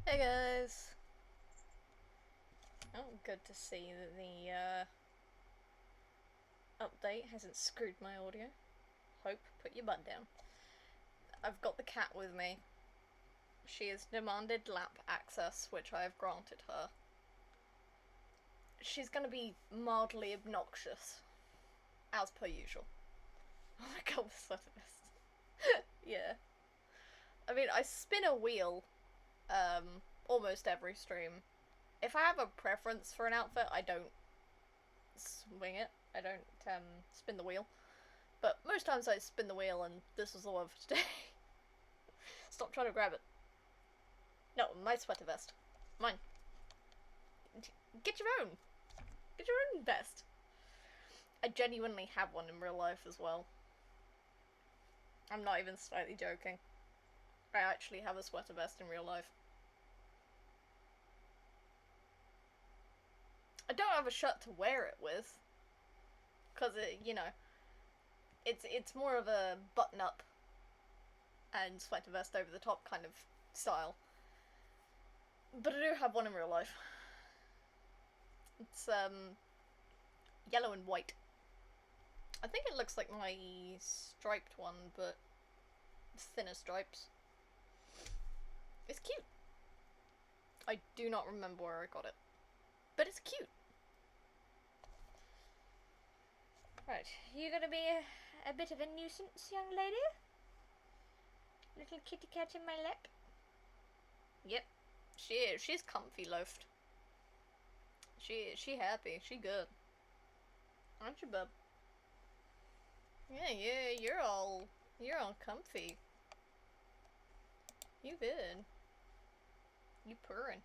Hey guys! Oh, good to see that the update hasn't screwed my audio. Hope, put your butt down. I've got the cat with me. She has demanded lap access, which I have granted her. She's gonna be mildly obnoxious, as per usual. Oh my god, the sweater vest. Yeah. I mean, I spin a wheel, almost every stream. If I have a preference for an outfit, I don't swing it. I don't spin the wheel. But most times I spin the wheel, and this was the one for today. Stop trying to grab it. No, my sweater vest. Mine. Get your own. Get your own vest. I genuinely have one in real life as well. I'm not even slightly joking. I actually have a sweater vest in real life. I don't have a shirt to wear it with. Because, it's more of a button-up and sweater vest over the top kind of style. But I do have one in real life. It's, yellow and white. I think it looks like my striped one, but thinner stripes. It's cute. I do not remember where I got it. But it's cute. Right, you gonna be a bit of a nuisance, young lady? Little kitty cat in my lap? Yep, she is. She's comfy loafed. She happy. She good. Aren't you, bub? Yeah, you're all comfy. You good. You purring.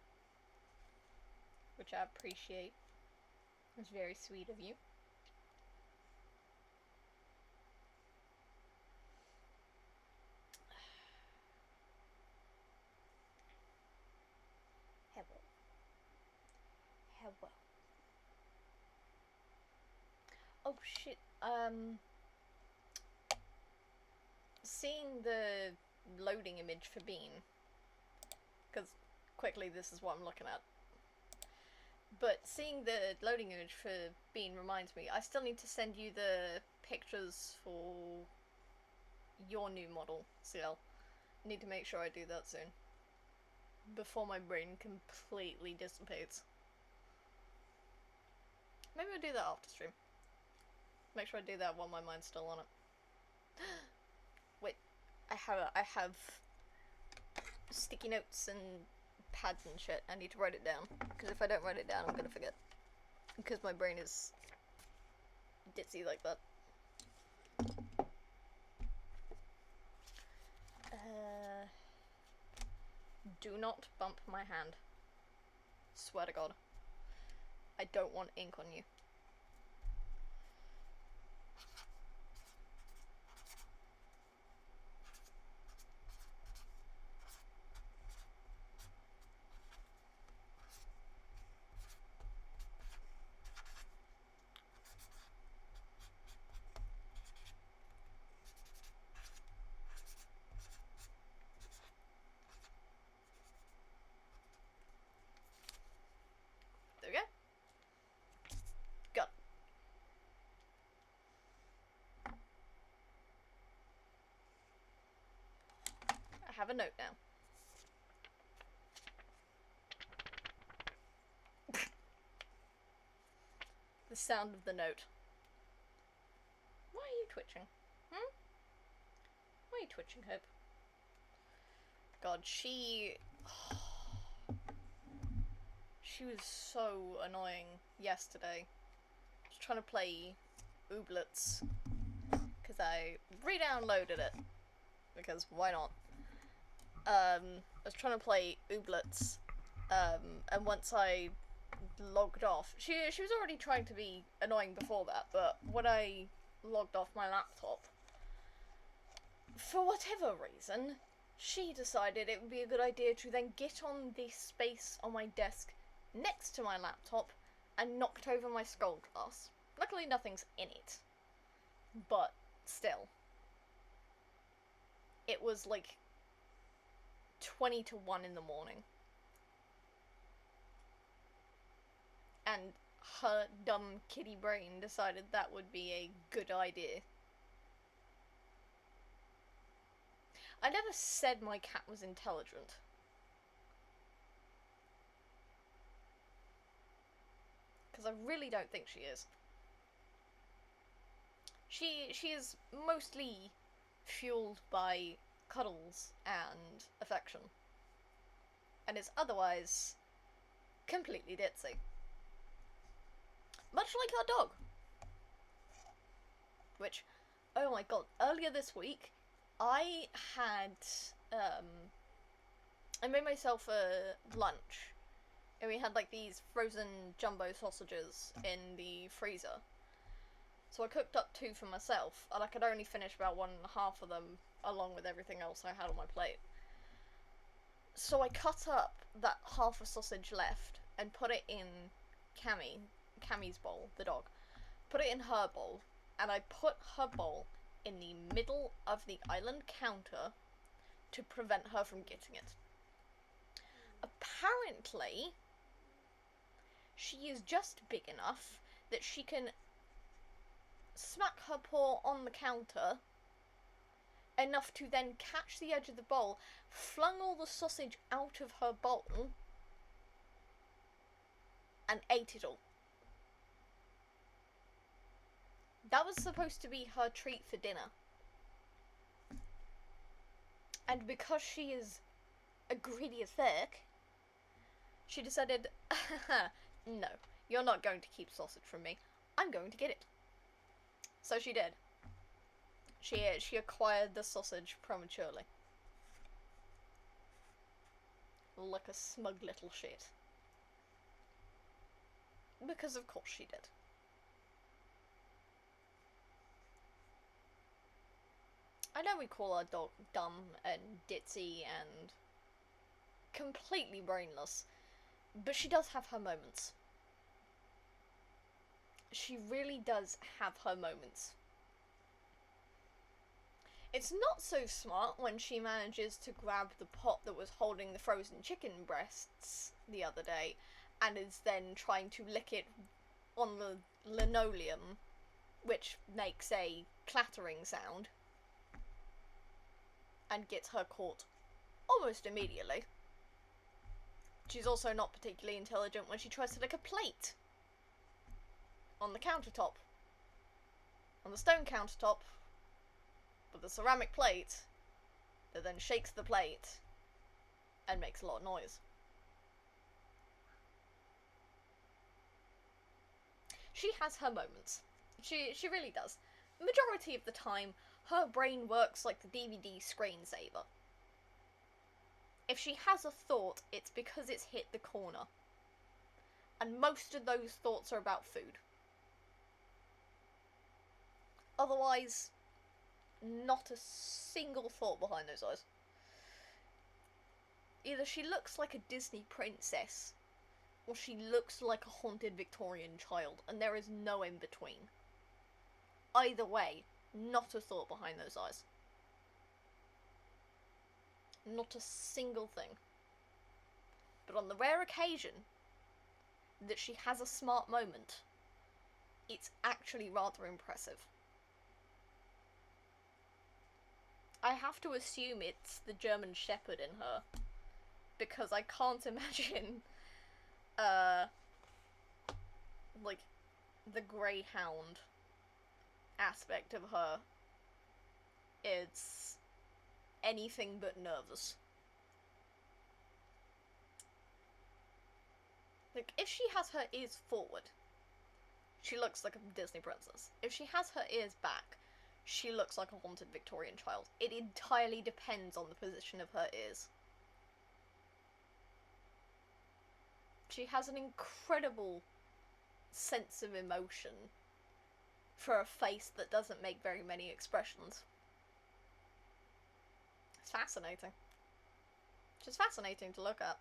Which I appreciate. It's very sweet of you. Hello. Oh shit, seeing the loading image for Bean, because quickly this is what I'm looking at, but seeing the loading image for Bean reminds me, I still need to send you the pictures for your new model, CL. Need to make sure I do that soon, before my brain completely dissipates. Maybe I'll do that after stream. Make sure I do that while my mind's still on it. Wait, I have sticky notes and pads and shit. I need to write it down, because if I don't write it down, I'm gonna forget. Because my brain is ditzy like that. Do not bump my hand. Swear to God. I don't want ink on you. There we go. Got it. I have a note now. The sound of the note. Why are you twitching? Hmm? Why are you twitching, Hope? God, she was so annoying yesterday. I was trying to play Ooblets, because I re-downloaded it, because why not? I was trying to play Ooblets, and once I logged off, she was already trying to be annoying before that, but when I logged off my laptop, for whatever reason, she decided it would be a good idea to then get on the space on my desk next to my laptop and knocked over my scroll glass. Luckily nothing's in it, but still. It was like 20 to 1 in the morning, and her dumb kitty brain decided that would be a good idea. I never said my cat was intelligent. Because I really don't think she is. She is mostly fueled by cuddles and affection. And is otherwise completely ditzy. Much like our dog. Which, oh my god, earlier this week, I had, I made myself a lunch. And we had, like, these frozen jumbo sausages in the freezer. So I cooked up 2 for myself, and I could only finish about 1.5 of them, along with everything else I had on my plate. So I cut up that half a sausage left, and put it in Cammy's bowl, the dog. Put it in her bowl, and I put her bowl in the middle of the island counter to prevent her from getting it. Apparently, she is just big enough that she can smack her paw on the counter enough to then catch the edge of the bowl, flung all the sausage out of her bowl, and ate it all. That was supposed to be her treat for dinner. And because she is a greedy as fuck, she decided, no, you're not going to keep sausage from me. I'm going to get it. So she did. She acquired the sausage prematurely. Like a smug little shit. Because of course she did. I know we call our dog dumb and ditzy and completely brainless, but she does have her moments. She really does have her moments. It's not so smart when she manages to grab the pot that was holding the frozen chicken breasts the other day and is then trying to lick it on the linoleum, which makes a clattering sound, and gets her caught almost immediately. She's also not particularly intelligent when she tries to lick a plate on the countertop. On the stone countertop, with a ceramic plate that then shakes the plate and makes a lot of noise. She has her moments. She really does. Majority of the time, her brain works like the DVD screensaver. If she has a thought, it's because it's hit the corner. And most of those thoughts are about food. Otherwise, not a single thought behind those eyes. Either she looks like a Disney princess, or she looks like a haunted Victorian child, and there is no in between. Either way, not a thought behind those eyes. Not a single thing. But on the rare occasion that she has a smart moment, it's actually rather impressive. I have to assume it's the German Shepherd in her, because I can't imagine, like, the Greyhound aspect of her is anything but nervous. Like, if she has her ears forward, she looks like a Disney princess. If she has her ears back, she looks like a haunted Victorian child. It entirely depends on the position of her ears. She has an incredible sense of emotion for a face that doesn't make very many expressions. It's fascinating. She's fascinating to look at.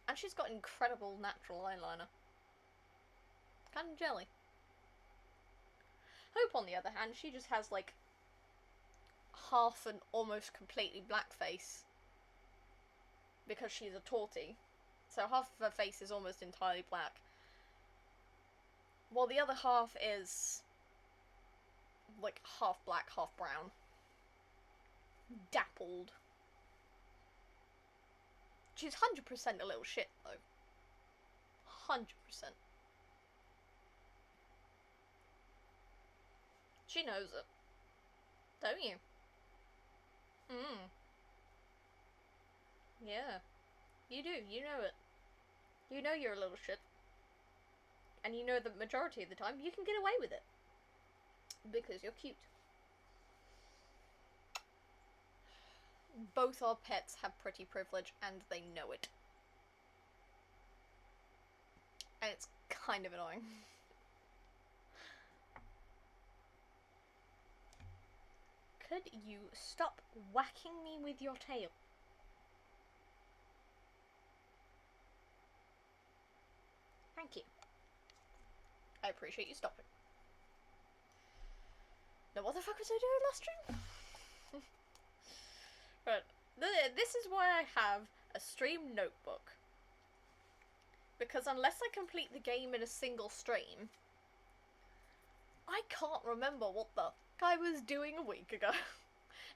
And she's got incredible natural eyeliner. Kind of jelly. Hope, on the other hand, she just has, like, half an almost completely black face. Because she's a tortie. So half of her face is almost entirely black. while the other half is like half black, half brown, dappled. She's 100% a little shit though. 100%. She knows it. Don't you? Yeah. You do. You know it. You know you're a little shit. And you know the majority of the time you can get away with it. Because you're cute. Both our pets have pretty privilege and they know it. And it's kind of annoying. Could you stop whacking me with your tail? Thank you. I appreciate you stopping. Now what the fuck was I doing last stream? But this is why I have a stream notebook. Because unless I complete the game in a single stream, I can't remember what the fuck I was doing a week ago.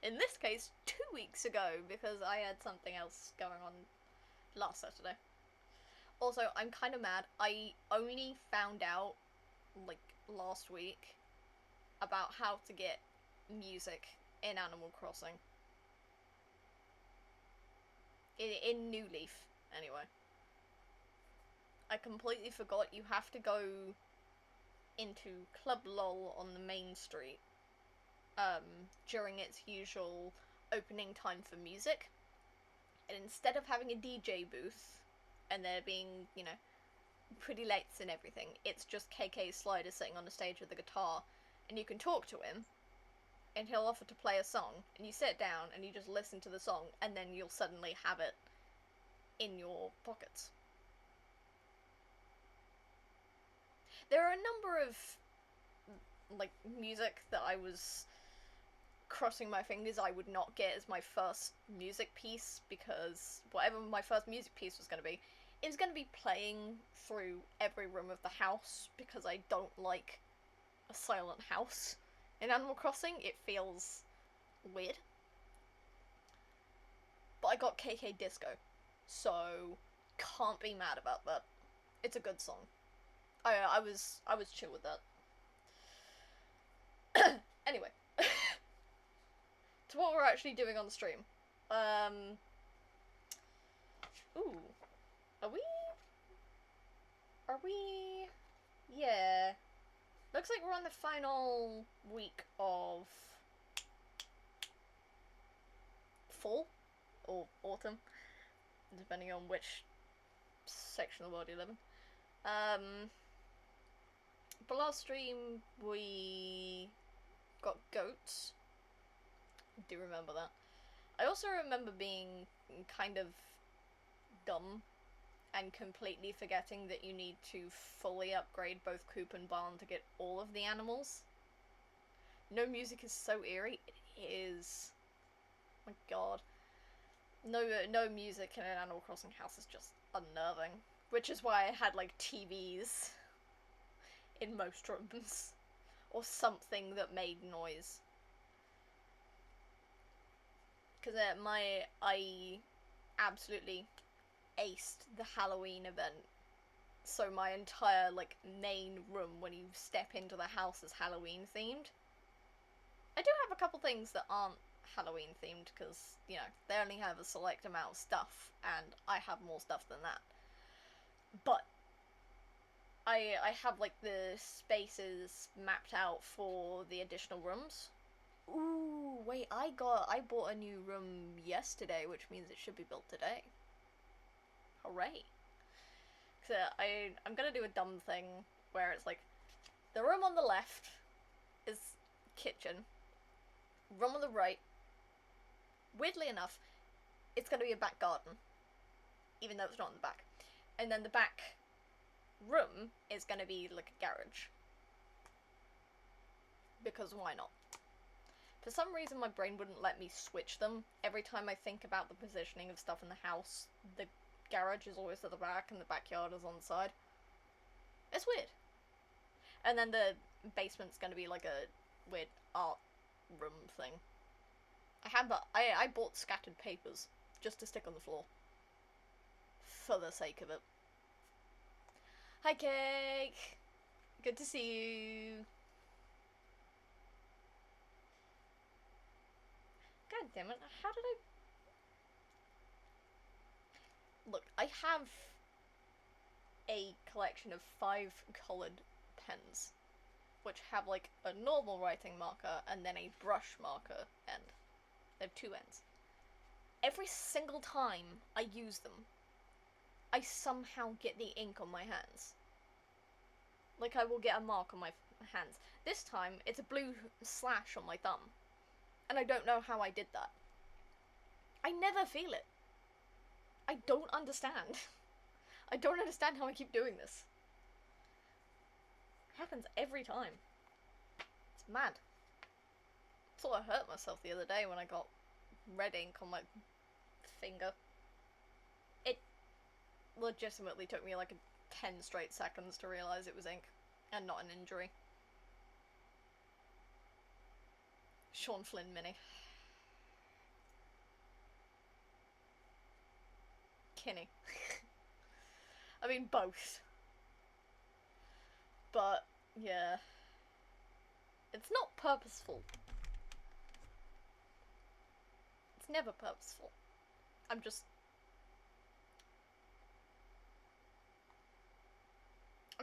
In this case, 2 weeks ago, because I had something else going on last Saturday. Also, I'm kind of mad. I only found out, like, last week about how to get music in Animal Crossing. In New Leaf, anyway. I completely forgot you have to go into Club LOL on the main street during its usual opening time for music. And instead of having a DJ booth and there being, you know, pretty lights and everything, it's just KK Slider sitting on the stage with the guitar, and you can talk to him and he'll offer to play a song, and you sit down and you just listen to the song, and then you'll suddenly have it in your pockets. There are a number of, like, music that I was crossing my fingers I would not get as my first music piece, because whatever my first music piece was going to be, it was going to be playing through every room of the house, because I don't like a silent house. In Animal Crossing, it feels weird. But I got KK Disco, so can't be mad about that. It's a good song. I was chill with that. Anyway, to what we're actually doing on the stream. Ooh, are we? Yeah. Looks like we're on the final week of fall or autumn, depending on which section of the world you live in. But last stream we got goats. I do remember that. I also remember being kind of dumb and completely forgetting that you need to fully upgrade both Coop and Barn to get all of the animals. No music is so eerie. It is. Oh my god. No music in an Animal Crossing house is just unnerving. Which is why I had, like, TVs in most rooms. Or something that made noise. Because I absolutely aced the Halloween event, so my entire, like, main room when you step into the house is Halloween themed. I do have a couple things that aren't Halloween themed, because, you know, they only have a select amount of stuff, and I have more stuff than that. But I have, like, the spaces mapped out for the additional rooms. Ooh, wait, I bought a new room yesterday, which means it should be built today. Hooray. So I'm gonna do a dumb thing where it's like, the room on the left is kitchen, room on the right, weirdly enough, it's gonna be a back garden, even though it's not in the back. And then the back room is gonna be like a garage. Because why not? For some reason my brain wouldn't let me switch them. Every time I think about the positioning of stuff in the house, the garage is always at the back and the backyard is on the side. It's weird. And then the basement's gonna be like a weird art room thing. I bought scattered papers just to stick on the floor. For the sake of it. Hi, Cake! Good to see you. God damn it, how did I... Look, I have a collection of 5 coloured pens, which have like a normal writing marker and then a brush marker end. They have 2 ends. Every single time I use them, I somehow get the ink on my hands. Like, I will get a mark on my hands. This time, it's a blue slash on my thumb. And I don't know how I did that. I never feel it. I don't understand. I don't understand how I keep doing this. It happens every time. It's mad. I thought I hurt myself the other day when I got red ink on my finger. It legitimately took me like 10 straight seconds to realise it was ink and not an injury. Sean Flynn Mini. Kinney. I mean, both. But, yeah. It's not purposeful. It's never purposeful. I'm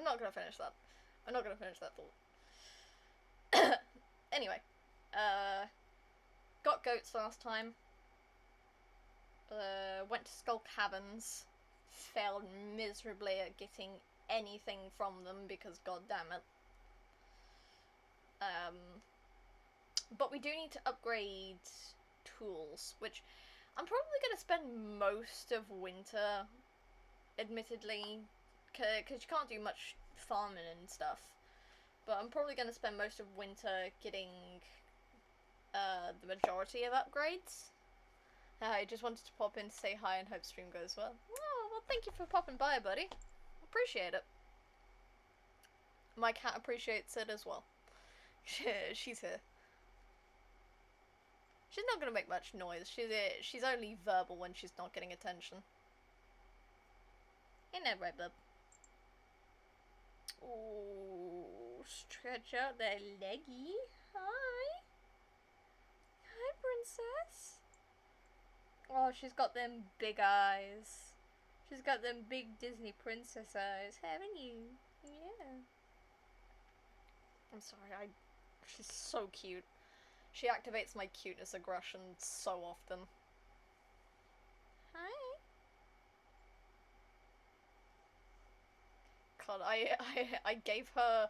not gonna finish that. I'm not gonna finish that thought. Anyway. Got goats last time. Went to Skull Caverns. Failed miserably at getting anything from them because god damn it. But we do need to upgrade tools, which I'm probably going to spend most of winter, admittedly, because you can't do much farming and stuff. But I'm probably going to spend most of winter getting the majority of upgrades. I just wanted to pop in to say hi and hope stream goes well. Oh, well, thank you for popping by, buddy. Appreciate it. My cat appreciates it as well. She's here. She's not gonna make much noise. She's only verbal when she's not getting attention. Ain't that right, bub? Oh, stretch out that leggy. Hi. Hi, princess. Oh, she's got them big eyes. She's got them big Disney princess eyes, haven't you? Yeah. I'm sorry, she's so cute. She activates my cuteness aggression so often. Hi. God, I gave her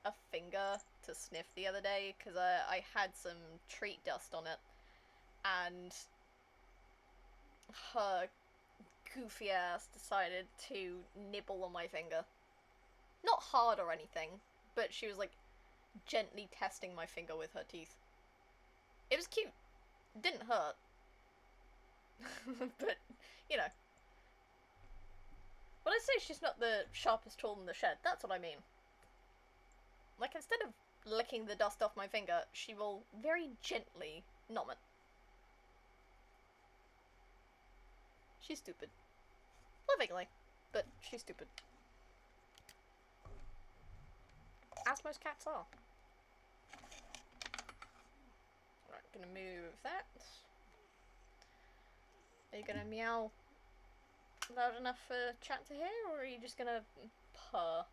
a finger to sniff the other day because I had some treat dust on it, and her goofy ass decided to nibble on my finger. Not hard or anything, but she was like gently testing my finger with her teeth. It was cute. It didn't hurt. But, you know. When I say she's not the sharpest tool in the shed, that's what I mean. Like, instead of licking the dust off my finger, she will very gently nom it. She's stupid. Lovingly, but she's stupid. As most cats are. Right, gonna move that. Are you gonna meow loud enough for chat to hear, or are you just gonna purr?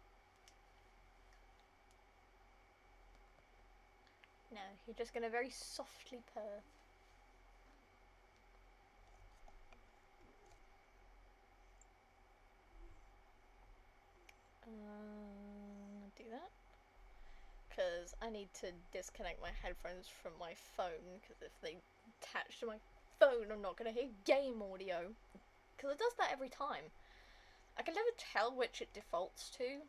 No, you're just gonna very softly purr. Do that. Because I need to disconnect my headphones from my phone, because if they attach to my phone, I'm not going to hear game audio. Because it does that every time. I can never tell which it defaults to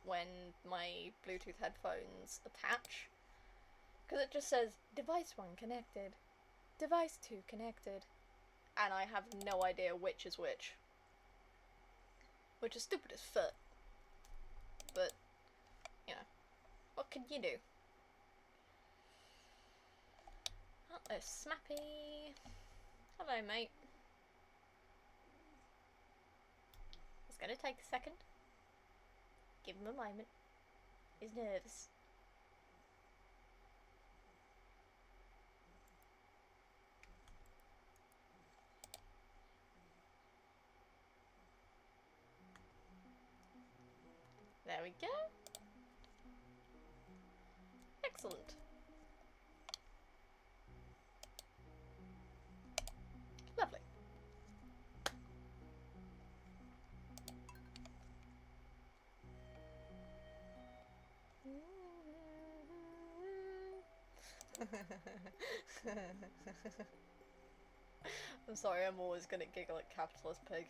when my Bluetooth headphones attach. Because it just says, device 1 connected, device 2 connected, and I have no idea which is which. Which is stupid as fuck. But, What can you do? Hello, Snappy. Hello, mate. It's gonna take a second. Give him a moment. He's nervous. There we go. Excellent. Lovely. I'm sorry, I'm always gonna giggle at Capitalist Pig.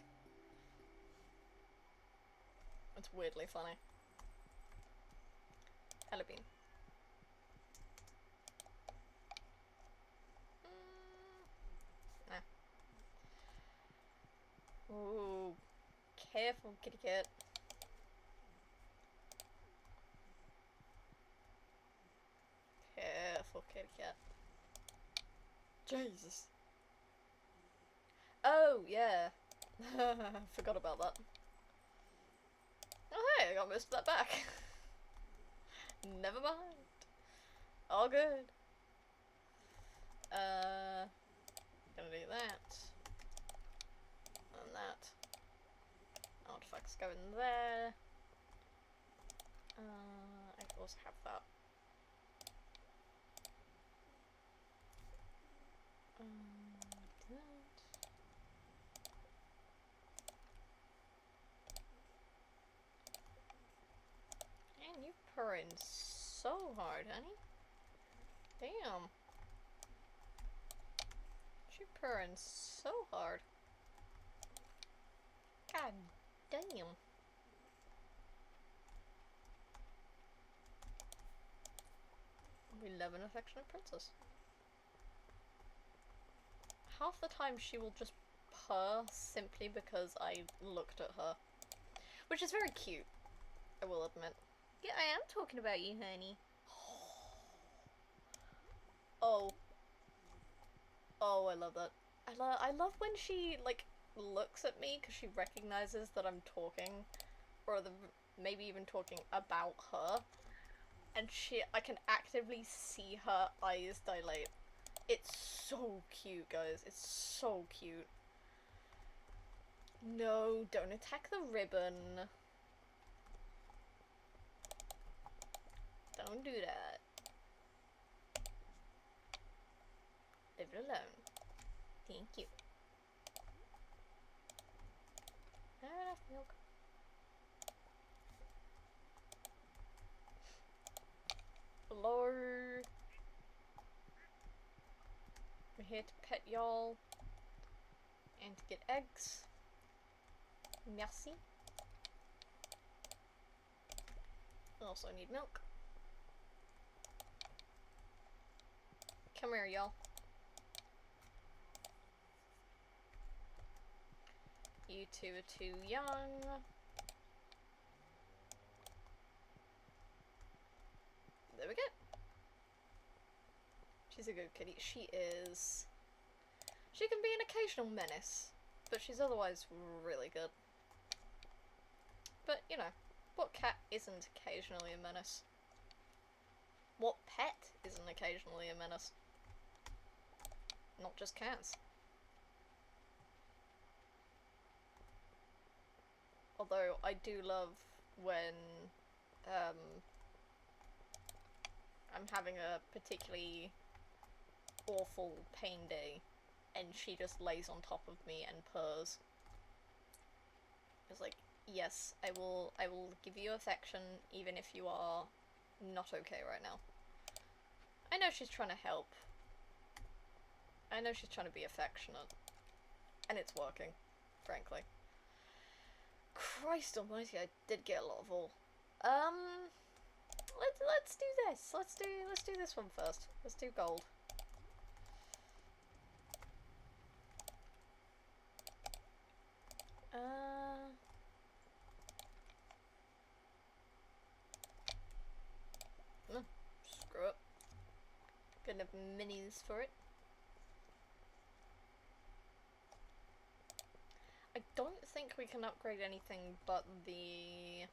It's weirdly funny. Hello, Bean. Nah. Ooh. Careful, kitty cat. Careful, kitty cat. Jesus. Oh, yeah. Forgot about that. Oh, hey, I got most of that back. Never mind. All good. Gonna do that. And that. Artifacts go in there. I also have that. Do that. Man, you purring so hard, honey. Damn. She purring so hard. God damn. We love an affectionate princess. Half the time she will just purr simply because I looked at her. Which is very cute, I will admit. Yeah, I am talking about you, honey. Oh. Oh, I love that. I love when she, like, looks at me because she recognizes that I'm talking, or maybe even talking about her, and I can actively see her eyes dilate. It's so cute, guys. It's so cute. No, don't attack the ribbon. Don't do that. Leave it alone. Thank you. Not enough milk. Hello. We're here to pet y'all. And to get eggs. Merci. Also need milk. Come here, y'all. You two are too young. There we go. She's a good kitty. She is. She can be an occasional menace, but she's otherwise really good. But, you know, what cat isn't occasionally a menace? What pet isn't occasionally a menace? Not just cats. Although I do love when I'm having a particularly awful pain day and she just lays on top of me and purrs. It's like, yes, I will give you affection even if you are not okay right now. I know she's trying to help. I know she's trying to be affectionate. And it's working, frankly. Christ almighty, I did get a lot of all. Let's do this. Let's do this one first. Let's do gold. kind of minis for it. I don't think we can upgrade anything but the...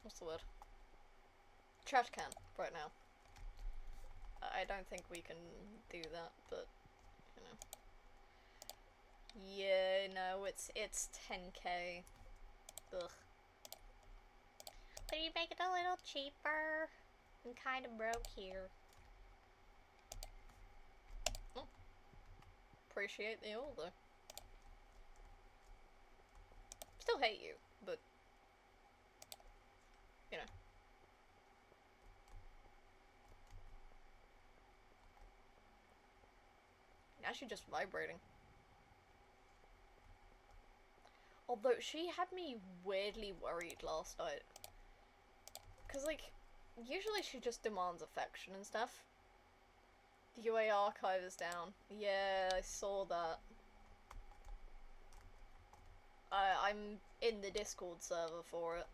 what's the word? Trash can, right now. I don't think we can do that, but, you know. Yeah, no, it's 10k. Ugh. Could you make it a little cheaper? I'm kind of broke here. Oh. Appreciate the order. Still hate you, but, you know. Actually just vibrating. Although, she had me weirdly worried last night. Because, like, usually she just demands affection and stuff. The UA archive is down. Yeah, I saw that. I'm in the Discord server for it.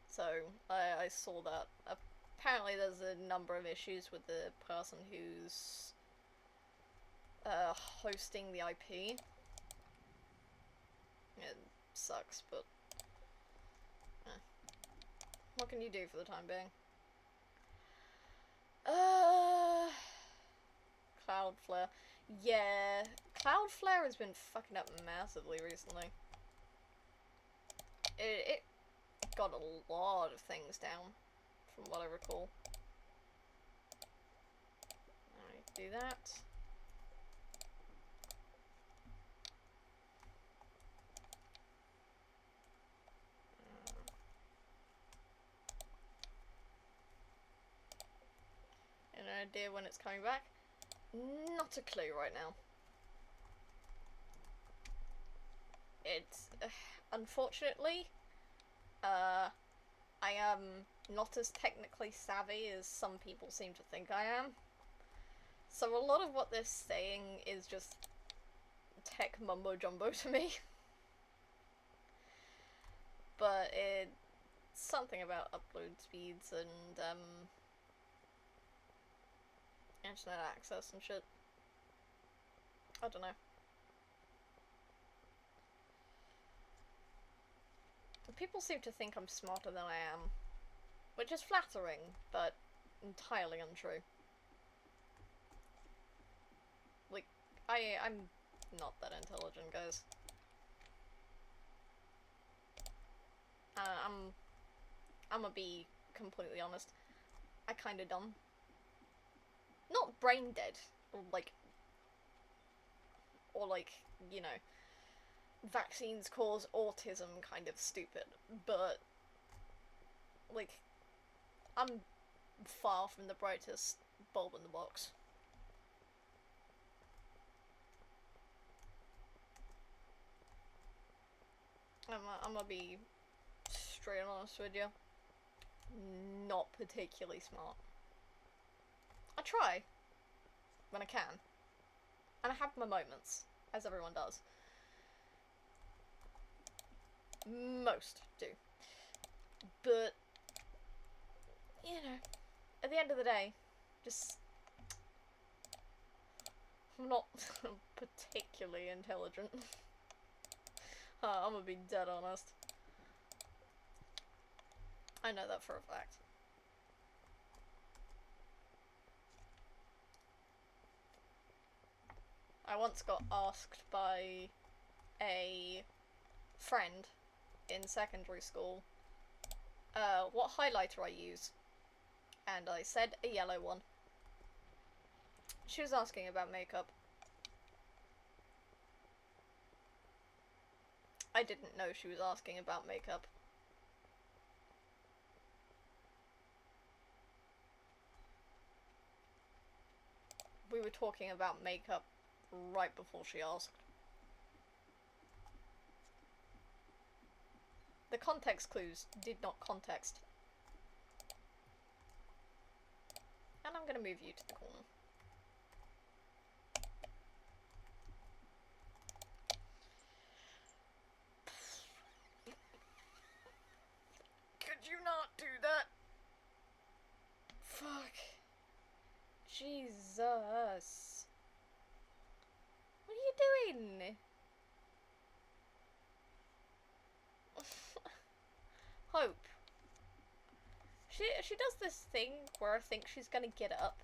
So, I saw that. Apparently there's a number of issues with the person who's hosting the IP. It sucks, but what can you do for the time being? Cloudflare. Yeah, Cloudflare has been fucking up massively recently. It got a lot of things down, from what I recall. Alright, do that. An idea when it's coming back? Not a clue right now. It's unfortunately, I am not as technically savvy as some people seem to think I am. So a lot of what they're saying is just tech mumbo jumbo to me. But it's something about upload speeds and internet access and shit. I don't know. People seem to think I'm smarter than I am, which is flattering, but entirely untrue. Like, I'm not that intelligent, guys. I'm gonna be completely honest. I kinda dumb. Not brain dead, or like, you know, vaccines cause autism kind of stupid, but, like, I'm far from the brightest bulb in the box. I'm gonna be straight honest with you. Not particularly smart. I try when I can, and I have my moments, as everyone does. Most do. But, you know, at the end of the day, just, I'm not particularly intelligent. I'm gonna be dead honest. I know that for a fact. I once got asked by a friend in secondary school what highlighter I use, and I said a yellow one. She was asking about makeup. I didn't know she was asking about makeup. We were talking about makeup right before she asked. The context clues did not context. And I'm gonna move you to the corner. Could you not do that? Jesus. What are you doing? Hope. She does this thing where I think she's gonna get up.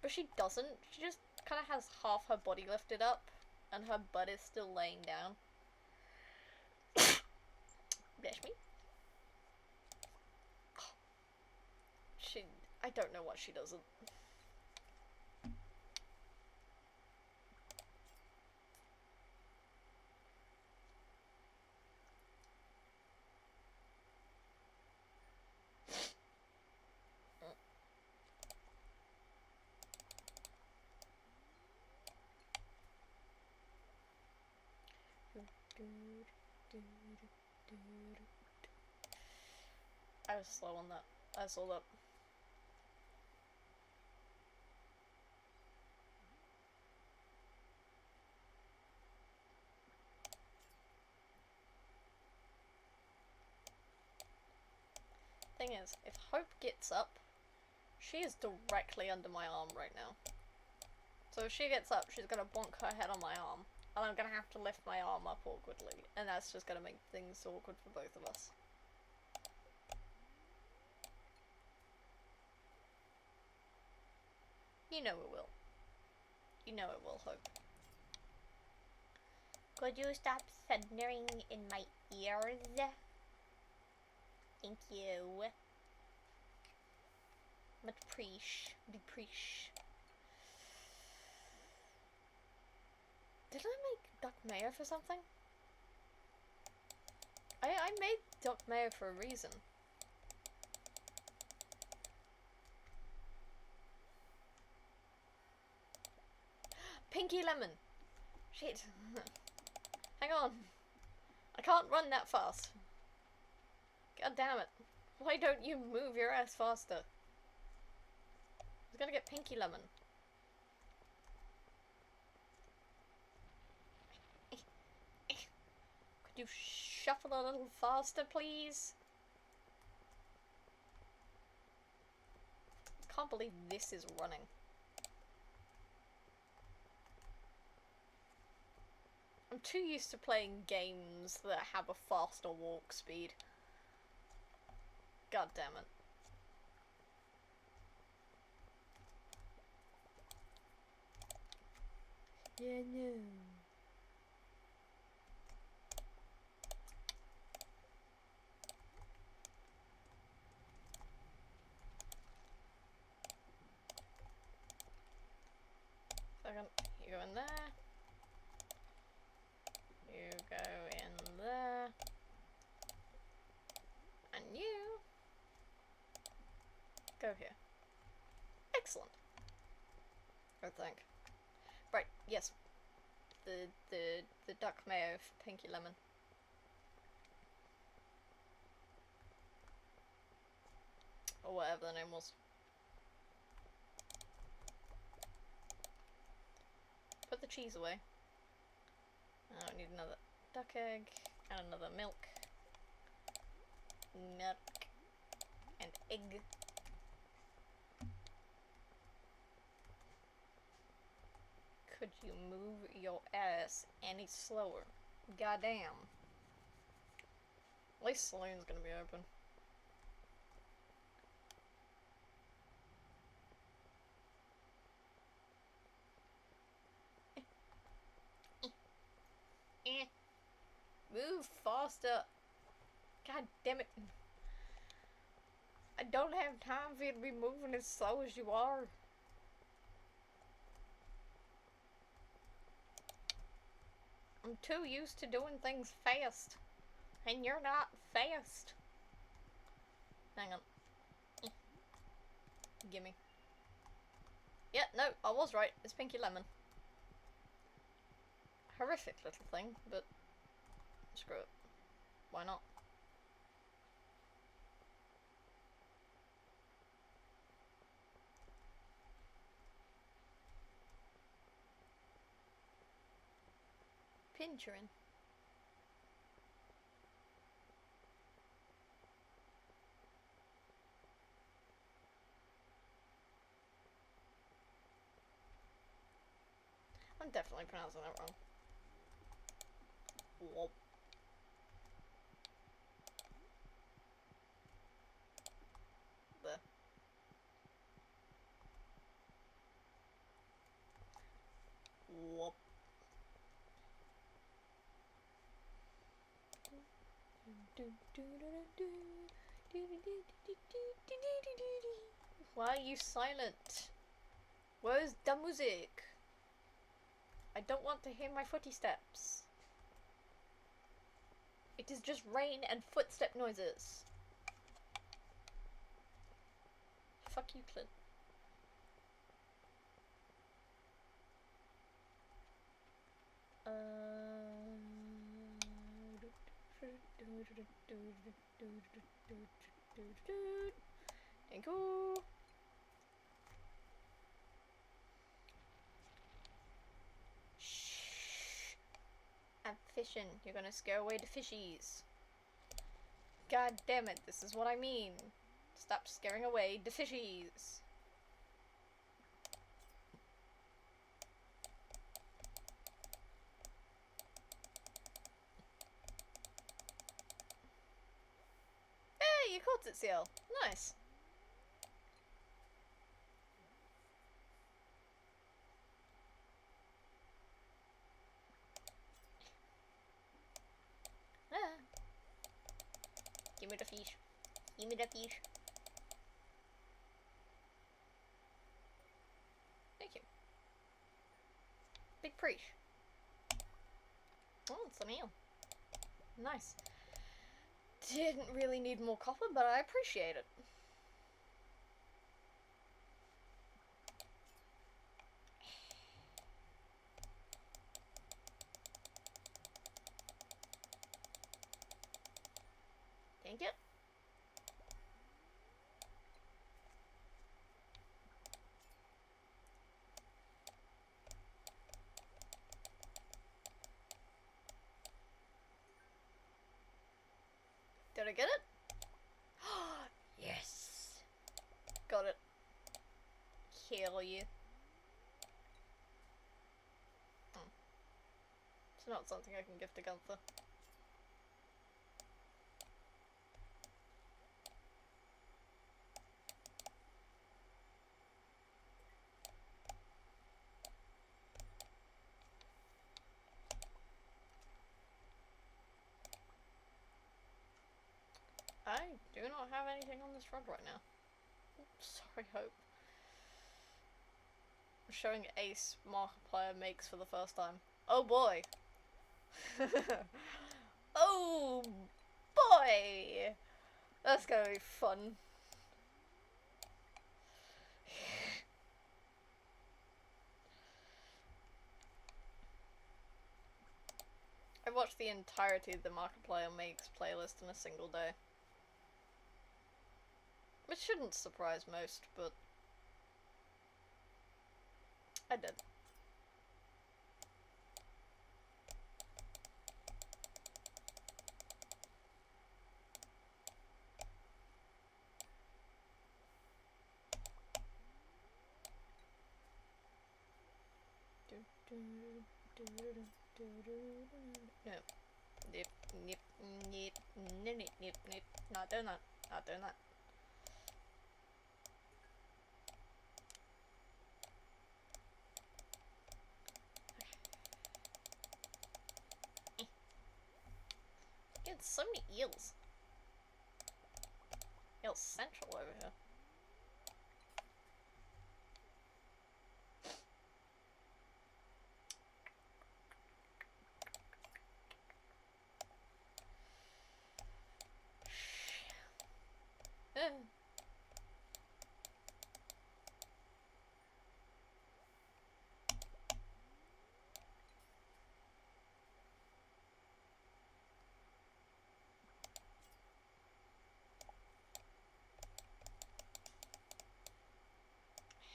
But she doesn't. She just kind of has half her body lifted up. And her butt is still laying down. Bless me. I don't know what she doesn't. I was slow on that. I saw that. Thing is, if Hope gets up, she is directly under my arm right now. So if she gets up, she's gonna bonk her head on my arm, and I'm gonna have to lift my arm up awkwardly, and that's just gonna make things awkward for both of us. You know it will. You know it will, Hope. Could you stop thundering in my ears? Thank you. Much appreciate. Did I make duck mayo for something? I made duck mayo for a reason. Pinky lemon. Shit. Hang on. I can't run that fast. God damn it. Why don't you move your ass faster? I was gonna get pinky lemon. Could you shuffle a little faster, please? Can't believe this is running. I'm too used to playing games that have a faster walk speed. God damn it. Yeah, no. Second, you go in there. You go in there. And you go here. Excellent. I think. Right, yes. The duck mayo for pinky lemon. Or whatever the name was. Put the cheese away. I need another duck egg and another milk. Milk and egg. Could you move your ass any slower? Goddamn. At least saloon's gonna be open. Move faster. God damn it. I don't have time for you to be moving as slow as you are. I'm too used to doing things fast. And you're not fast. Hang on. Gimme. Yeah, no, I was right. It's Pinky Lemon. Horrific little thing, but screw it. Why not? Pincherin. I'm definitely pronouncing that wrong. Whoop. There. Whoop. Why are you silent? Where's the music? I don't want to hear my footy steps. It is just rain and footstep noises. Fuck you, Clint. Thank you. Shh. I'm fishing. You're gonna scare away the fishies. God damn it, this is what I mean. Stop scaring away the fishies. Hey, you caught it, Seal. Nice. Ah. Give me the fish. Give me the fish. Thank you. Big preach. Oh, it's an eel. Nice. Didn't really need more copper, but I appreciate it. Thank you. Did I get it? Yes! Got it. Hell yeah. It's not something I can give to Gunther. I do not have anything on this rod right now. Oops, sorry, Hope. I'm showing Ace Markiplier makes for the first time. Oh boy! Oh boy! That's gonna be fun. I watched the entirety of the Markiplier makes playlist in a single day. Which shouldn't surprise most, but I did. Nip, nip, nip, nip, nip, nip, nip. Not doing that. Not doing that. Get so many eels. Eel Central over here.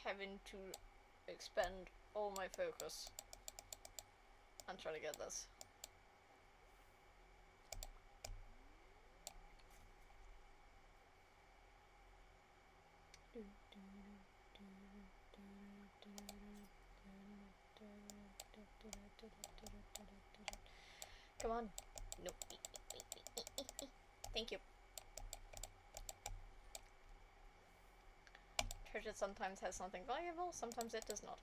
Having to expend all my focus on trying to get this. come on. Nope. Thank you. Treasure sometimes has something valuable, sometimes it does not.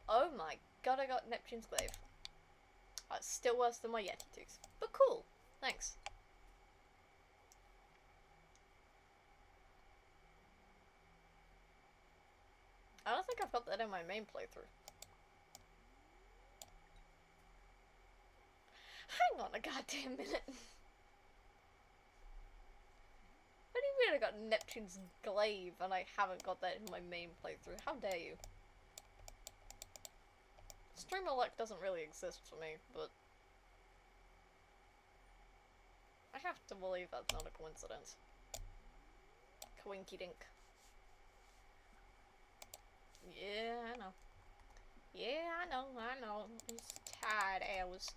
Oh my god, I got Neptune's glaive. It's still worse than my Yeti tooth. But cool. Thanks. I don't think I've got that in my main playthrough. Hang on a goddamn minute. What do you mean I got Neptune's glaive and I haven't got that in my main playthrough? How dare you? Streamer luck doesn't really exist for me, but I have to believe that's not a coincidence. Coinky dink. Yeah, I know. Yeah, I know. It's tired hours.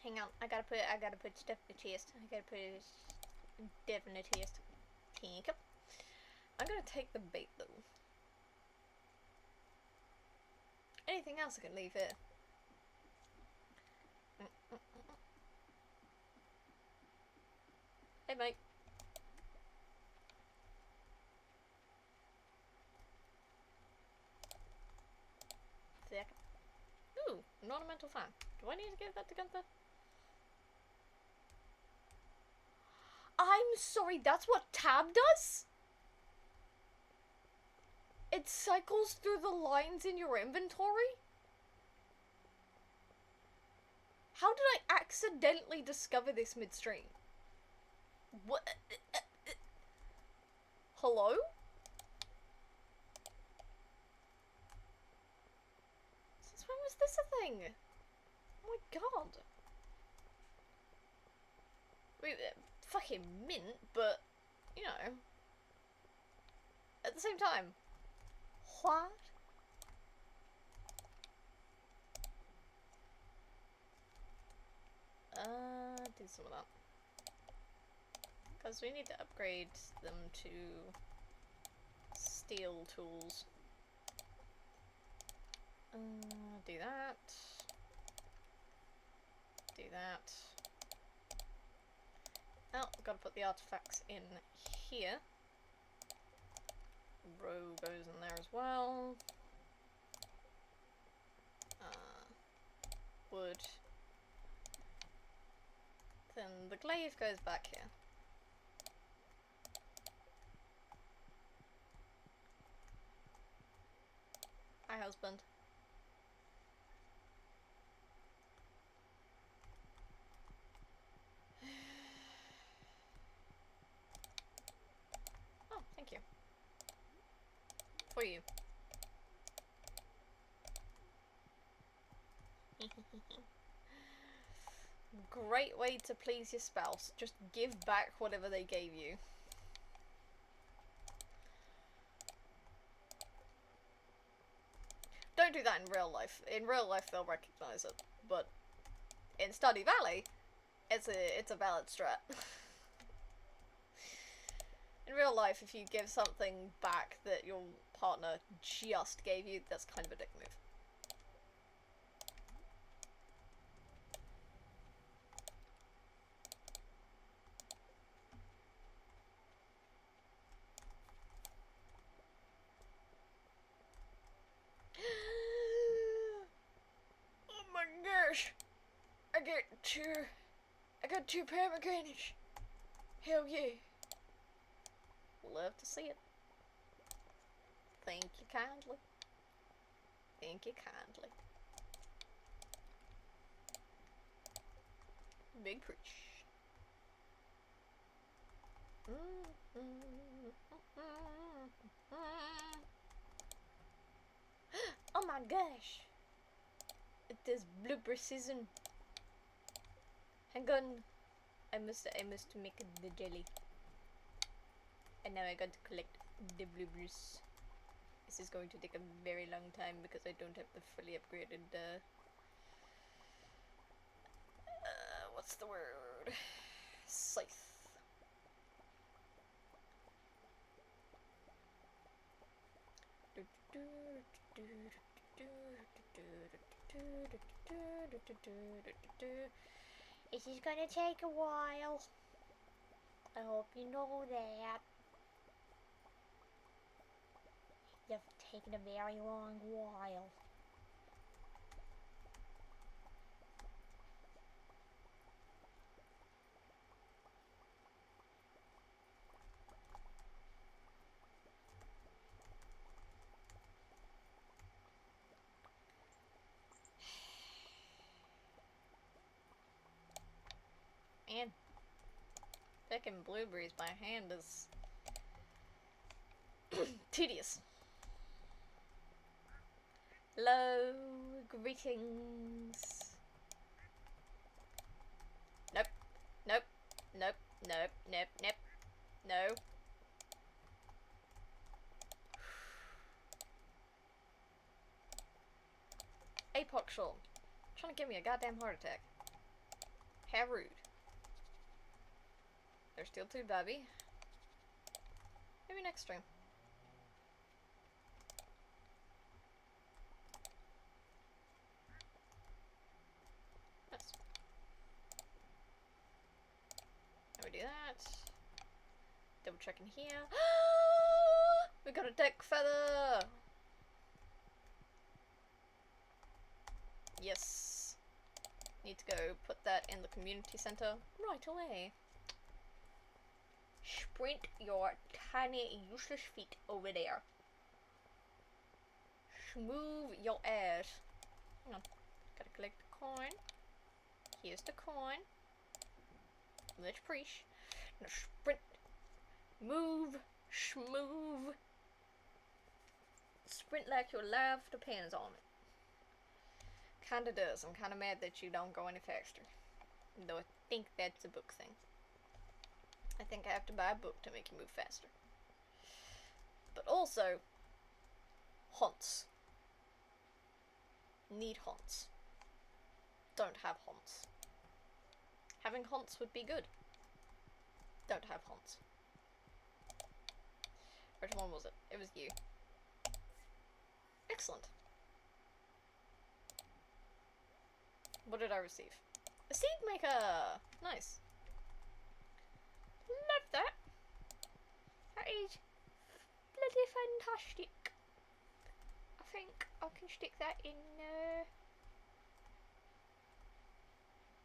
Hang on, I gotta put stuff in the chest. I gotta put stuff in the chest. Thank you. I'm gonna take the bait though. Anything else I can leave here? Hey mate. Second. Ooh, an ornamental fan. Do I need to give that to Gunther? I'm sorry, that's what tab does? It cycles through the lines in your inventory? How did I accidentally discover this midstream? What? Hello? Since when was this a thing? Oh my god. I mean, fucking mint, but, you know. At the same time. What? Do some of that. Because we need to upgrade them to steel tools. Do that. Do that. Oh, I've got to put the artifacts in here. Row goes in there as well. Wood. Then the glaive goes back here. Hi, husband. Oh, thank you. For you. Great way to please your spouse. Just give back whatever they gave you. Don't do that in real life. In real life, they'll recognize it. But in Stardew Valley, it's a valid strat. In real life, if you give something back that your partner just gave you, that's kind of a dick move. Oh my gosh! I got two pomegranates. Hell yeah. Love to see it. Thank you kindly. Thank you kindly. Big preach. Oh my gosh. It is blooper season. Hang on. I must make the jelly. And now I got to collect the bloopers. This is going to take a very long time because I don't have the fully upgraded, what's the word? Scythe. This is gonna take a while. I hope you know that. You've taken a very long while. And picking blueberries by hand is tedious. Hello, greetings. Nope, nope, nope, nope, nope, nope, no. Apoc Shaw, trying to give me a goddamn heart attack. How rude. There's still two, Bobby. Maybe next stream. Nice. Now we do that. Double checking here. We got a deck feather! Yes. Need to go put that in the community center right away. Sprint your tiny useless feet over there. Move your ass. Hang on. Gotta collect the coin. Here's the coin. Let's preach. Now sprint. Move. Schmove. Sprint like your life depends on it. Kinda does. I'm kinda mad that you don't go any faster. Though I think that's a book thing. I think I have to buy a book to make you move faster. But also, haunts. Need haunts. Don't have haunts. Having haunts would be good. Don't have haunts. Which one was it? It was you. Excellent. What did I receive? A seed maker! Nice. Love that. That is bloody fantastic. I think I can stick that in there.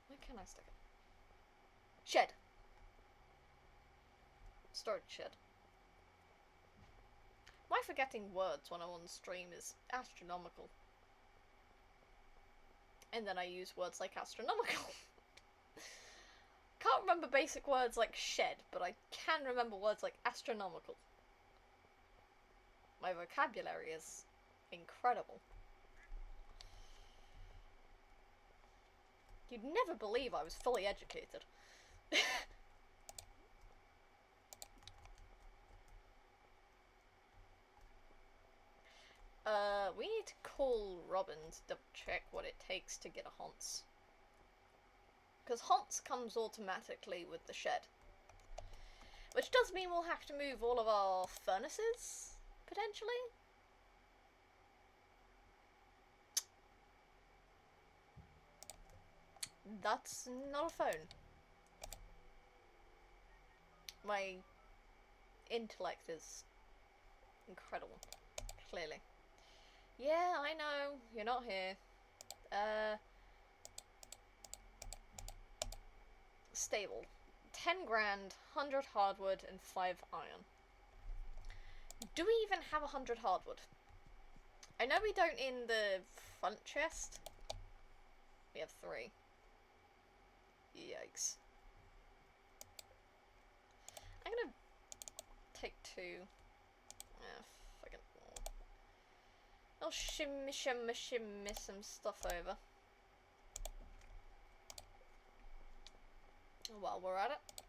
Where can I stick it? Shed. Storage shed. My forgetting words when I'm on stream is astronomical. And then I use words like astronomical. Can't remember basic words like shed, but I can remember words like astronomical. My vocabulary is incredible. You'd never believe I was fully educated. We need to call Robin to double check what it takes to get a Haunts. Because Haunts comes automatically with the shed. Which does mean we'll have to move all of our furnaces, potentially. That's not a phone. My intellect is incredible, clearly. Yeah, I know, you're not here. Stable. 10 grand, 100 hardwood, and 5 iron. Do we even have 100 hardwood? I know we don't in the front chest. We have 3. Yikes. I'm gonna take 2. Fuck it. I'll shimmy some stuff over. While we're at it.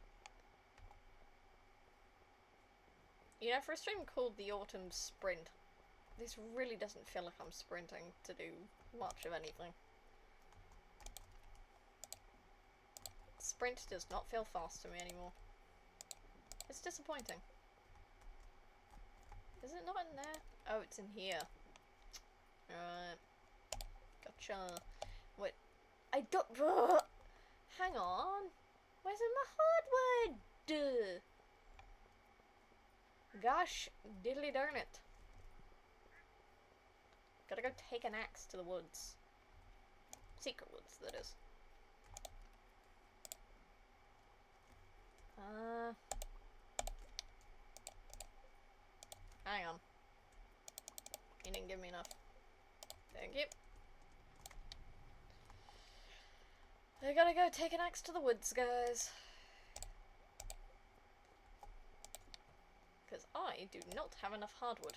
You know, for a stream called the Autumn Sprint, this really doesn't feel like I'm sprinting to do much of anything. Sprint does not feel fast to me anymore. It's disappointing. Is it not in there? Oh, it's in here. Alright. Got Gotcha. Wait, I don't. Hang on. Where's my hardwood? Duh. Gosh, diddly darn it. Gotta go take an axe to the woods. Secret woods, that is. Hang on. You didn't give me enough. Thank you. I gotta go take an axe to the woods, guys. Because I do not have enough hardwood.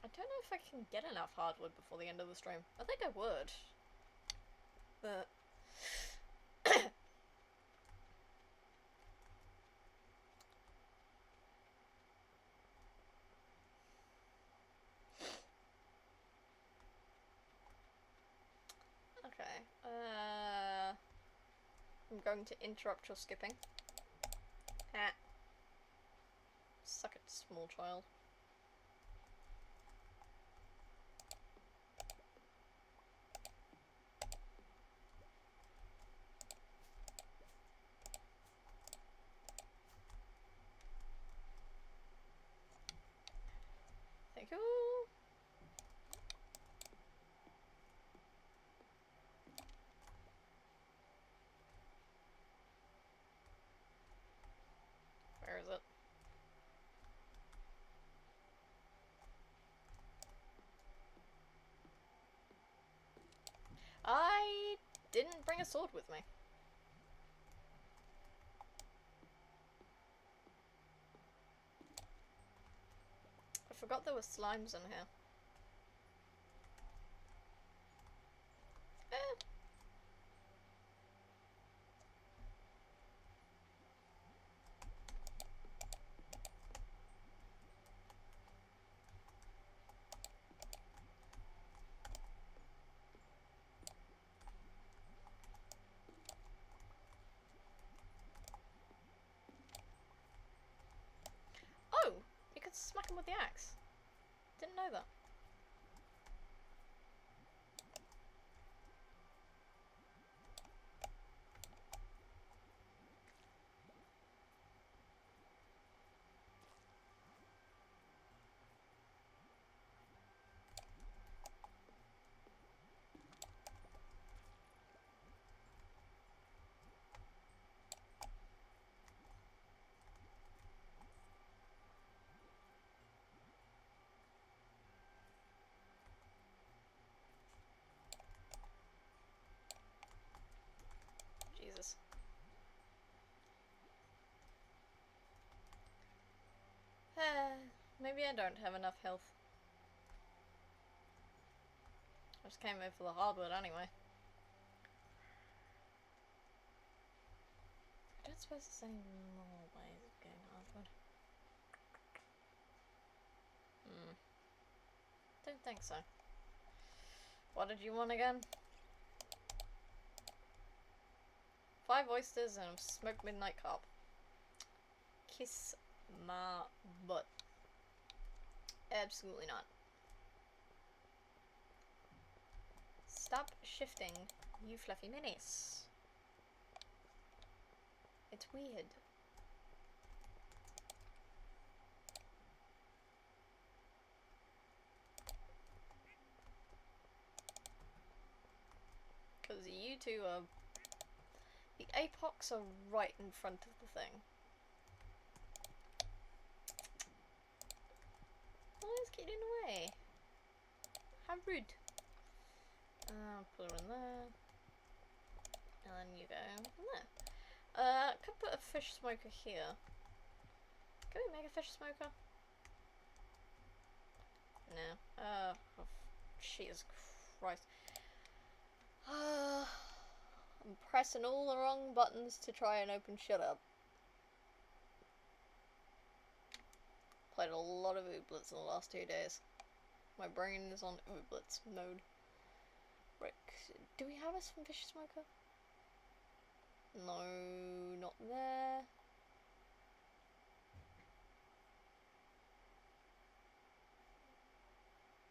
I don't know if I can get enough hardwood before the end of the stream. I think I would. But... okay. I'm going to interrupt your skipping. Ah. Suck it, small child. Thank you. Where is it? I didn't bring a sword with me. I forgot there were slimes in here. Eh. Oh! You could smack him with the axe. Didn't know that. Jesus. Maybe I don't have enough health. I just came in for the hardwood anyway. I don't suppose there's any more ways of getting hardwood. Don't think so. What did you want again? 5 oysters and a smoked midnight carp. Kiss my butt. Absolutely not. Stop shifting, you fluffy menace. It's weird. Because you two are... The apocs are right in front of the thing. Always getting away. How rude. Put her in there. And then you go in there. Could put a fish smoker here. Can we make a fish smoker? No. Oh, Jesus Christ. I'm pressing all the wrong buttons to try and open shit up. Played a lot of ooblets in the last 2 days. My brain is on ooblets mode. Rick, do we have some fish smoker? No, not there.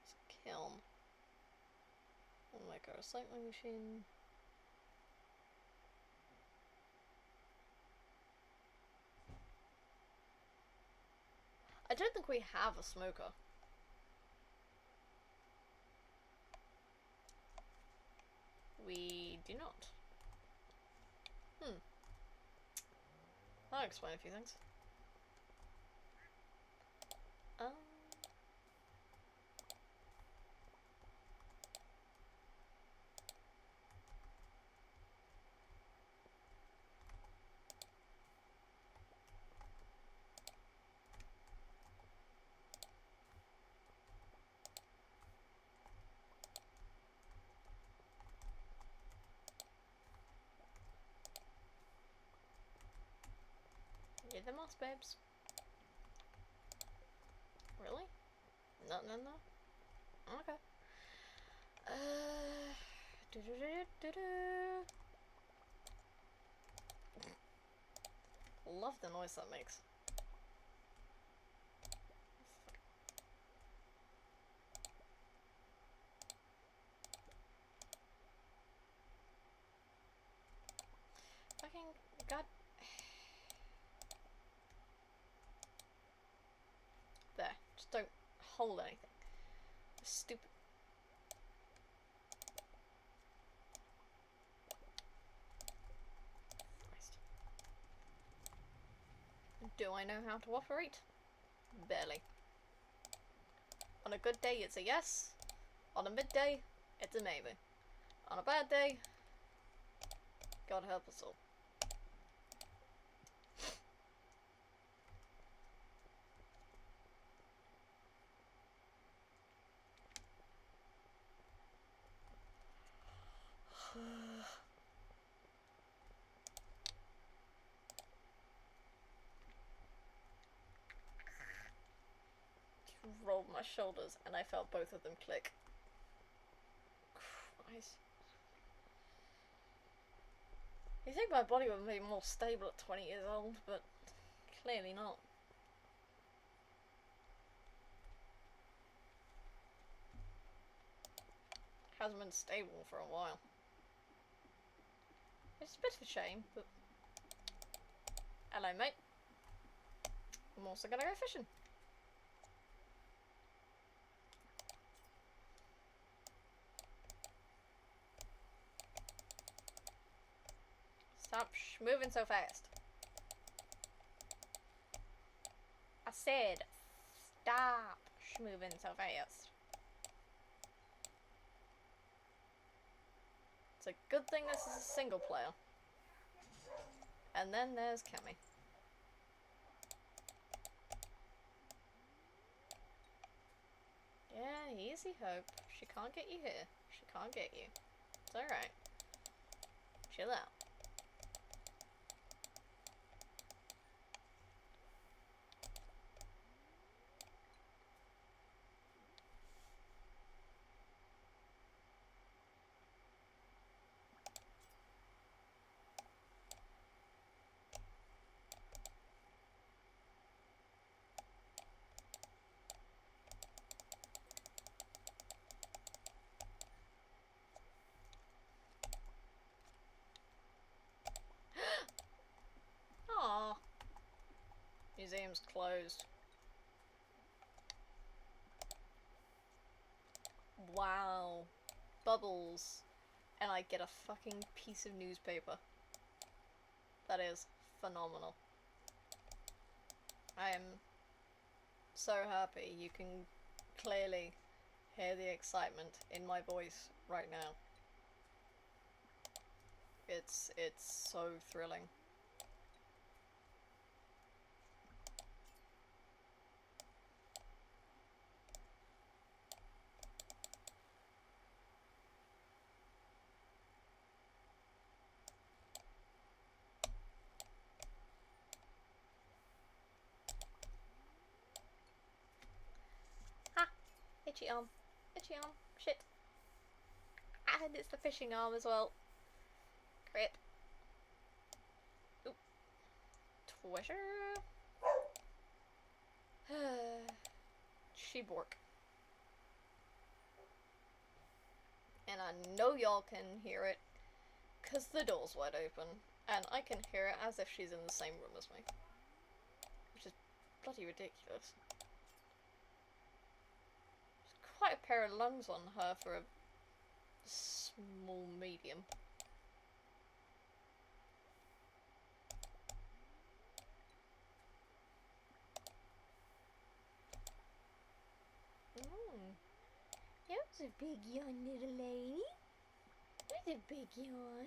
It's kiln. We'll make a recycling machine. I don't think we have a smoker. We do not. That'll explain a few things. You're the moss babes. Really? No. Okay. Love the noise that makes. Fucking god. There. Just don't hold anything. Stupid. Christ. Do I know how to operate? Barely. On a good day, it's a yes. On a midday, it's a maybe. On a bad day, God help us all. Rolled my shoulders and I felt both of them click. Christ. You think my body would be more stable at 20 years old, but clearly not. Hasn't been stable for a while. It's a bit of a shame, but... Hello, mate. I'm also gonna go fishing. Stop moving so fast. I said, stop moving so fast. It's a good thing this is a single player. And then there's Kemi. Yeah, easy, Hope. She can't get you here. She can't get you. It's alright. Chill out. Aww. Museum's closed. Wow. Bubbles. And I get a fucking piece of newspaper. That is phenomenal. I am so happy. You can clearly hear the excitement in my voice right now. It's so thrilling. Itchy arm. Itchy arm. Shit. And it's the fishing arm as well. Crap. Oop. Treasure. Shebork. and I know y'all can hear it, because the door's wide open, and I can hear it as if she's in the same room as me. Which is bloody ridiculous. There's quite a pair of lungs on her for a small medium. That was a big yawn, little lady. That was a big yawn.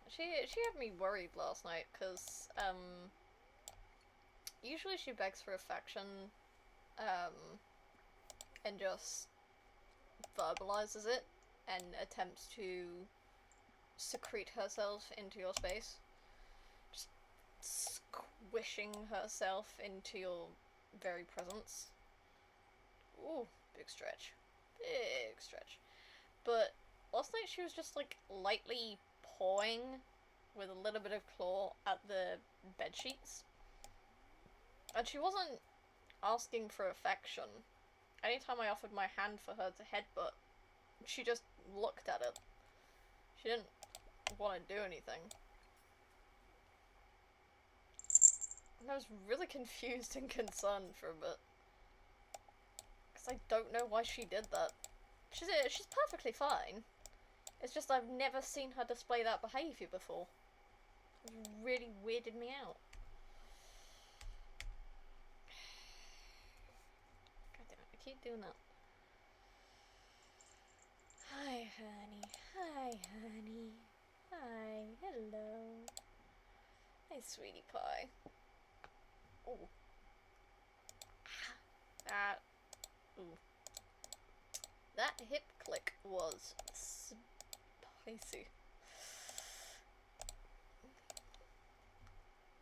She had me worried last night, because, usually she begs for affection, and just verbalizes it, and attempts to secrete herself into your space. Just squishing herself into your very presence. Ooh, big stretch. Big stretch. But last night she was just, like, lightly pawing with a little bit of claw at the bed sheets. And she wasn't asking for affection. Anytime I offered my hand for her to headbutt, she just looked at it. She didn't want to do anything. And I was really confused and concerned for a bit. Because I don't know why she did that. She's perfectly fine. It's just I've never seen her display that behaviour before. It really weirded me out. God damn it, I keep doing that. Hi, honey. Hi, honey. Hi, hello. Hi, sweetie pie. Ooh. That. Ooh. That hip click was spicy.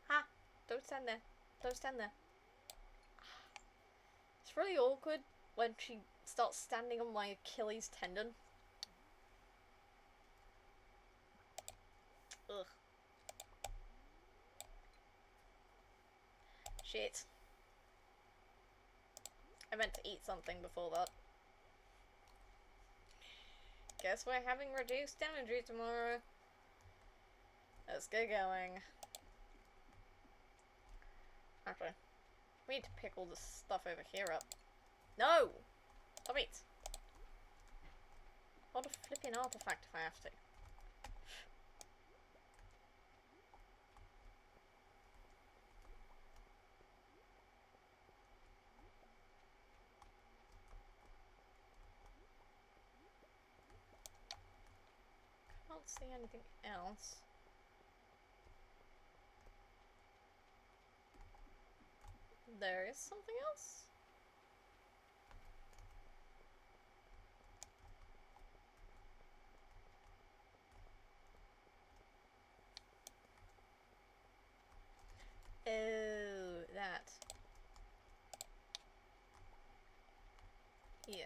Ha! Don't stand there. Don't stand there. It's really awkward when she starts standing on my Achilles tendon. Ugh. Shit. I meant to eat something before that. Guess we're having reduced energy tomorrow. Let's get going. Actually, we need to pick all this stuff over here up. No! Stop it! What a flipping artifact if I have to. Can't see anything else. There is something else? Oh, that. Yeah,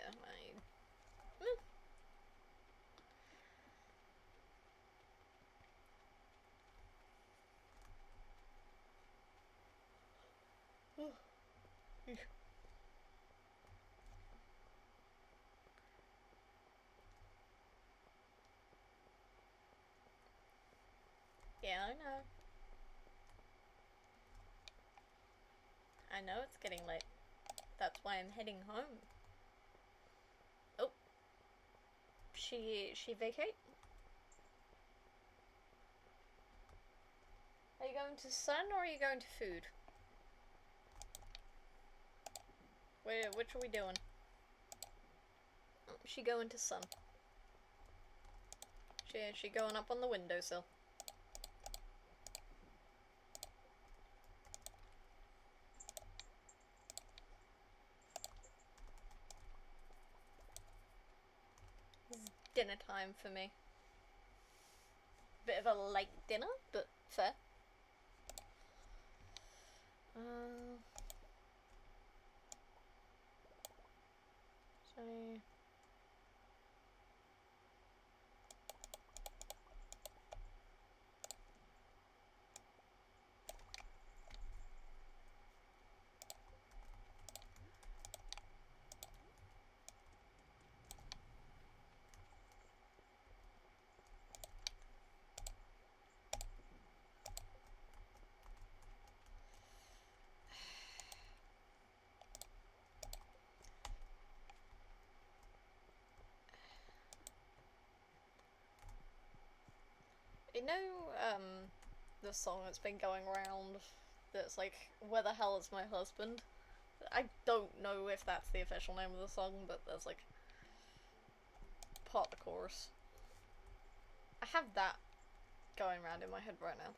yeah, I know. I know it's getting late. That's why I'm heading home. Oh. She vacate? Are you going to sun or are you going to food? Which are we doing? Oh, she going to sun. She going up on the windowsill. It's dinner time for me. Bit of a late dinner, but fair. So know, the song that's been going around that's like, "Where the hell is my husband?" I don't know if that's the official name of the song, but there's like part of the chorus. I have that going around in my head right now.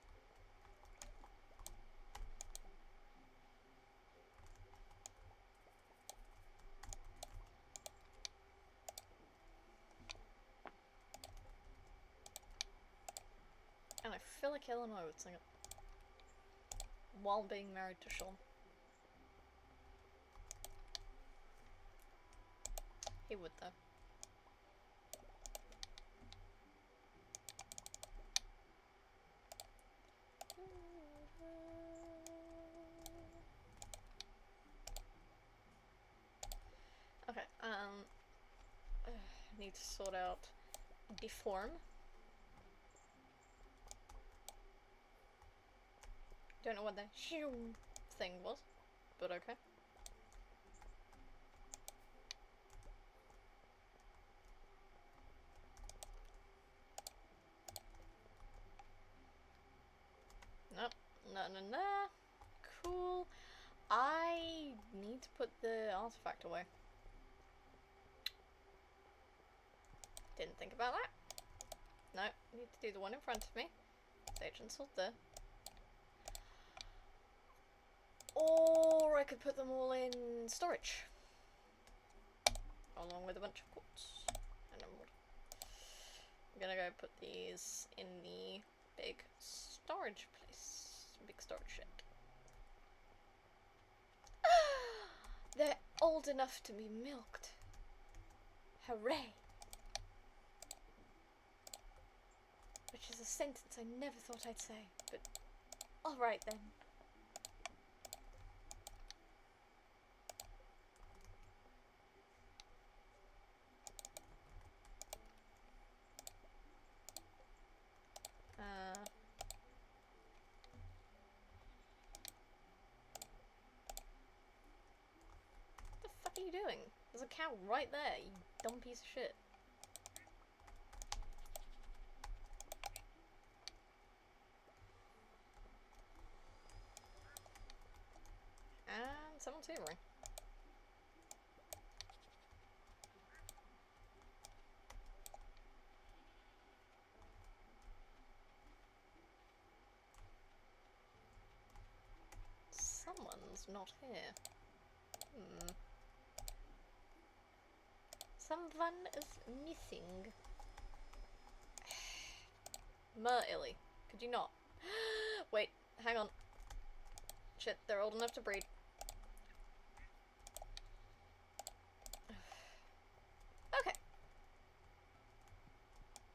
And I feel like Illinois would sing it while being married to Sean. He would, though. Okay, need to sort out the form. Don't know what the thing was, but okay. Nope, no. Cool. I need to put the artifact away. Didn't think about that. No, need to do the one in front of me. Sage and salt there. Or I could put them all in storage. Along with a bunch of quartz and emerald. I'm gonna go put these in the big storage place. Big storage shed. They're old enough to be milked. Hooray! Which is a sentence I never thought I'd say, but alright then. What the fuck are you doing? There's a cow right there, you dumb piece of shit. And someone's hoovering. Someone's not here. Someone is missing. Illy, could you not? Wait, hang on. Shit, they're old enough to breed. Okay.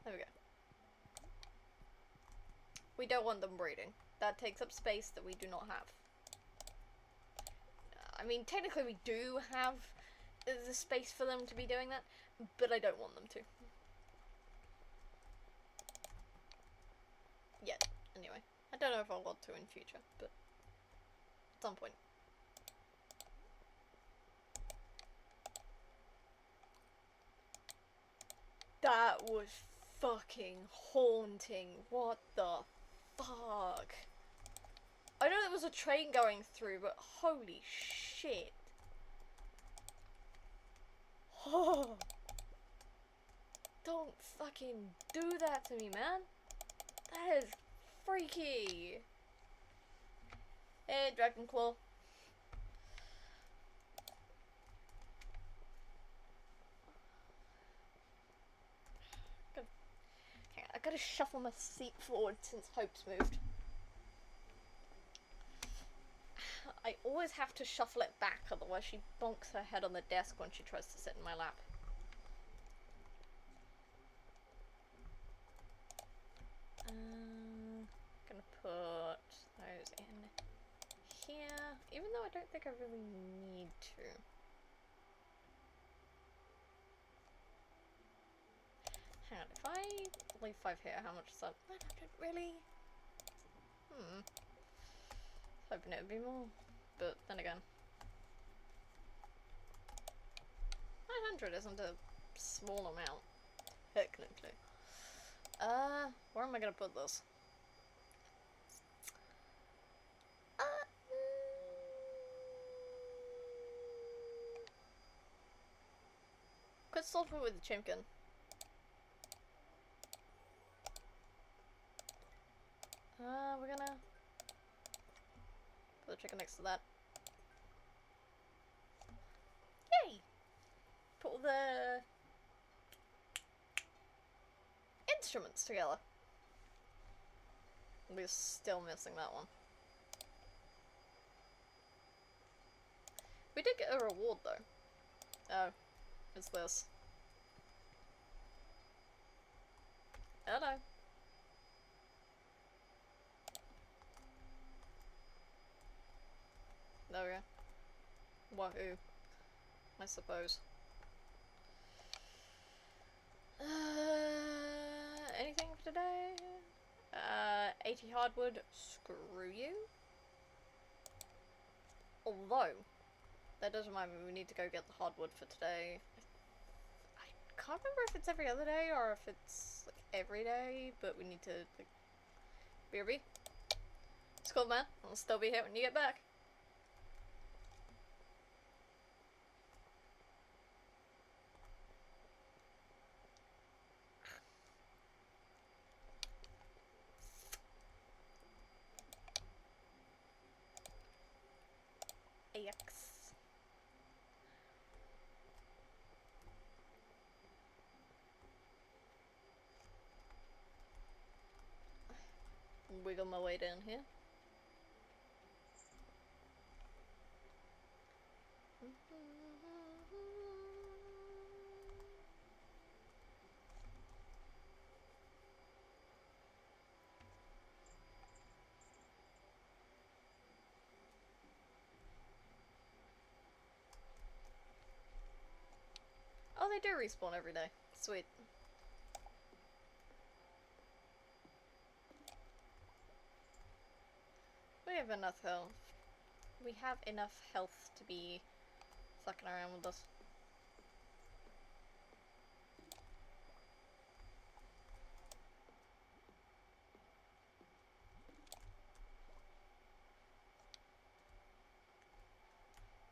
There we go. We don't want them breeding. That takes up space that we do not have. I mean, technically we do have the space for them to be doing that, but I don't want them to. Yet, anyway. I don't know if I'll want to in future, but at some point. That was fucking haunting. What the fuck? I know there was a train going through, but holy shit. Oh, don't fucking do that to me, man. That is freaky. Hey, Dragonclaw. I gotta shuffle my seat forward since Hope's moved. I always have to shuffle it back, otherwise she bonks her head on the desk when she tries to sit in my lap. Gonna put those in here, even though I don't think I really need to. Hang on, if I leave 5 here, how much is that? 900, really? I was hoping it would be more, but then again. 900 isn't a small amount, technically. Where am I gonna put this? Could solve it with the chimkin. We're gonna put the chicken next to that. Yay! Put all the instruments together. We're still missing that one. We did get a reward though. Oh, it's this. Hello. There we go. Wahoo. I suppose. Anything for today? 80 hardwood. Screw you. Although, that does remind me, we need to go get the hardwood for today. I can't remember if it's every other day or if it's like every day, but we need to like, BRB. It's cool, man. I'll still be here when you get back. AX. Wiggle my way down here. Oh, they do respawn every day. Sweet. We have enough health. We have enough health to be fucking around with this.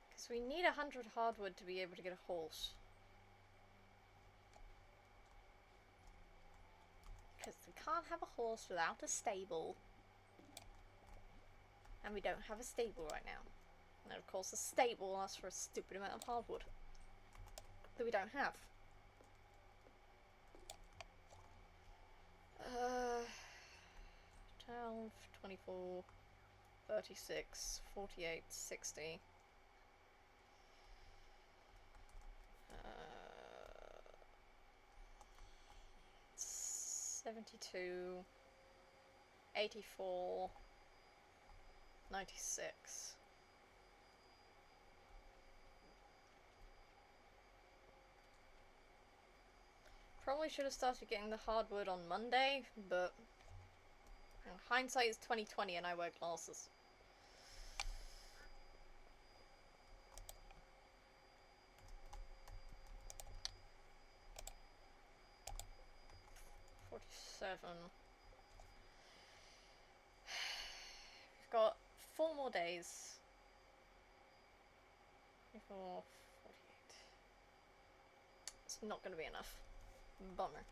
Because we need 100 hardwood to be able to get a horse. Because we can't have a horse without a stable. And we don't have a stable right now. And of course a stable asks for a stupid amount of hardwood. That we don't have. 12, 24, 36, 48, 60. 72, 84, 96. Probably should have started getting the hardwood on Monday, but hindsight is 20/20 and I wear glasses. We've got 4 more days. 24, 48. It's not going to be enough. Bummer.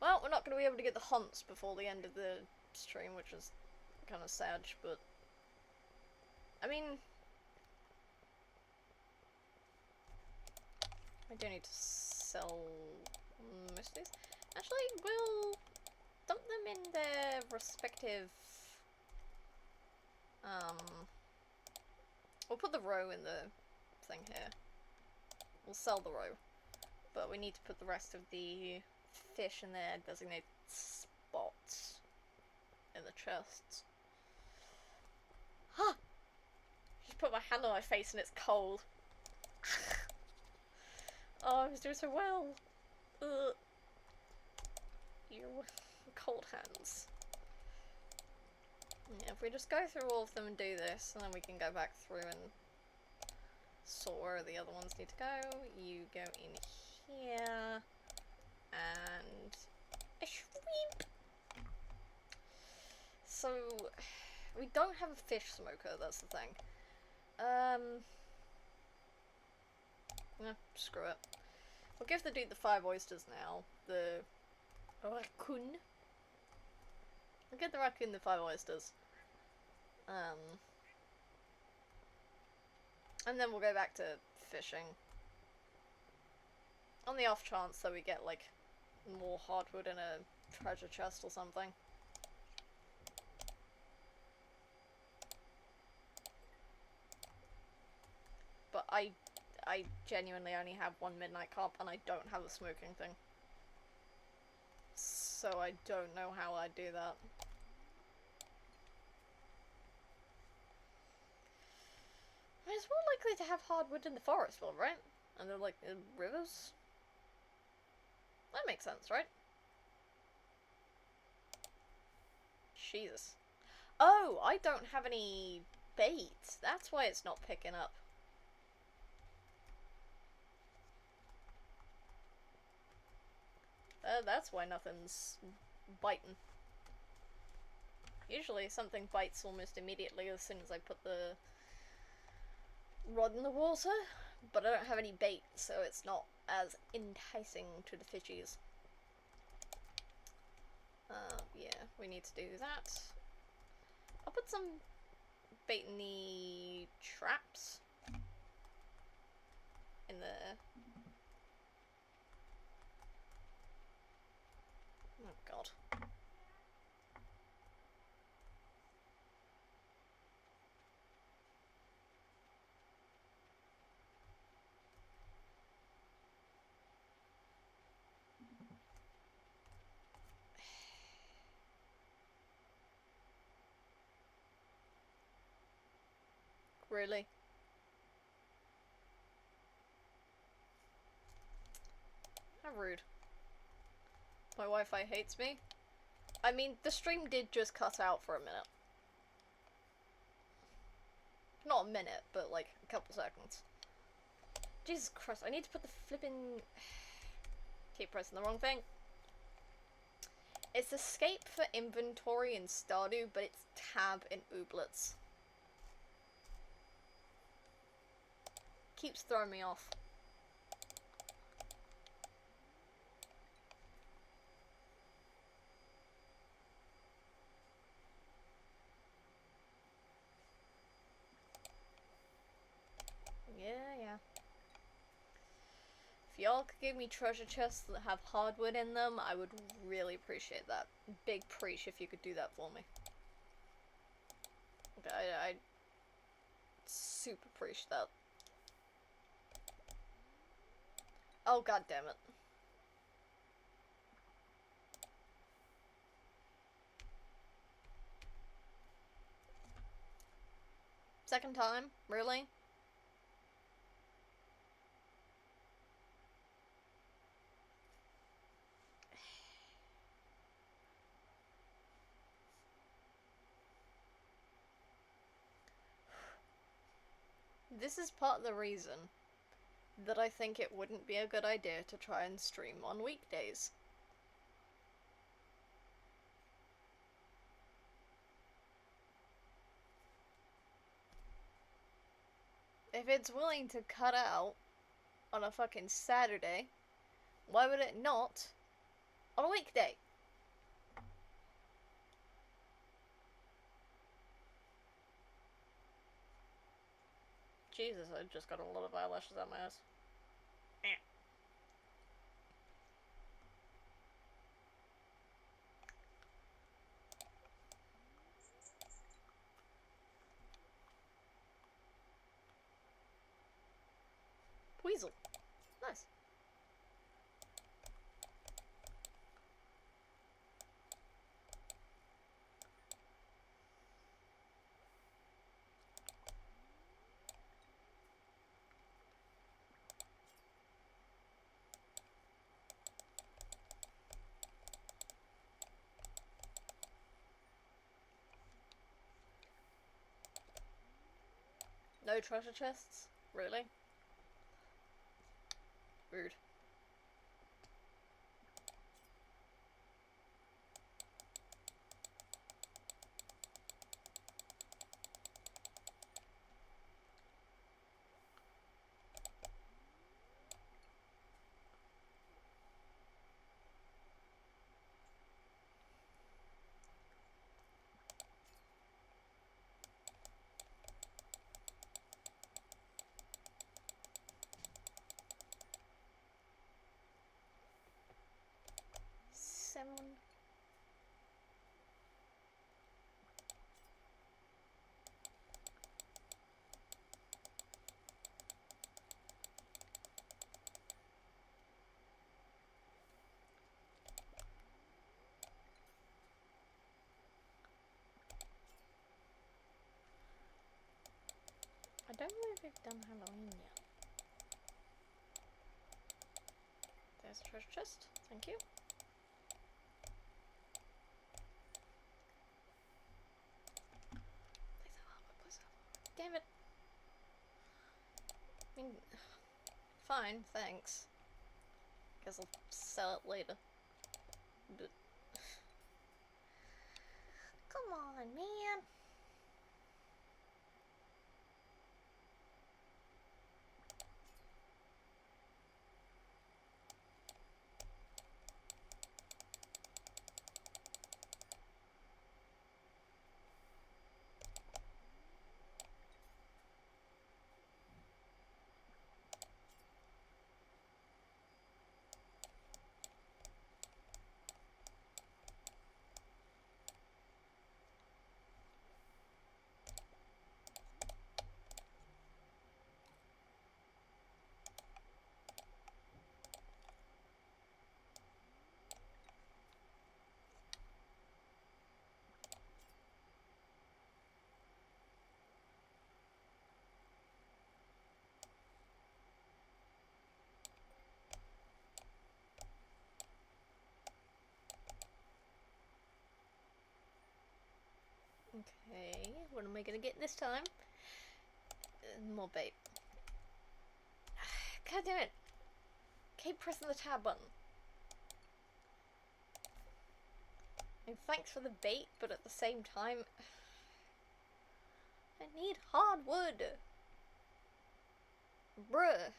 Well, we're not going to be able to get the hunts before the end of the stream, which is kind of sad, but I mean, I do need to sell most of these. Actually, we'll dump them in their respective, we'll put the row in the thing here. We'll sell the row, but we need to put the rest of the fish in their designated spots in the chests. Huh! Just put my hand on my face and it's cold. Oh, I was doing so well. Ugh. Ew. Cold hands. Yeah, if we just go through all of them and do this, and then we can go back through and sort where the other ones need to go. You go in here, and A shrimp! So, we don't have a fish smoker, that's the thing. Screw it. We'll give the dude the 5 oysters now. The raccoon. We'll give the raccoon the 5 oysters. And then we'll go back to fishing. On the off chance that we get, like, more hardwood in a treasure chest or something. But I genuinely only have 1 midnight carp and I don't have a smoking thing. So I don't know how I do that. I mean, it's more likely to have hardwood in the forest, well, right? And they're like in rivers? That makes sense, right? Jesus. Oh, I don't have any bait. That's why it's not picking up. That's why nothing's biting. Usually something bites almost immediately as soon as I put the rod in the water, but I don't have any bait, so it's not as enticing to the fishies. Yeah, we need to do that. I'll put some bait in the traps. In the... Oh god. Really? How rude. My Wi-Fi hates me. I mean, the stream did just cut out for a minute. Not a minute, but like a couple seconds. Jesus Christ, I need to put the flipping... Keep pressing the wrong thing. It's escape for inventory in Stardew, but it's tab in Ooblets. Keeps throwing me off. Yeah. If y'all could give me treasure chests that have hardwood in them, I would really appreciate that. Big preach if you could do that for me. Okay, I super appreciate that. Oh, god damn it. Second time? Really? This is part of the reason that I think it wouldn't be a good idea to try and stream on weekdays. If it's willing to cut out on a fucking Saturday, why would it not on a weekday? Jesus, I just got a lot of eyelashes on my ass. Weasel. Nice. No treasure chests? Really? Rude. don't know if we've done Halloween yet. There's a treasure chest. Thank you. Please have. Damn it. I mean, fine, thanks. Guess I'll sell it later. But Come on, man. okay, what am I gonna get this time? More bait. God damn it! Keep pressing the tab button. And thanks for the bait, but at the same time, I need hardwood. Bruh.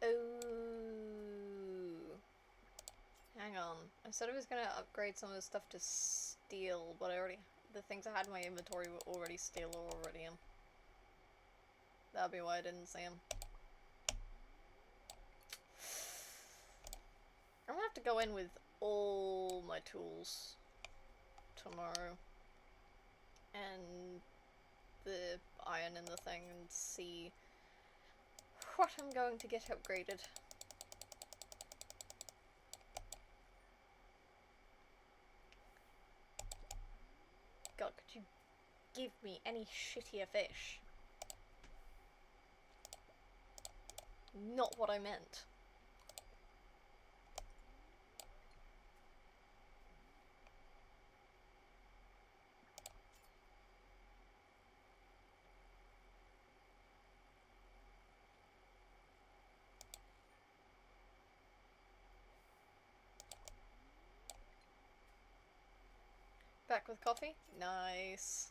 Oh. Hang on. I said I was gonna upgrade some of the stuff to steel, but the things I had in my inventory were already steel or iridium. That'd be why I didn't see them. I'm gonna have to go in with all my tools tomorrow. And the iron in the thing and see what I'm going to get upgraded. God, could you give me any shittier fish? Not what I meant. Back with coffee? Nice.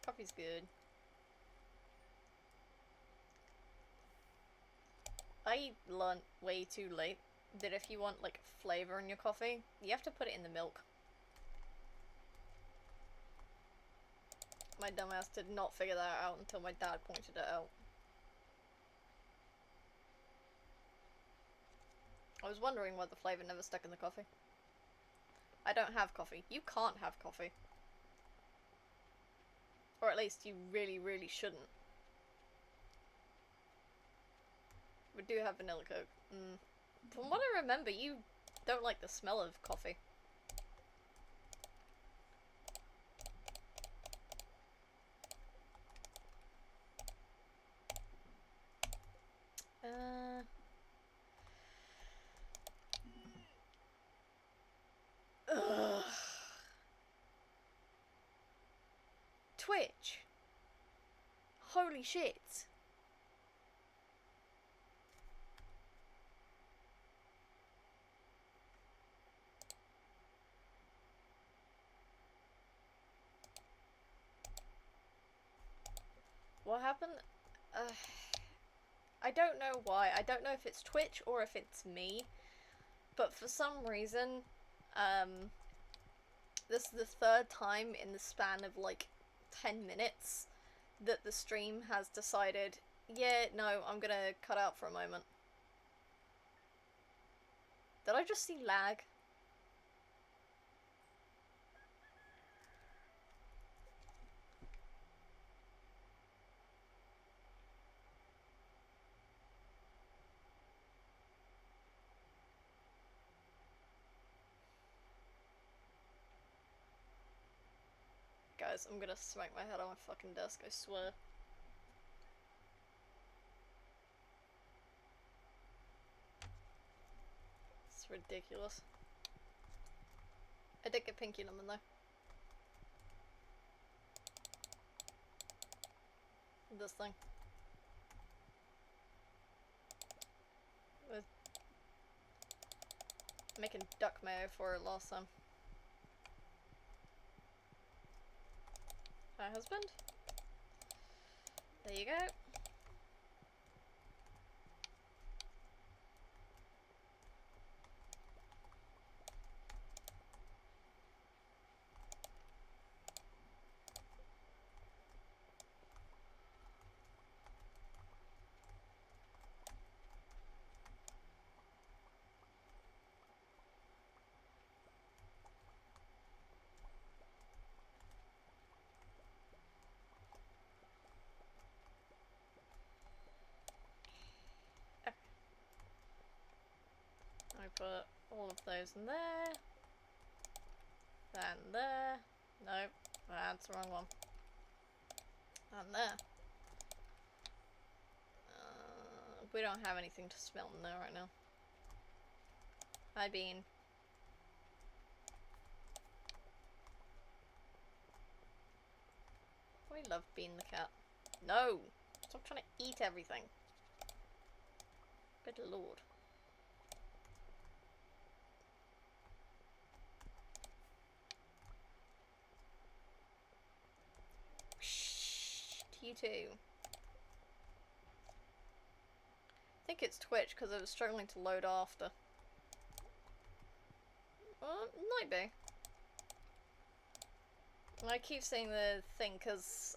Coffee's good. I learned way too late that if you want like flavor in your coffee, you have to put it in the milk. My dumbass did not figure that out until my dad pointed it out. I was wondering why the flavor never stuck in the coffee. I don't have coffee. You can't have coffee. Or at least you really, really shouldn't. We do have vanilla Coke. From what I remember, you don't like the smell of coffee. Ugh. Twitch. Holy shit. What happened? I don't know why. I don't know if it's Twitch or if it's me. But for some reason, this is the third time in the span of like 10 minutes that the stream has decided, yeah, no, I'm gonna cut out for a moment. Did I just see lag? Guys, I'm gonna smack my head on my fucking desk, I swear. It's ridiculous. I did get Pinky Lemon though. This thing. I was making duck mayo for it last time. Hi, husband. There you go. I put all of those in there. And there. Nope, that's the wrong one. And there. We don't have anything to smell in there right now. Hi, Bean. We love Bean the cat. No! Stop trying to eat everything. Good lord. Shh, you too. I think it's Twitch because it was struggling to load after. Might be. I keep saying the thing because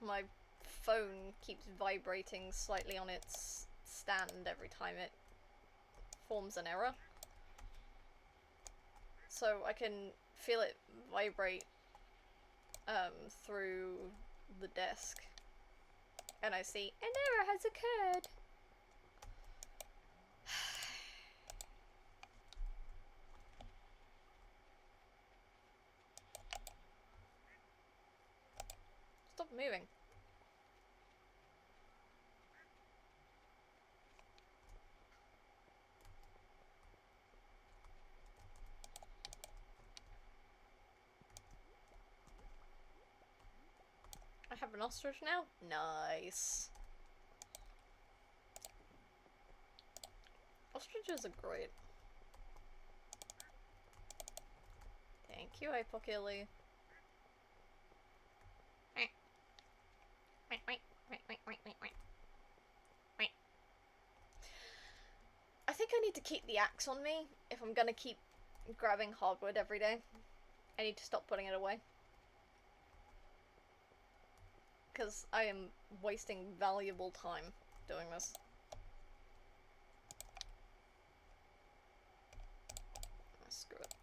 my phone keeps vibrating slightly on its stand every time it forms an error. So I can feel it vibrate through the desk. And I see an error has occurred. Stop moving. I have an ostrich now? Nice. Ostriches are great. Thank you, Hypokilly. I think I need to keep the axe on me if I'm gonna keep grabbing hardwood every day. I need to stop putting it away. Because I am wasting valuable time doing this. Oh, screw it.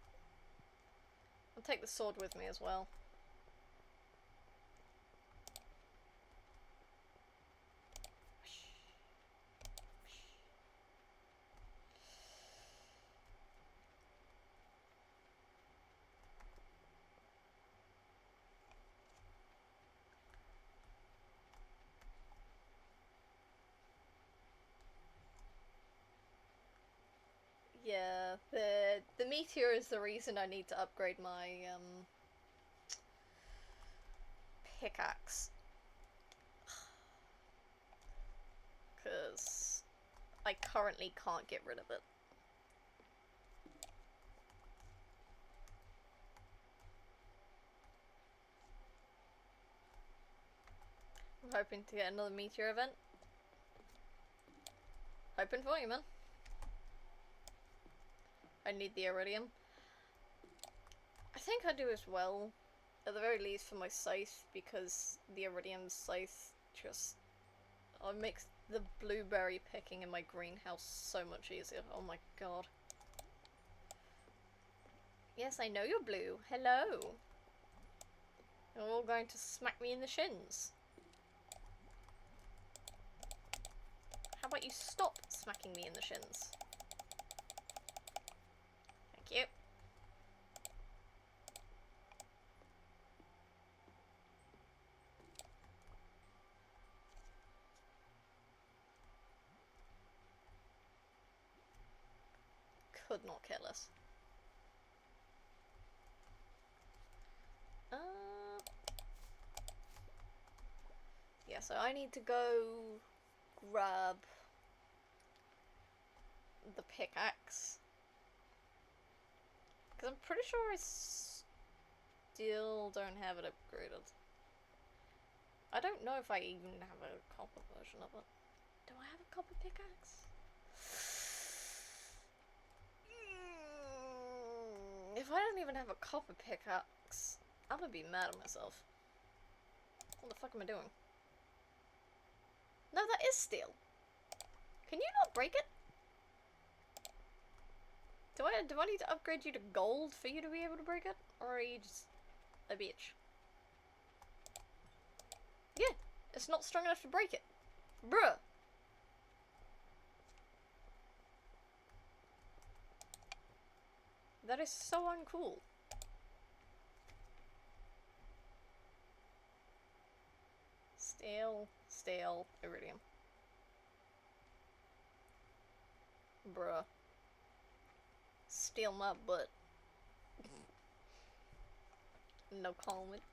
I'll take the sword with me as well. Yeah, the meteor is the reason I need to upgrade my pickaxe. Because I currently can't get rid of it. I'm hoping to get another meteor event. Hoping for you, man. I need the iridium. I think I do as well, at the very least for my scythe, because the iridium scythe just makes the blueberry picking in my greenhouse so much easier. Oh my god. Yes, I know you're blue. Hello. You're all going to smack me in the shins. How about you stop smacking me in the shins? Thank you. could not care less. Yeah, so I need to go grab the pickaxe. Because I'm pretty sure I still don't have it upgraded. I don't know if I even have a copper version of it. Do I have a copper pickaxe? If I don't even have a copper pickaxe, I'm gonna be mad at myself. What the fuck am I doing? No, that is steel. Can you not break it? Do I need to upgrade you to gold for you to be able to break it? Or are you just a bitch? Yeah, it's not strong enough to break it. Bruh. That is so uncool. Stale iridium. Bruh. Steal my butt. No comment.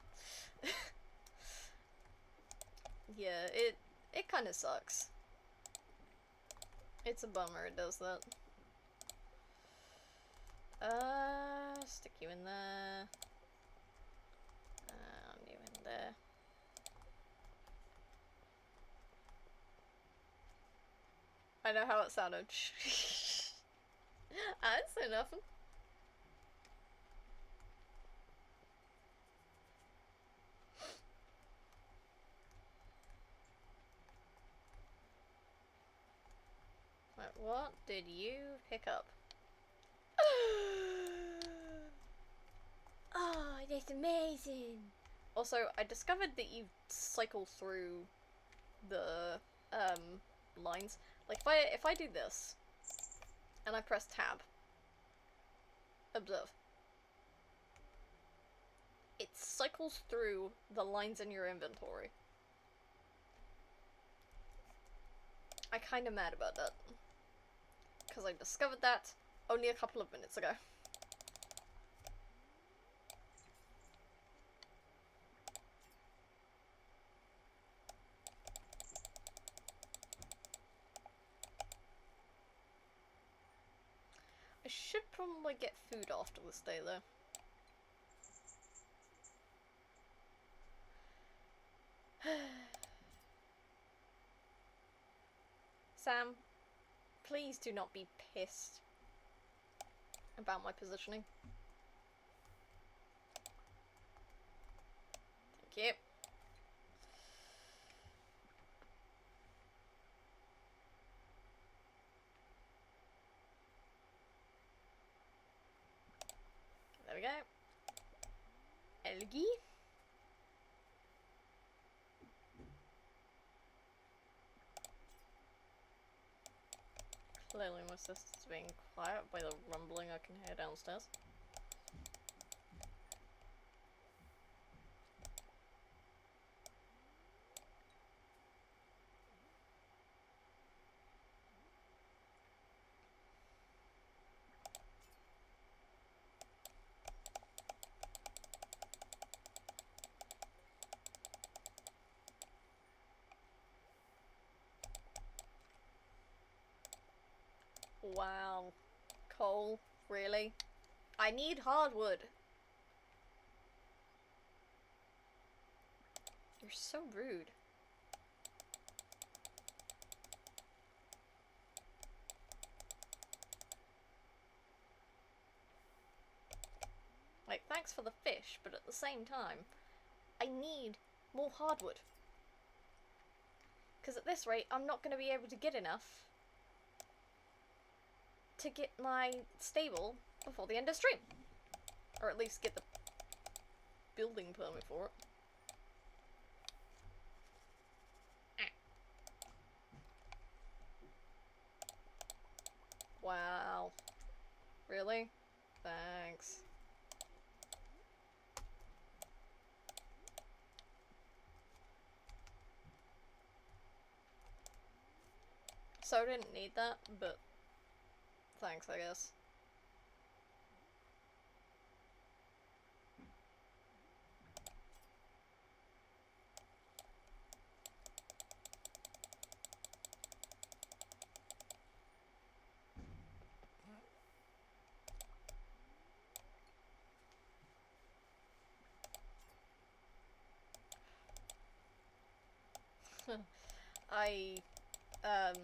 Yeah, it kinda sucks. It's a bummer it does that. Stick you in there. You in there. I know how it sounded. I didn't say nothing. Wait, what did you pick up? Oh, that's amazing. Also, I discovered that you cycle through the lines. Like if I do this and I press tab, observe. It cycles through the lines in your inventory. I'm kinda mad about that. Because I discovered that only a couple of minutes ago. I should probably get food after this day though. Sam, please do not be pissed about my positioning. Thank you. There we go. Elgie. Clearly my sister's being quiet by the rumbling I can hear downstairs. Wow. Coal? Really? I need hardwood. You're so rude. Like, thanks for the fish, but at the same time, I need more hardwood. Because at this rate, I'm not going to be able to get enough to get my stable before the end of stream. Or at least get the building permit for it. Wow. Really? Thanks. So I didn't need that, but thanks, I guess. I, um,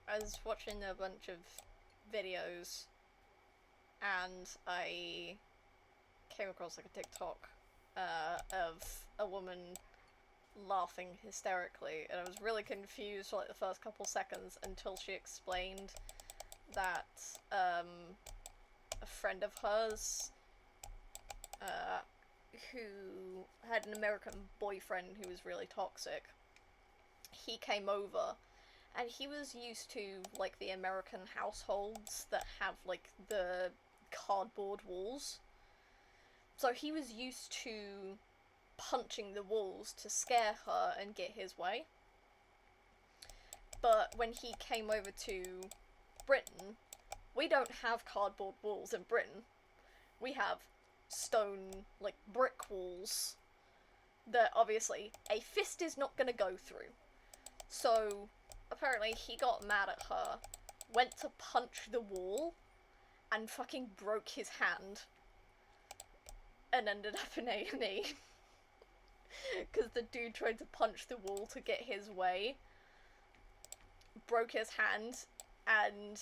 I was watching a bunch of videos, and I came across like a TikTok, of a woman laughing hysterically, and I was really confused for like the first couple seconds until she explained that, a friend of hers, who had an American boyfriend who was really toxic, he came over, and he was used to, like, the American households that have, like, the cardboard walls. So he was used to punching the walls to scare her and get his way. But when he came over to Britain, we don't have cardboard walls in Britain. We have stone, like, brick walls that obviously a fist is not gonna go through. So apparently he got mad at her, went to punch the wall, and fucking broke his hand, and ended up in A&E. Because the dude tried to punch the wall to get his way, broke his hand, and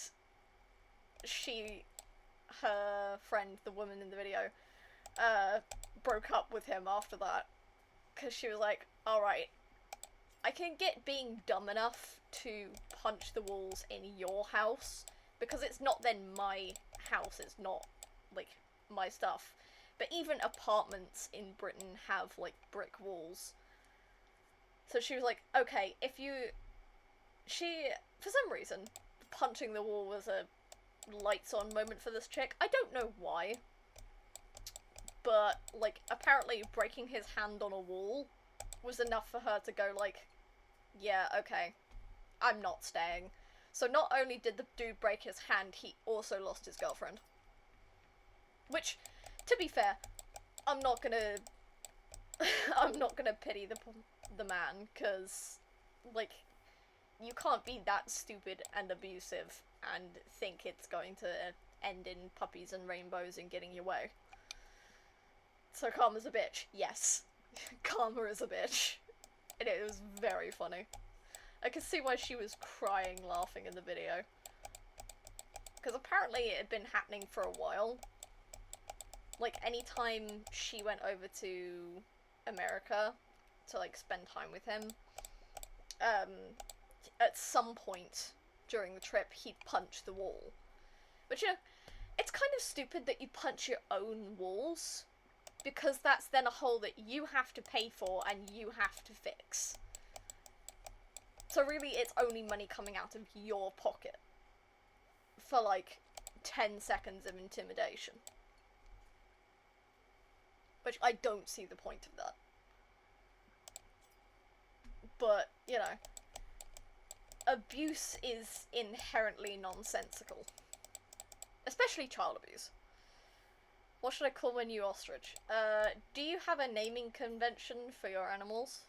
her friend, the woman in the video, broke up with him after that. Because she was like, alright, I can get being dumb enough to punch the walls in your house, because it's not then my house, it's not, like, my stuff. But even apartments in Britain have, like, brick walls. So she was like, okay, if you... for some reason, punching the wall was a lights-on moment for this chick. I don't know why. But, like, apparently breaking his hand on a wall was enough for her to go, like, yeah, okay, I'm not staying. So not only did the dude break his hand, he also lost his girlfriend. Which, to be fair, I'm not gonna pity the man, because, like, you can't be that stupid and abusive and think it's going to end in puppies and rainbows and getting your way. So Karma's a bitch. Yes. Karma is a bitch. And it was very funny. I could see why she was crying laughing in the video. Because apparently it had been happening for a while. Like, anytime she went over to America to, like, spend time with him, at some point during the trip, he'd punch the wall. But, you know, it's kind of stupid that you punch your own walls, because that's then a hole that you have to pay for and you have to fix. So really, it's only money coming out of your pocket for, like, 10 seconds of intimidation. Which I don't see the point of that. But, you know, abuse is inherently nonsensical. Especially child abuse. What should I call my new ostrich? Do you have a naming convention for your animals?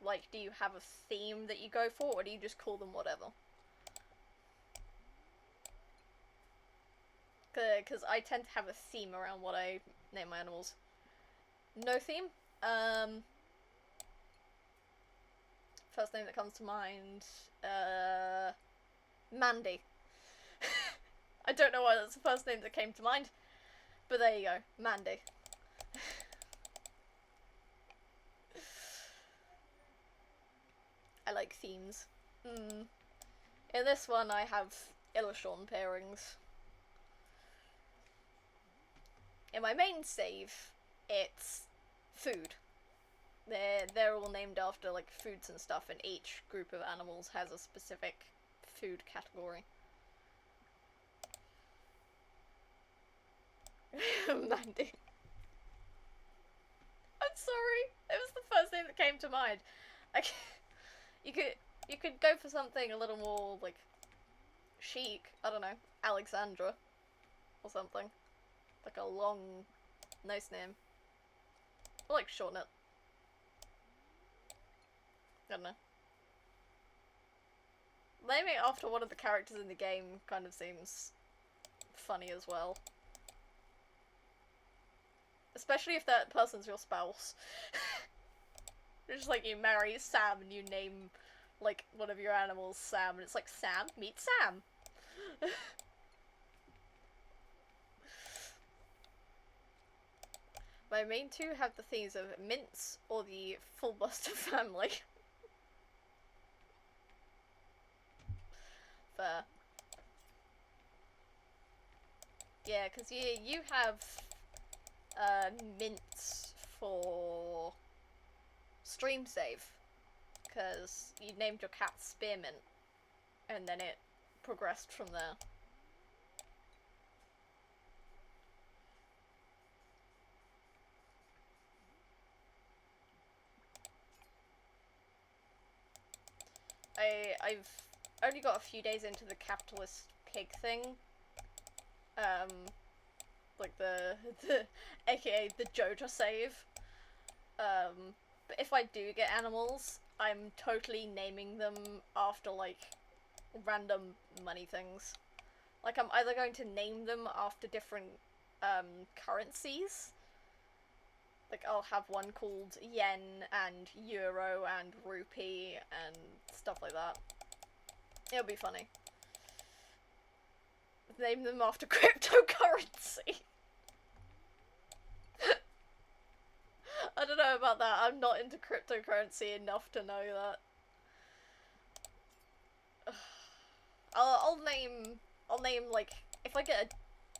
Like, do you have a theme that you go for, or do you just call them whatever? Because I tend to have a theme around what I name my animals. No theme? First name that comes to mind, Mandy. I don't know why that's the first name that came to mind, but there you go, Mandy. I like themes. In this one I have Illishorn pairings. In my main save, it's food. They're all named after, like, foods and stuff, and each group of animals has a specific food category. Mandy. I'm sorry. It was the first name that came to mind. You could go for something a little more, like, chic. I don't know, Alexandra or something. Like a long, nice name. I like shorten it. I don't know. Naming it after one of the characters in the game kind of seems funny as well. Especially if that person's your spouse. It's just like you marry Sam and you name, like, one of your animals Sam, and it's like, Sam, meet Sam. My main two have the themes of Mince or the Full Buster family. Fair. Yeah, because you have Mince for stream save, because you named your cat Spearmint, and then it progressed from there. I've only got a few days into the capitalist pig thing. Like the aka the Joja save. But if I do get animals, I'm totally naming them after, like, random money things. Like, I'm either going to name them after different, currencies. Like, I'll have one called yen and euro and rupee and stuff like that. It'll be funny. Name them after cryptocurrency. I don't know about that. I'm not into cryptocurrency enough to know that. I'll name, like, if I get a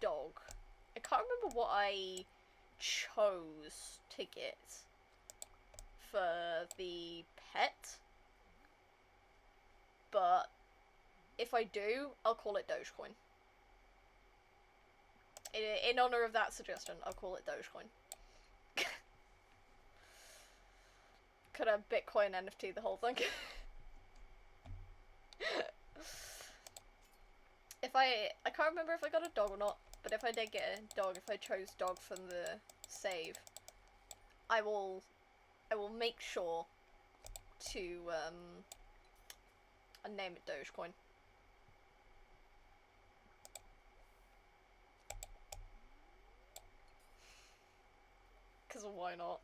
dog, I can't remember what I chose to get for the pet, but if I do, I'll call it Dogecoin. In honor of that suggestion, I'll call it Dogecoin. Could have Bitcoin NFT the whole thing. If I can't remember if I got a dog or not, but if I did get a dog, if I chose dog from the save, I will make sure to name it Dogecoin. Cause why not?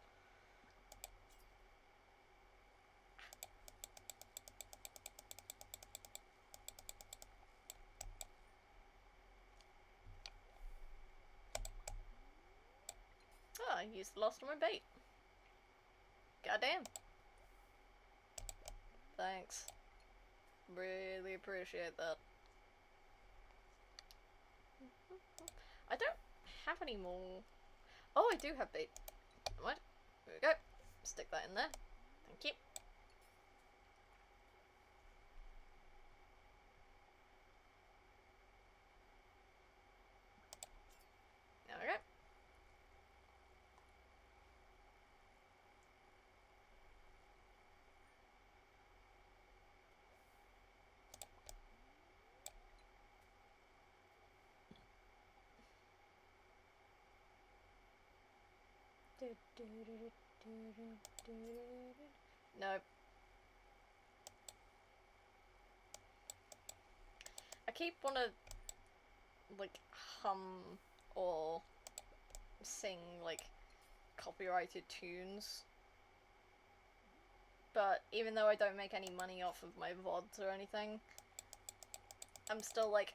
Oh, I used the last of my bait. Goddamn. Thanks. Really appreciate that. I don't have any more. Oh, I do have bait. What? There we go. Stick that in there. Thank you. There we go. No. I keep wanna, like, hum or sing, like, copyrighted tunes. But even though I don't make any money off of my VODs or anything, I'm still like,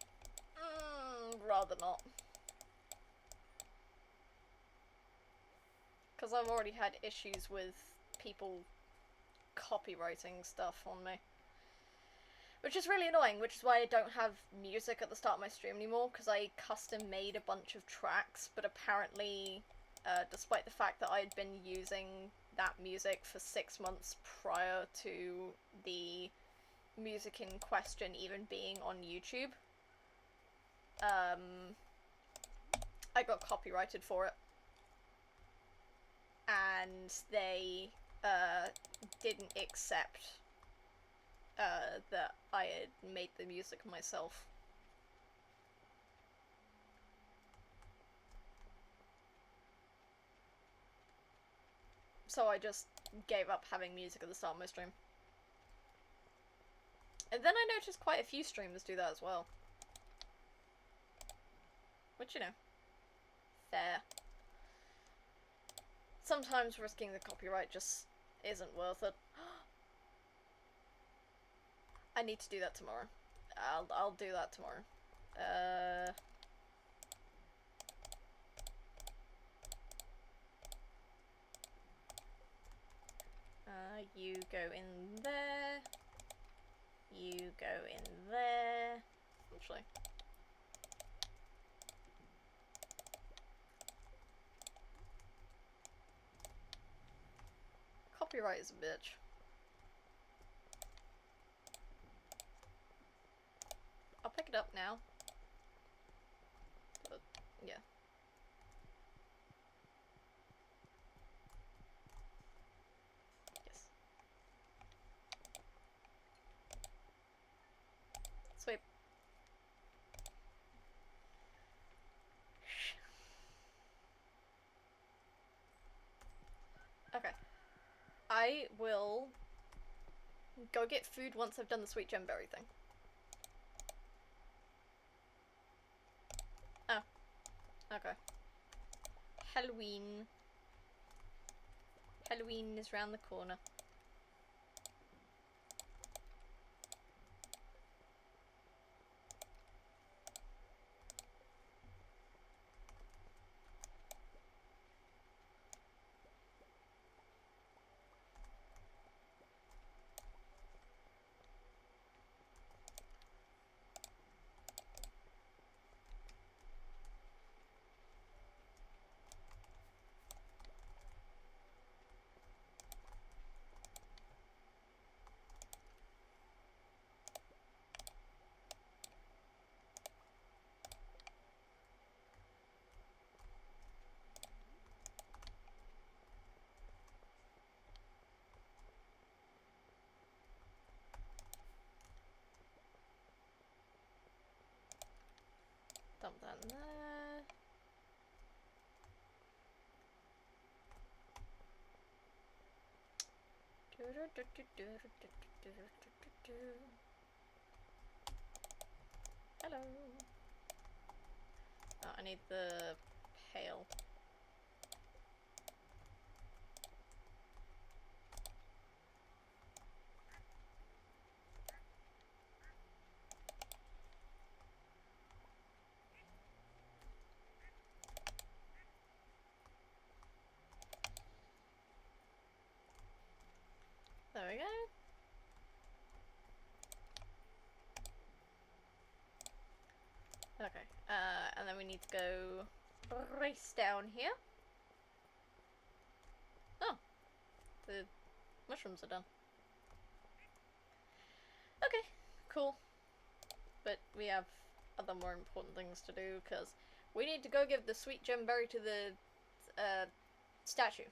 rather not. Because I've already had issues with people copywriting stuff on me. Which is really annoying, which is why I don't have music at the start of my stream anymore, because I custom made a bunch of tracks, but apparently, despite the fact that I'd been using that music for 6 months prior to the music in question even being on YouTube, I got copyrighted for it. And they didn't accept that I had made the music myself. So I just gave up having music at the start of my stream. And then I noticed quite a few streamers do that as well. Which, you know, fair. Sometimes risking the copyright just isn't worth it. I need to do that tomorrow. I'll do that tomorrow. You go in there. You go in there. Actually. Copyright is a bitch. I'll pick it up now. But, yeah. Yes. Sweep. Okay. I will go get food once I've done the sweet gemberry thing. Oh. Okay. Halloween. Halloween is round the corner. Dump that in there. Hello. Oh, I need the pail. There we go. Okay, and then we need to go race down here. Oh, the mushrooms are done. Okay, cool. But we have other more important things to do, because we need to go give the sweet gemberry to the statue.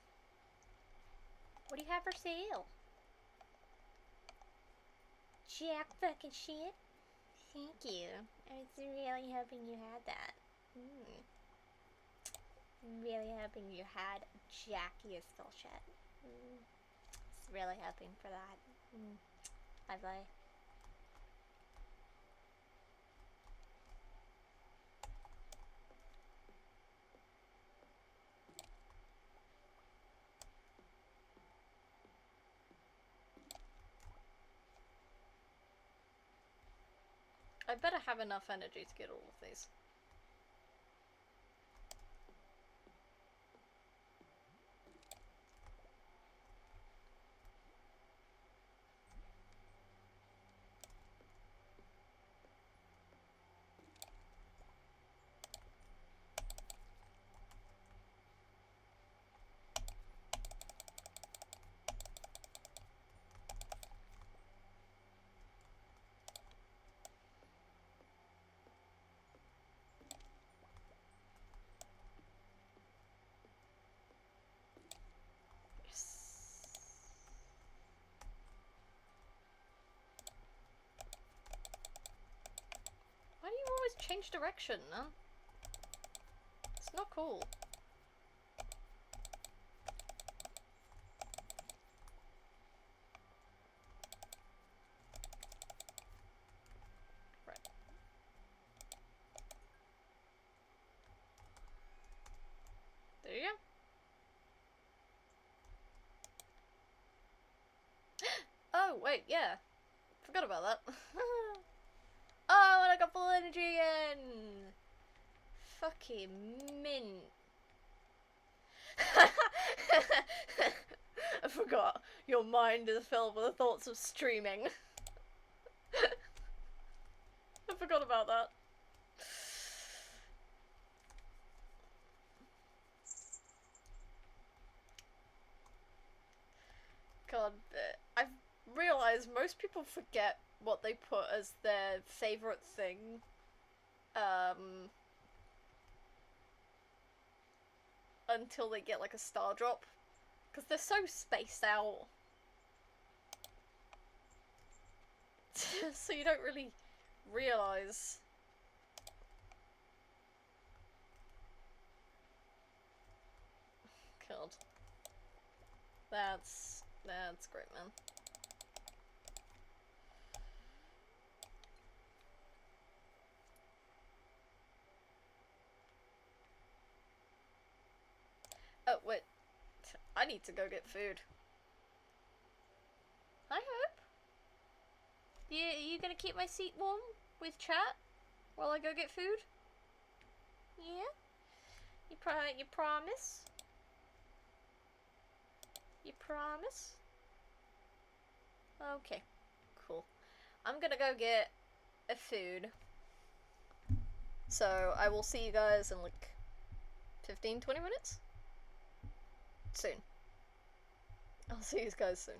What do you have for sale? Jack fucking shit. Thank you. I was really hoping you had that. Really hoping you had jackiest bullshit. Just really hoping for that. Lovely. I better have enough energy to get all of these. Why do you always change direction, huh? It's not cool. Right. There you go. wait, yeah. Forgot about that. Oh, and I got full energy again! Fucking mint. I forgot. Your mind is filled with the thoughts of streaming. I forgot about that. God, I've realised most people forget what they put as their favourite thing. Until they get like a star drop. Because they're so spaced out. So you don't really realise. God. That's great, man. Oh, wait. I need to go get food. I hope. You gonna keep my seat warm with chat while I go get food? Yeah? You promise? You promise? Okay, cool. I'm gonna go get a food. So I will see you guys in like 15-20 minutes? Soon. I'll see you guys soon.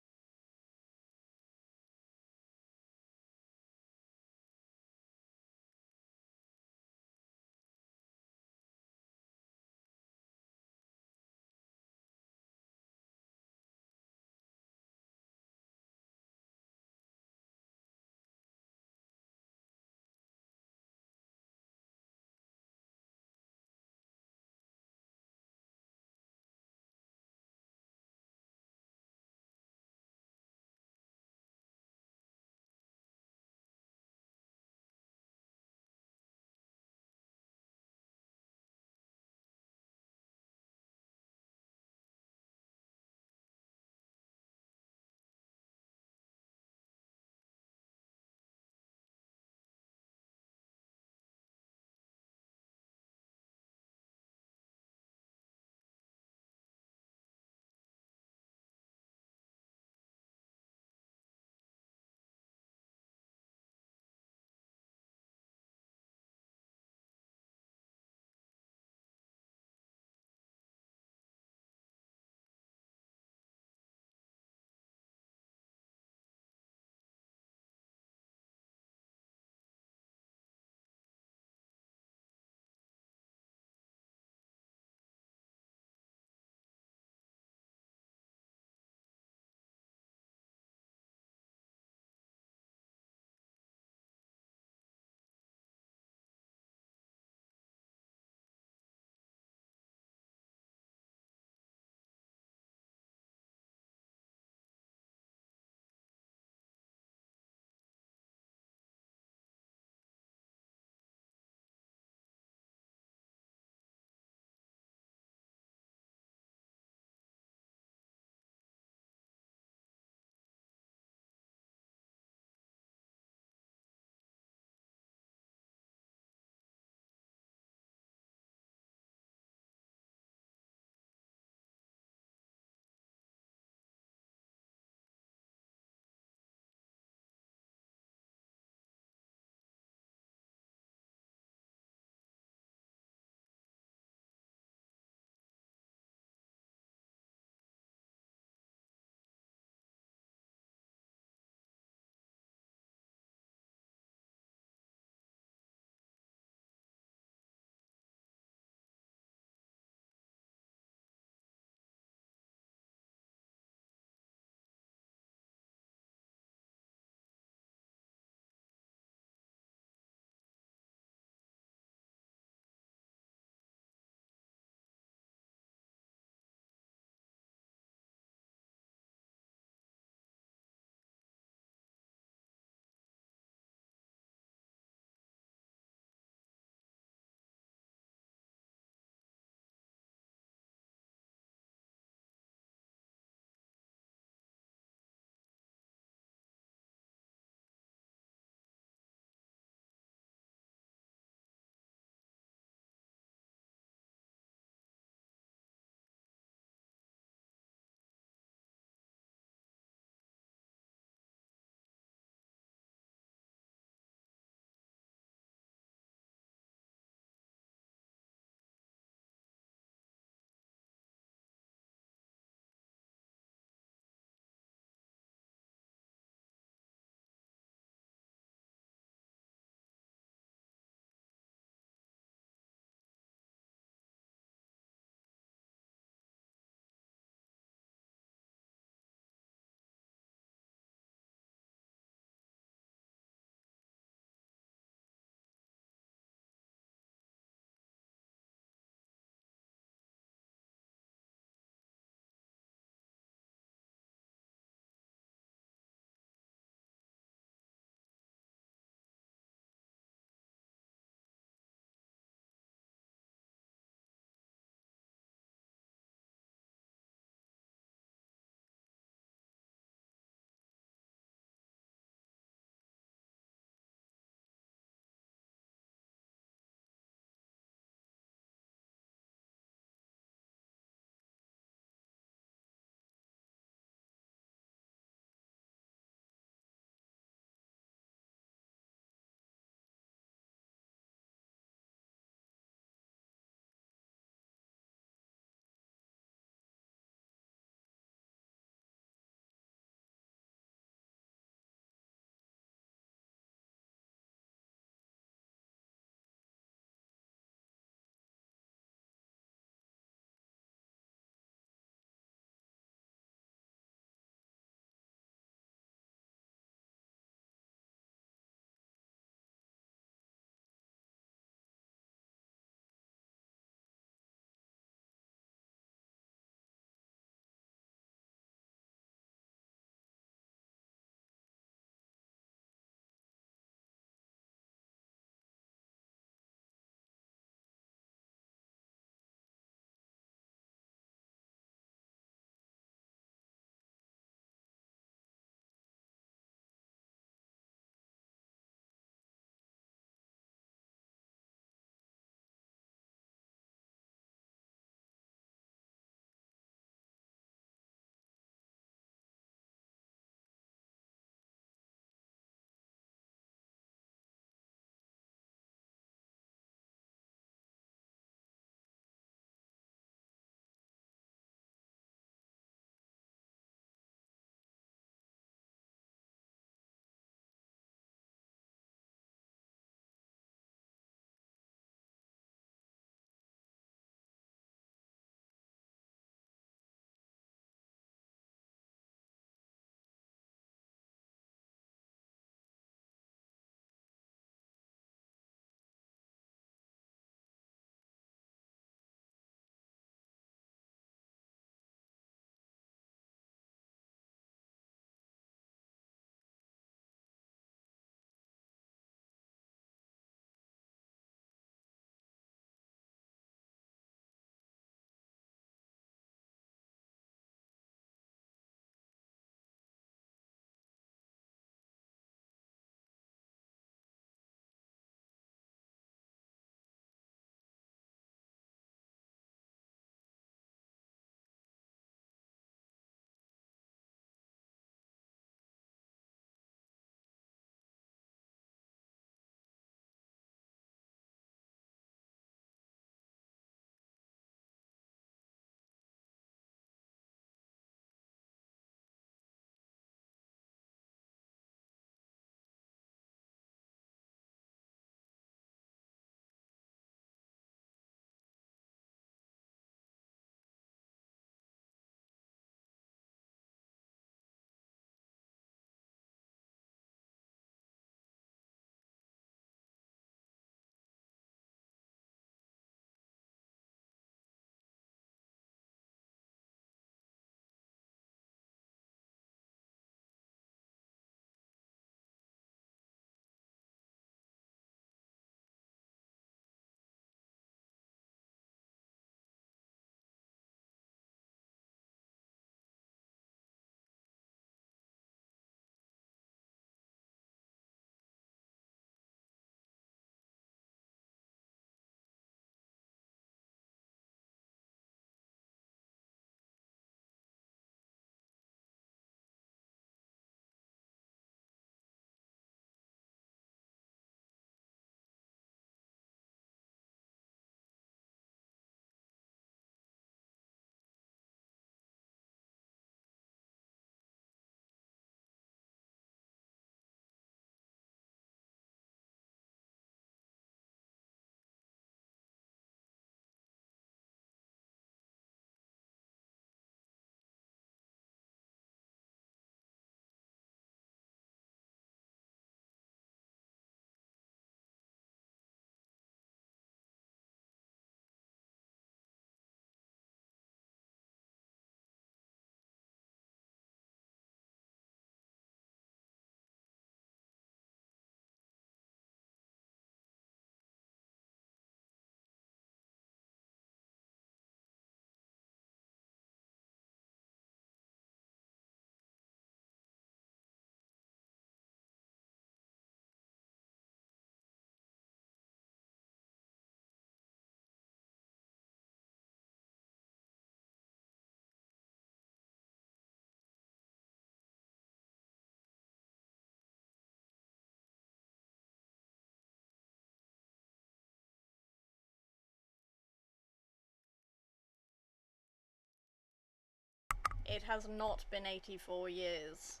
It has not been 84 years.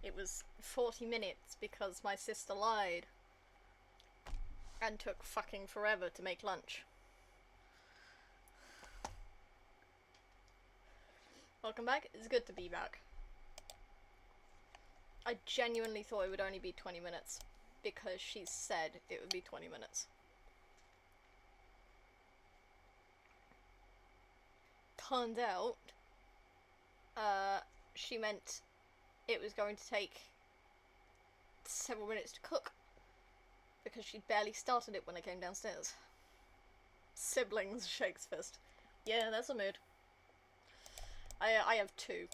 It was 40 minutes because my sister lied. And took fucking forever to make lunch. Welcome back. It's good to be back. I genuinely thought it would only be 20 minutes because she said it would be 20 minutes. Turned out, she meant it was going to take several minutes to cook because she'd barely started it when I came downstairs. Siblings shakes fist. Yeah, that's a mood. I have two.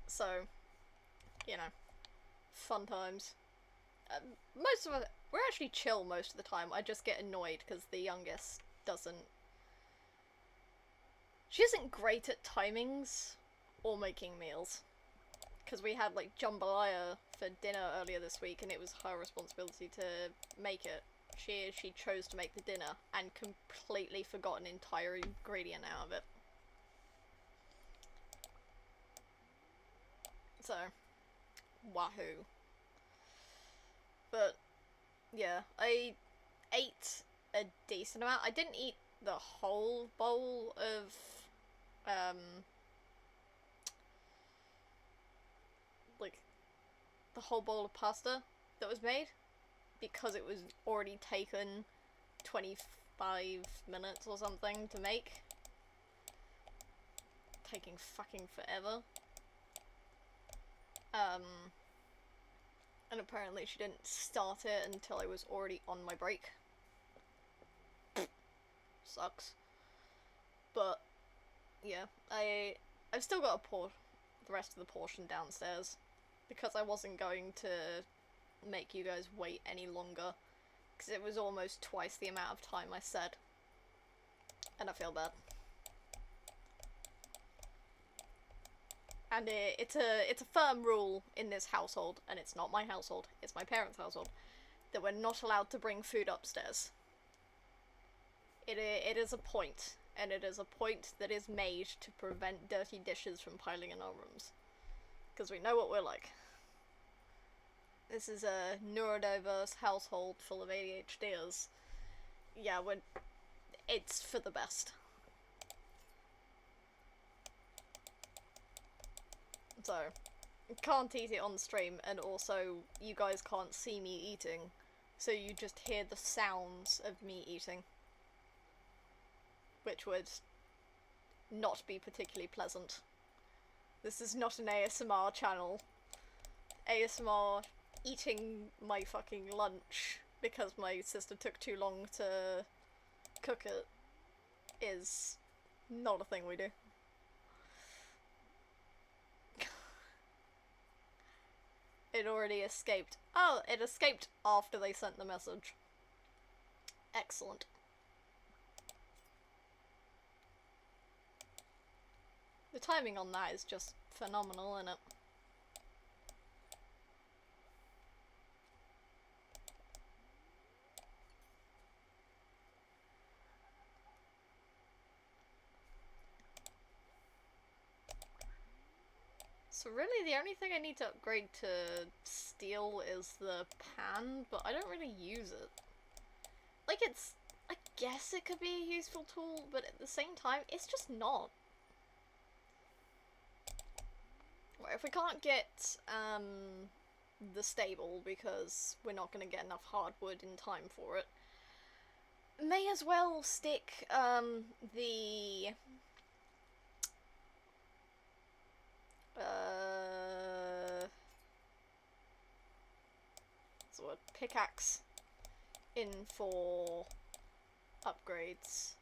So, you know, fun times. Most of it, we're actually chill most of the time. I just get annoyed because the youngest doesn't. She isn't great at timings or making meals. Because we had like jambalaya for dinner earlier this week and it was her responsibility to make it. She chose to make the dinner and completely forgot an entire ingredient out of it. So, wahoo. But, yeah, I ate a decent amount. I didn't eat the whole bowl of, like, the whole bowl of pasta that was made, because it was already taken 25 minutes or something to make. Taking fucking forever. And apparently she didn't start it until I was already on my break. Sucks. But, yeah, I've still got the rest of the portion downstairs, because I wasn't going to make you guys wait any longer, because it was almost twice the amount of time I said. And I feel bad. And it's a firm rule in this household, and it's not my household, it's my parents' household, that we're not allowed to bring food upstairs. It is a point, and it is a point that is made to prevent dirty dishes from piling in our rooms. Because we know what we're like. This is a neurodiverse household full of ADHDers. Yeah, it's for the best. So, can't eat it on stream, and also you guys can't see me eating, so you just hear the sounds of me eating, which would not be particularly pleasant. This is not an ASMR channel. ASMR eating my fucking lunch because my sister took too long to cook it is not a thing we do. It already escaped. Oh, it escaped after they sent the message. Excellent. The timing on that is just phenomenal, isn't it? So really the only thing I need to upgrade to steel is the pan, but I don't really use it. Like, I guess it could be a useful tool, but at the same time, it's just not. Well, if we can't get, the stable because we're not gonna get enough hardwood in time for it, may as well stick, the what's the word? Pickaxe in for upgrades.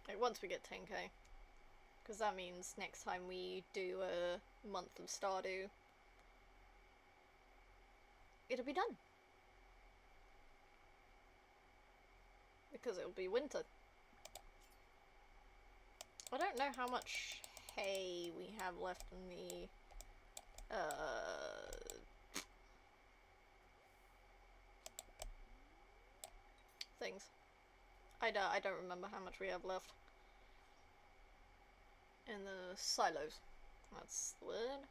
Like, once we get 10k. Because that means next time we do a month of Stardew, it'll be done. Because it'll be winter. I don't know how much hay we have left in the things. I don't remember how much we have left in the silos. That's the word.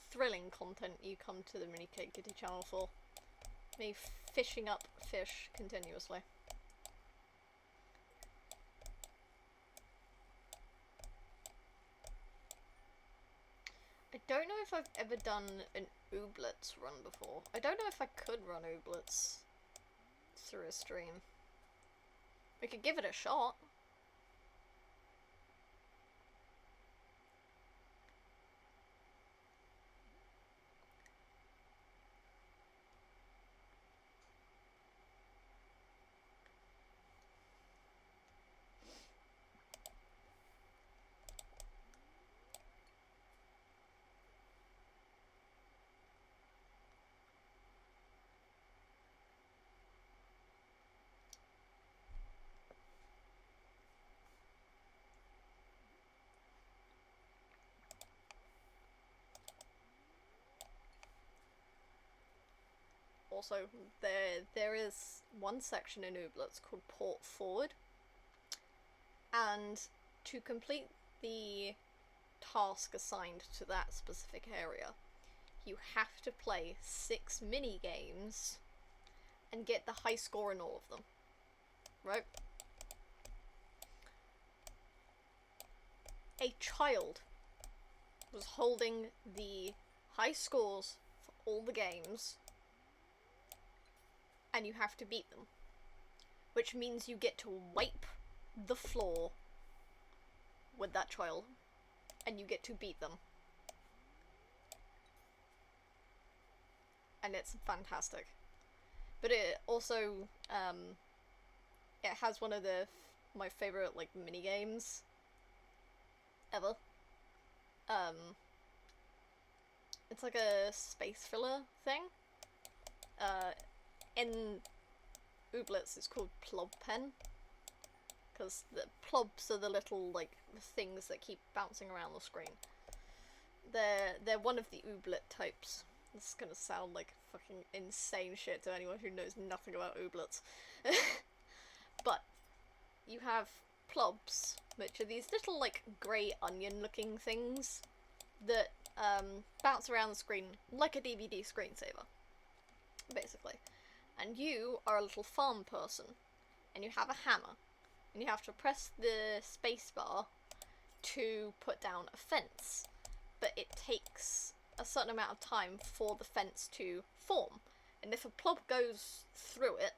Thrilling content you come to the Mini Cake Kitty channel for. Me fishing up fish continuously. I don't know if I've ever done an ooblets run before. I don't know if I could run ooblets through a stream. We could give it a shot. Also, there is one section in ooblets called Port Forward, and to complete the task assigned to that specific area, you have to play 6 mini games and get the high score in all of them, right? A child was holding the high scores for all the games, and you have to beat them, which means you get to wipe the floor with that child, and you get to beat them. And it's fantastic. But it also, it has one of my favorite, like, mini games ever. It's like a space filler thing. In ooblets it's called plob pen, because the plobs are the little, like, things that keep bouncing around the screen. They're one of the ooblet types. This is gonna sound like fucking insane shit to anyone who knows nothing about ooblets. But you have plobs, which are these little, like, grey onion looking things that bounce around the screen like a DVD screensaver, basically. And you are a little farm person, and you have a hammer, and you have to press the spacebar to put down a fence, but it takes a certain amount of time for the fence to form, and if a plob goes through it,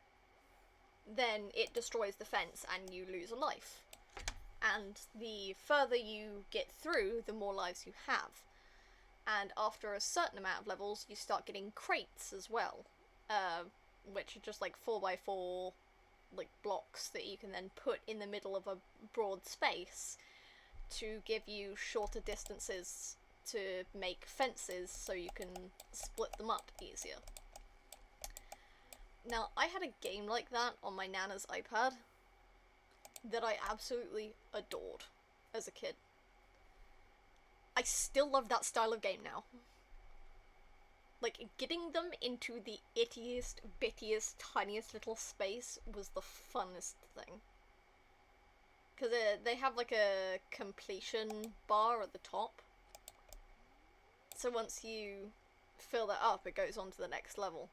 then it destroys the fence and you lose a life. And the further you get through, the more lives you have. And after a certain amount of levels, you start getting crates as well, which are just like 4x4 like blocks that you can then put in the middle of a broad space to give you shorter distances to make fences so you can split them up easier. Now, I had a game like that on my Nana's iPad that I absolutely adored as a kid. I still love that style of game now. Like, getting them into the ittiest, bittiest, tiniest little space was the funnest thing. Because they have, like, a completion bar at the top. So once you fill that up, it goes on to the next level.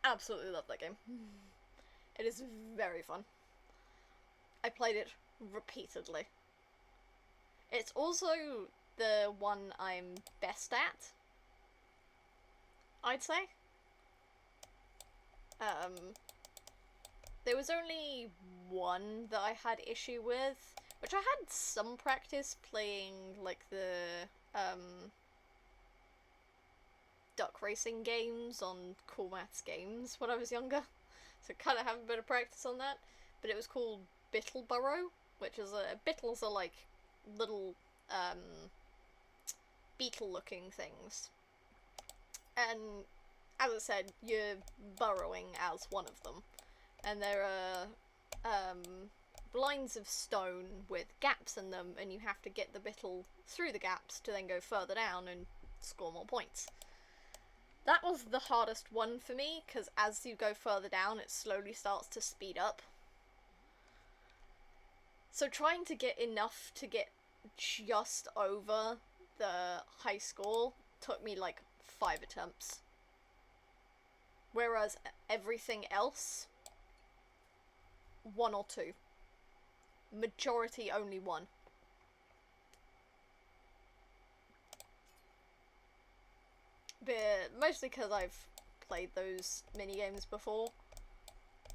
Absolutely love that game. It is very fun. I played it repeatedly. It's also the one I'm best at, I'd say. There was only one that I had issue with, which I had some practice playing, like, the, duck racing games on Cool Maths Games when I was younger, so kind of have a bit of practice on that, but it was called Bittleborough, which is Bittles are like little, beetle-looking things, And as I said, you're burrowing as one of them. And there are lines of stone with gaps in them, and you have to get the bittle through the gaps to then go further down and score more points. That was the hardest one for me, because as you go further down, it slowly starts to speed up. So trying to get enough to get just over the high score took me like 5 attempts. Whereas everything else, 1 or 2. Majority only 1. But mostly because I've played those minigames before,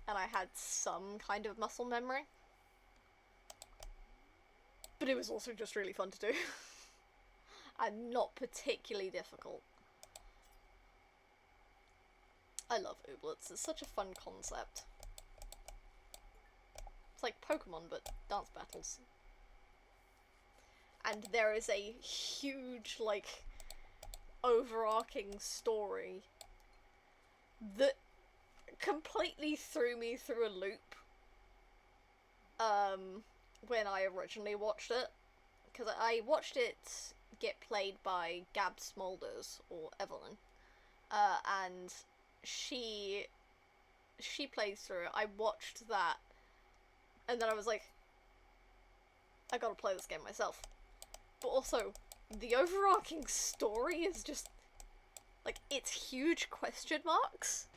and I had some kind of muscle memory. But it was also just really fun to do. And not particularly difficult. I love ooblets, it's such a fun concept. It's like Pokemon, but dance battles. And there is a huge, like, overarching story that completely threw me through a loop when I originally watched it. Because I watched it get played by Gab Smulders, or Evelyn, and she plays through it. I watched that, and then I was like, I gotta play this game myself. But also, the overarching story is just, like, it's huge question marks.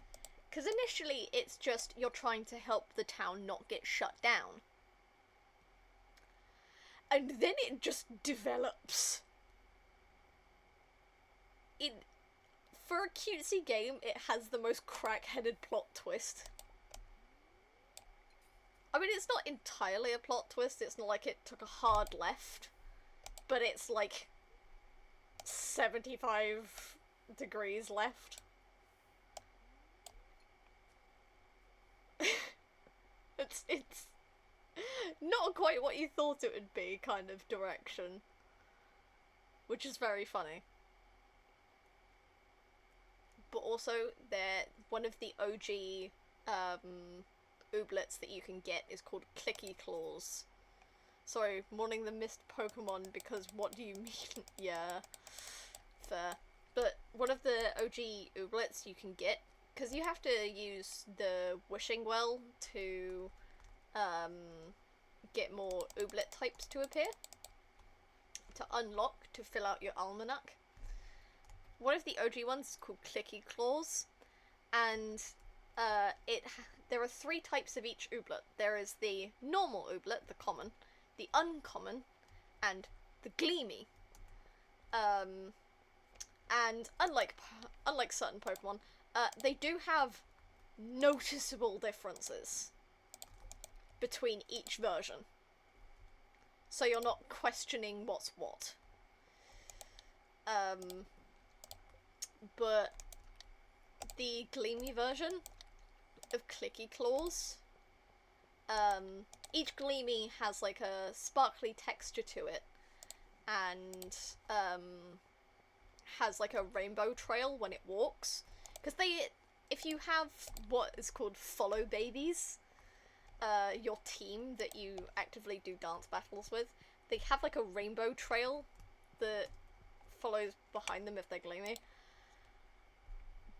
Because initially, it's just you're trying to help the town not get shut down. And then it just develops. For a cutesy game, it has the most crack-headed plot twist. I mean, it's not entirely a plot twist, it's not like it took a hard left, but it's like 75 degrees left. It's not quite what you thought it would be kind of direction, which is very funny. But also, they're one of the OG ooblets that you can get is called Clicky Claws. Sorry, mourning the missed Pokemon, because what do you mean? Yeah, fair. But one of the OG ooblets you can get, because you have to use the wishing well to get more ooblet types to appear, to unlock, to fill out your almanac. One of the OG ones is called Clicky Claws, and there are 3 types of each ooblet. There is the normal ooblet, the common, the uncommon, and the gleamy. And unlike certain Pokemon, they do have noticeable differences between each version. So you're not questioning what's what. But the gleamy version of Clicky Claws, each gleamy has like a sparkly texture to it, and has like a rainbow trail when it walks. Because if you have what is called follow babies, your team that you actively do dance battles with, they have like a rainbow trail that follows behind them if they're gleamy.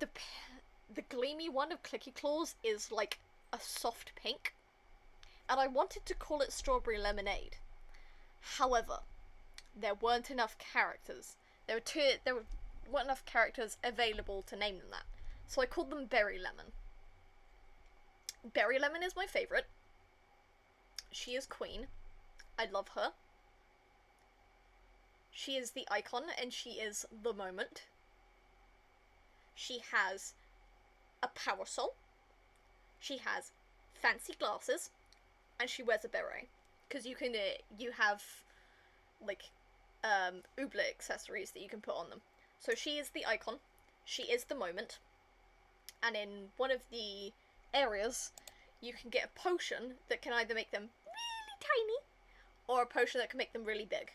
The gleamy one of Clicky Claws is like a soft pink, and I wanted to call it Strawberry Lemonade. However, there weren't enough characters. There weren't enough characters available to name them that, so I called them Berry Lemon. Berry Lemon is my favourite. She is queen. I love her. She is the icon, and she is the moment. She has a power soul. She has fancy glasses, and she wears a beret. Because you have like ooblet accessories that you can put on them. So she is the icon. She is the moment. And in one of the areas, you can get a potion that can either make them really tiny, or a potion that can make them really big.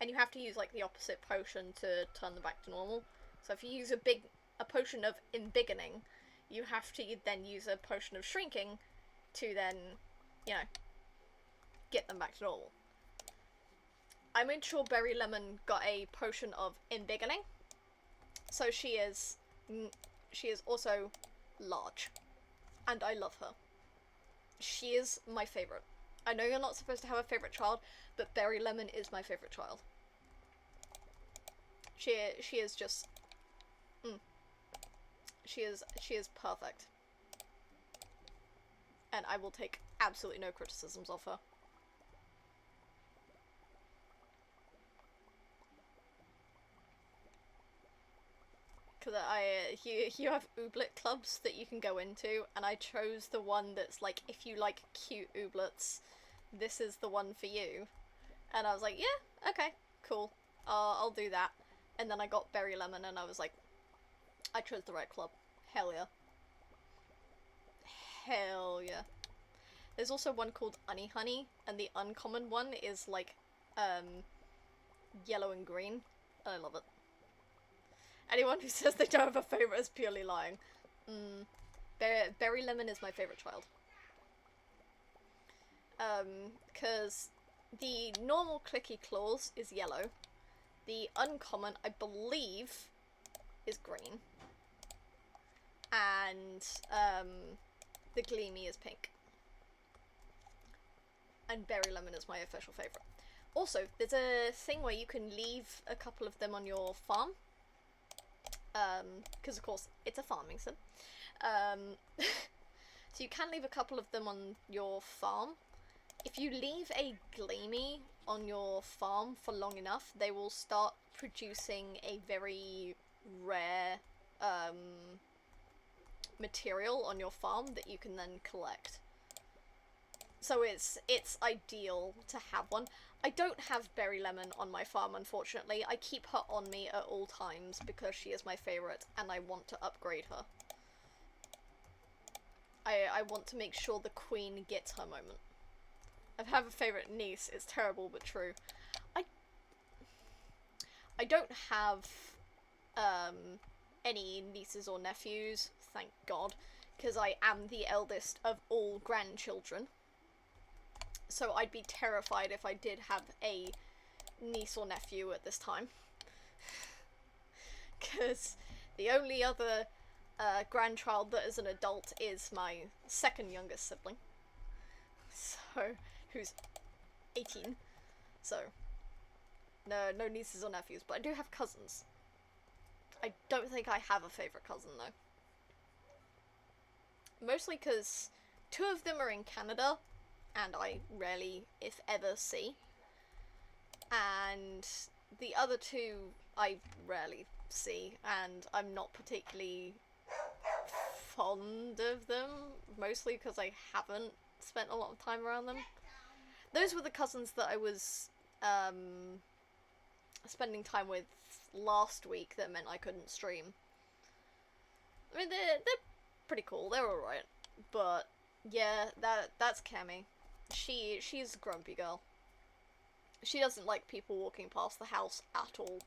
And you have to use like the opposite potion to turn them back to normal. So if you use a big a potion of embiggening, you have to then use a potion of shrinking to then, you know, get them back to normal. I made sure Berry Lemon got a potion of embiggening, so she is also large, and I love her. She is my favourite. I know you're not supposed to have a favourite child, but Berry Lemon is my favourite child. She is just, she is perfect, and I will take absolutely no criticisms of her. Because you have ooblet clubs that you can go into, and I chose the one that's like, if you like cute ooblets, this is the one for you. And I was like, yeah, okay, cool, I'll do that. And then I got Berry Lemon, and I was like, I chose the right club. Hell yeah. Hell yeah. There's also one called Honey, and the uncommon one is like, yellow and green, and I love it. Anyone who says they don't have a favourite is purely lying. Berry Lemon is my favourite child. Because the normal Clicky Claws is yellow. The uncommon, I believe, is green. And, the Gleamy is pink. And Berry Lemon is my official favourite. Also, there's a thing where you can leave a couple of them on your farm. Because of course it's a farming sim. So you can leave a couple of them on your farm. If you leave a Gleamy on your farm for long enough, they will start producing a very rare material on your farm that you can then collect. So it's ideal to have one. I don't have Berry Lemon on my farm, unfortunately. I keep her on me at all times because she is my favourite and I want to upgrade her. I want to make sure the queen gets her moment. I have a favourite niece, it's terrible but true. I don't have any nieces or nephews, thank God, because I am the eldest of all grandchildren. So I'd be terrified if I did have a niece or nephew at this time. Because the only other grandchild that is an adult is my second youngest sibling. So, who's 18. So, no nieces or nephews, but I do have cousins. I don't think I have a favourite cousin though. Mostly because 2 of them are in Canada, and I rarely, if ever, see. And the other 2 I rarely see, and I'm not particularly fond of them, mostly because I haven't spent a lot of time around them. Those were the cousins that I was spending time with last week that meant I couldn't stream. I mean, they're pretty cool, they're alright, but yeah, that's Cammy. She's a grumpy girl. She doesn't like people walking past the house at all.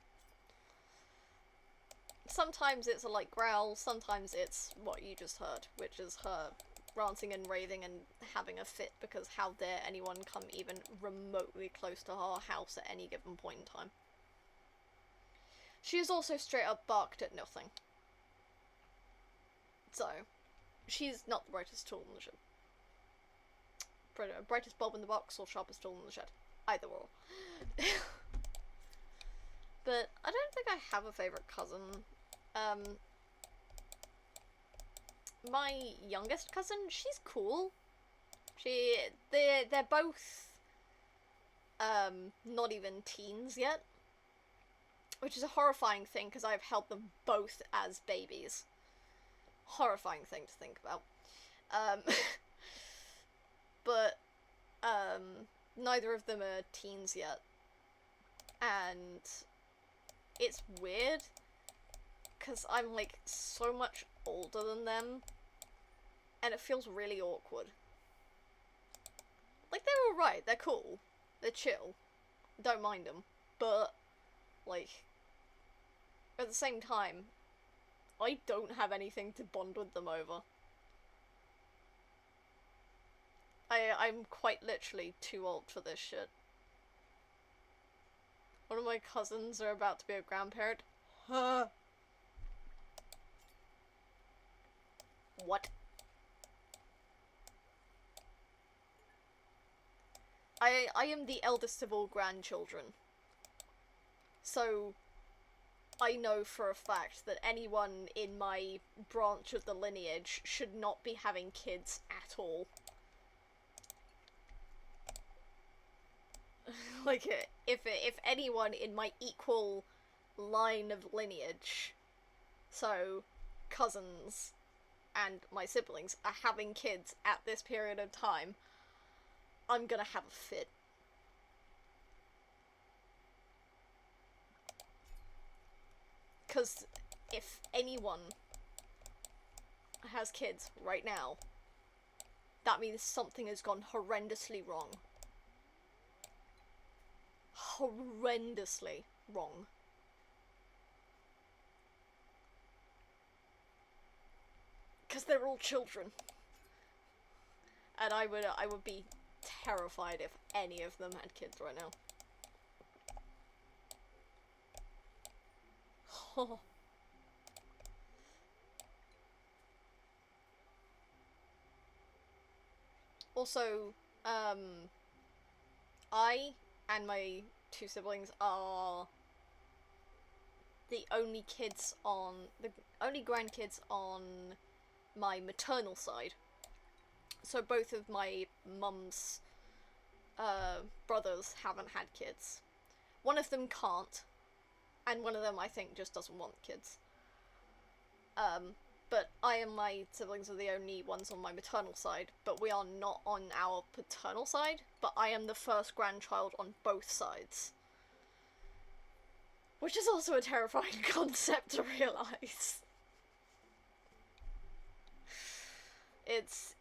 Sometimes it's a light growl, sometimes it's what you just heard, which is her ranting and raving and having a fit because how dare anyone come even remotely close to her house at any given point in time. She has also straight up barked at nothing. So, she's not the brightest tool in the shed. Brightest bulb in the box or sharpest tool in the shed. Either or. But I don't think I have a favourite cousin. My youngest cousin, she's cool. They're both not even teens yet. Which is a horrifying thing because I've held them both as babies. Horrifying thing to think about. But neither of them are teens yet. And it's weird because I'm like so much older than them and it feels really awkward. Like, they're alright, they're cool, they're chill, don't mind them, but like at the same time I don't have anything to bond with them over. I'm quite literally too old for this shit. One of my cousins are about to be a grandparent. Huh. What? I am the eldest of all grandchildren. So, I know for a fact that anyone in my branch of the lineage should not be having kids at all. Like, if anyone in my equal line of lineage, so cousins and my siblings, are having kids at this period of time, I'm gonna have a fit. Because if anyone has kids right now, that means something has gone horrendously wrong. Horrendously wrong. Because they're all children. And I would be terrified if any of them had kids right now. Oh. Also, I and my two siblings are the only grandkids on my maternal side. So both of my mum's brothers haven't had kids. One of them can't, and one of them I think just doesn't want kids. But I and my siblings are the only ones on my maternal side, but we are not on our paternal side, but I am the first grandchild on both sides. Which is also a terrifying concept to realise. It's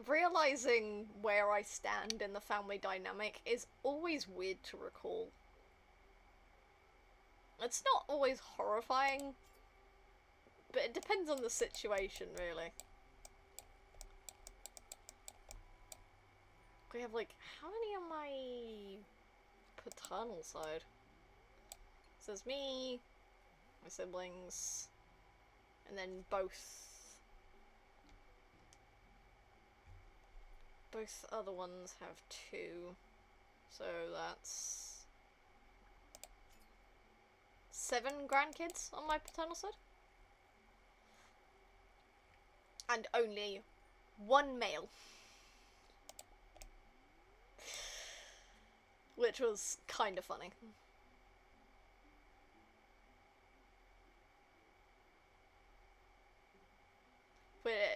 realising where I stand in the family dynamic is always weird to recall. It's not always horrifying, but it depends on the situation, really. We have, like, how many on my paternal side? So there's me, my siblings, and then both other ones have 2. So that's 7 grandkids on my paternal side. And only 1 male. Which was kind of funny.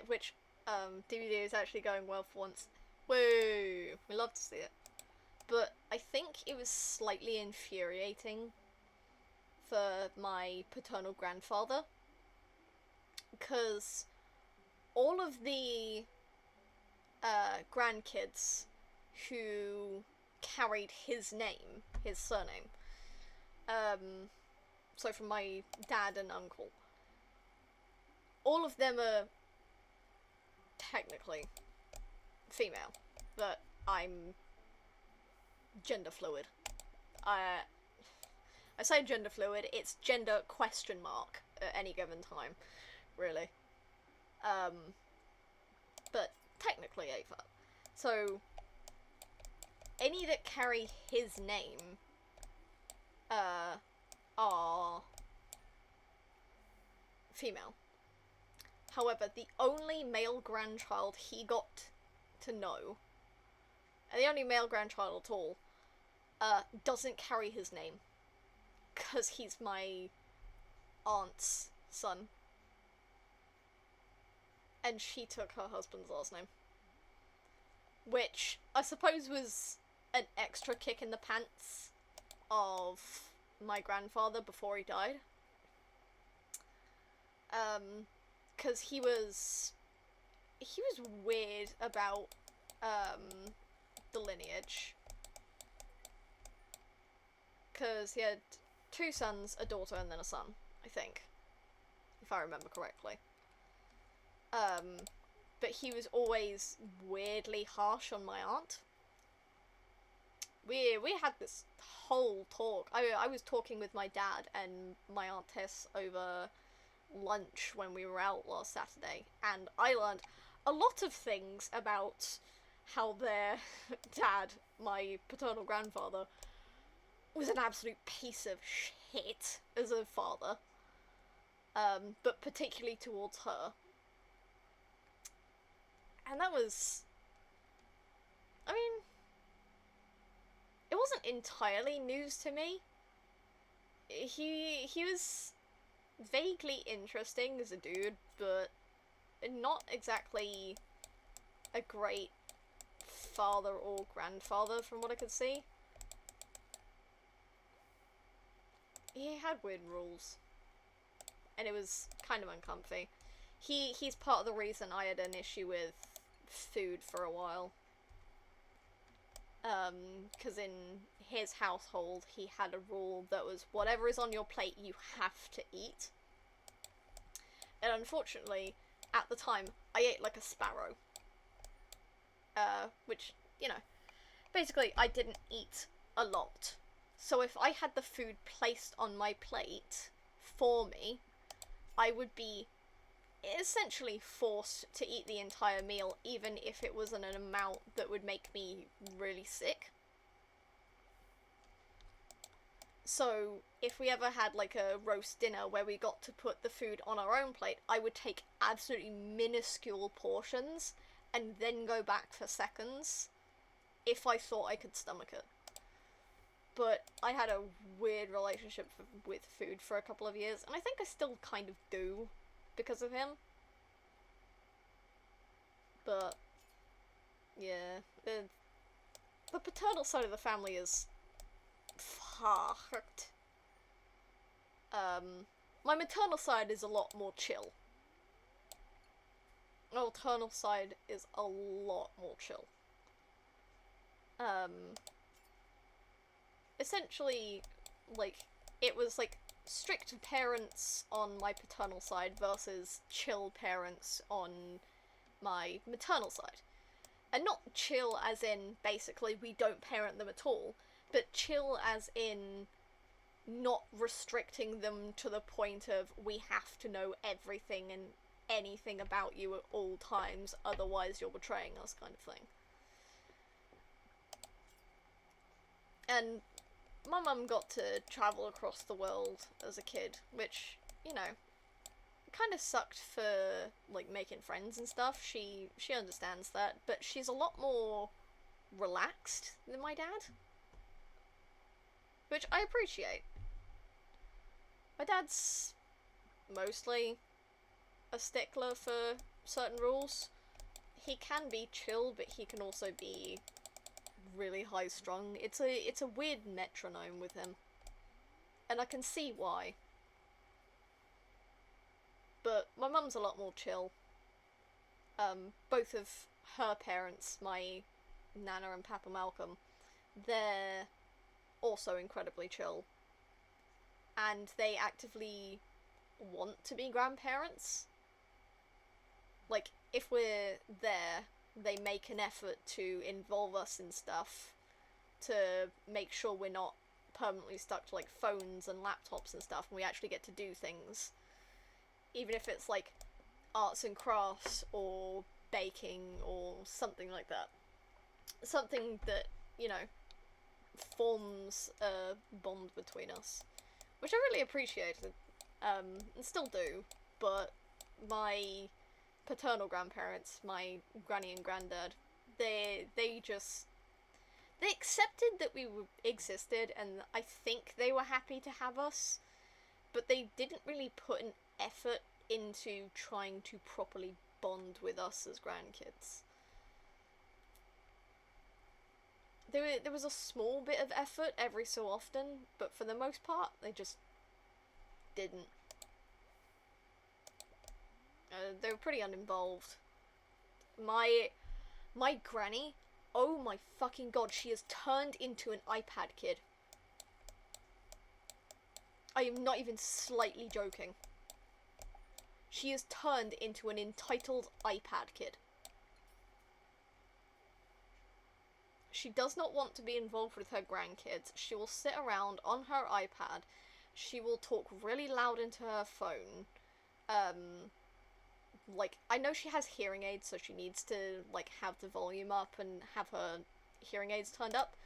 Which DVD is actually going well for once. Woo! We love to see it. But I think it was slightly infuriating for my paternal grandfather, because all of the grandkids who carried his name, his surname, so from my dad and uncle, all of them are technically female, but I'm gender fluid. I say gender fluid, it's gender question mark at any given time, really. But technically AFAB. So, any that carry his name, are female. However, the only male grandchild he got to know, and the only male grandchild at all, doesn't carry his name. 'Cause he's my aunt's son. And she took her husband's last name. Which I suppose was an extra kick in the pants of my grandfather before he died. 'Cause he was weird about the lineage. 'Cause he had 2 sons, a daughter, and then a son, I think. if I remember correctly. But he was always weirdly harsh on my aunt. We had this whole talk. I was talking with my dad and my aunt Tess over lunch when we were out last Saturday, and I learned a lot of things about how their dad, my paternal grandfather, was an absolute piece of shit as a father, but particularly towards her. And that was... I mean... it wasn't entirely news to me. He was vaguely interesting as a dude, but not exactly a great father or grandfather from what I could see. He had weird rules, and it was kind of uncomfy. He's part of the reason I had an issue with food for a while. 'Cause in his household, he had a rule that was whatever is on your plate, you have to eat. And unfortunately, at the time, I ate like a sparrow. Which, you know, basically I didn't eat a lot. So if I had the food placed on my plate for me, I would be essentially forced to eat the entire meal, even if it wasn't an amount that would make me really sick. So if we ever had like a roast dinner where we got to put the food on our own plate, I would take absolutely minuscule portions and then go back for seconds if I thought I could stomach it. But I had a weird relationship with food for a couple of years, and I think I still kind of do because of him. But yeah, the paternal side of the family is fucked. My maternal side is a lot more chill. My maternal side is a lot more chill. Essentially, like, it was like strict parents on my paternal side versus chill parents on my maternal side. And not chill as in basically we don't parent them at all, but chill as in not restricting them to the point of we have to know everything and anything about you at all times, otherwise you're betraying us kind of thing. And my mum got to travel across the world as a kid, which, you know, kind of sucked for, like, making friends and stuff. She understands that, but she's a lot more relaxed than my dad, which I appreciate. My dad's mostly a stickler for certain rules. He can be chill, but he can also be really high strung. It's a weird metronome with him, and I can see why. But my mum's a lot more chill. Both of her parents, my Nana and Papa Malcolm, they're also incredibly chill, and they actively want to be grandparents. Like, if we're there, they make an effort to involve us in stuff, to make sure we're not permanently stuck to, like, phones and laptops and stuff, and we actually get to do things. Even if it's, like, arts and crafts, or baking, or something like that. Something that, you know, forms a bond between us. Which I really appreciated, and still do, but my paternal grandparents, my granny and granddad, they accepted that we existed, and I think they were happy to have us, but they didn't really put an effort into trying to properly bond with us as grandkids. There was a small bit of effort every so often, but for the most part, they just didn't. They were pretty uninvolved. My granny, oh my fucking god, she has turned into an iPad kid. I am not even slightly joking. she is turned into an entitled iPad kid. She does not want to be involved with her grandkids. She will sit around on her iPad. She will talk really loud into her phone. Like, I know she has hearing aids, so she needs to, like, have the volume up and have her hearing aids turned up.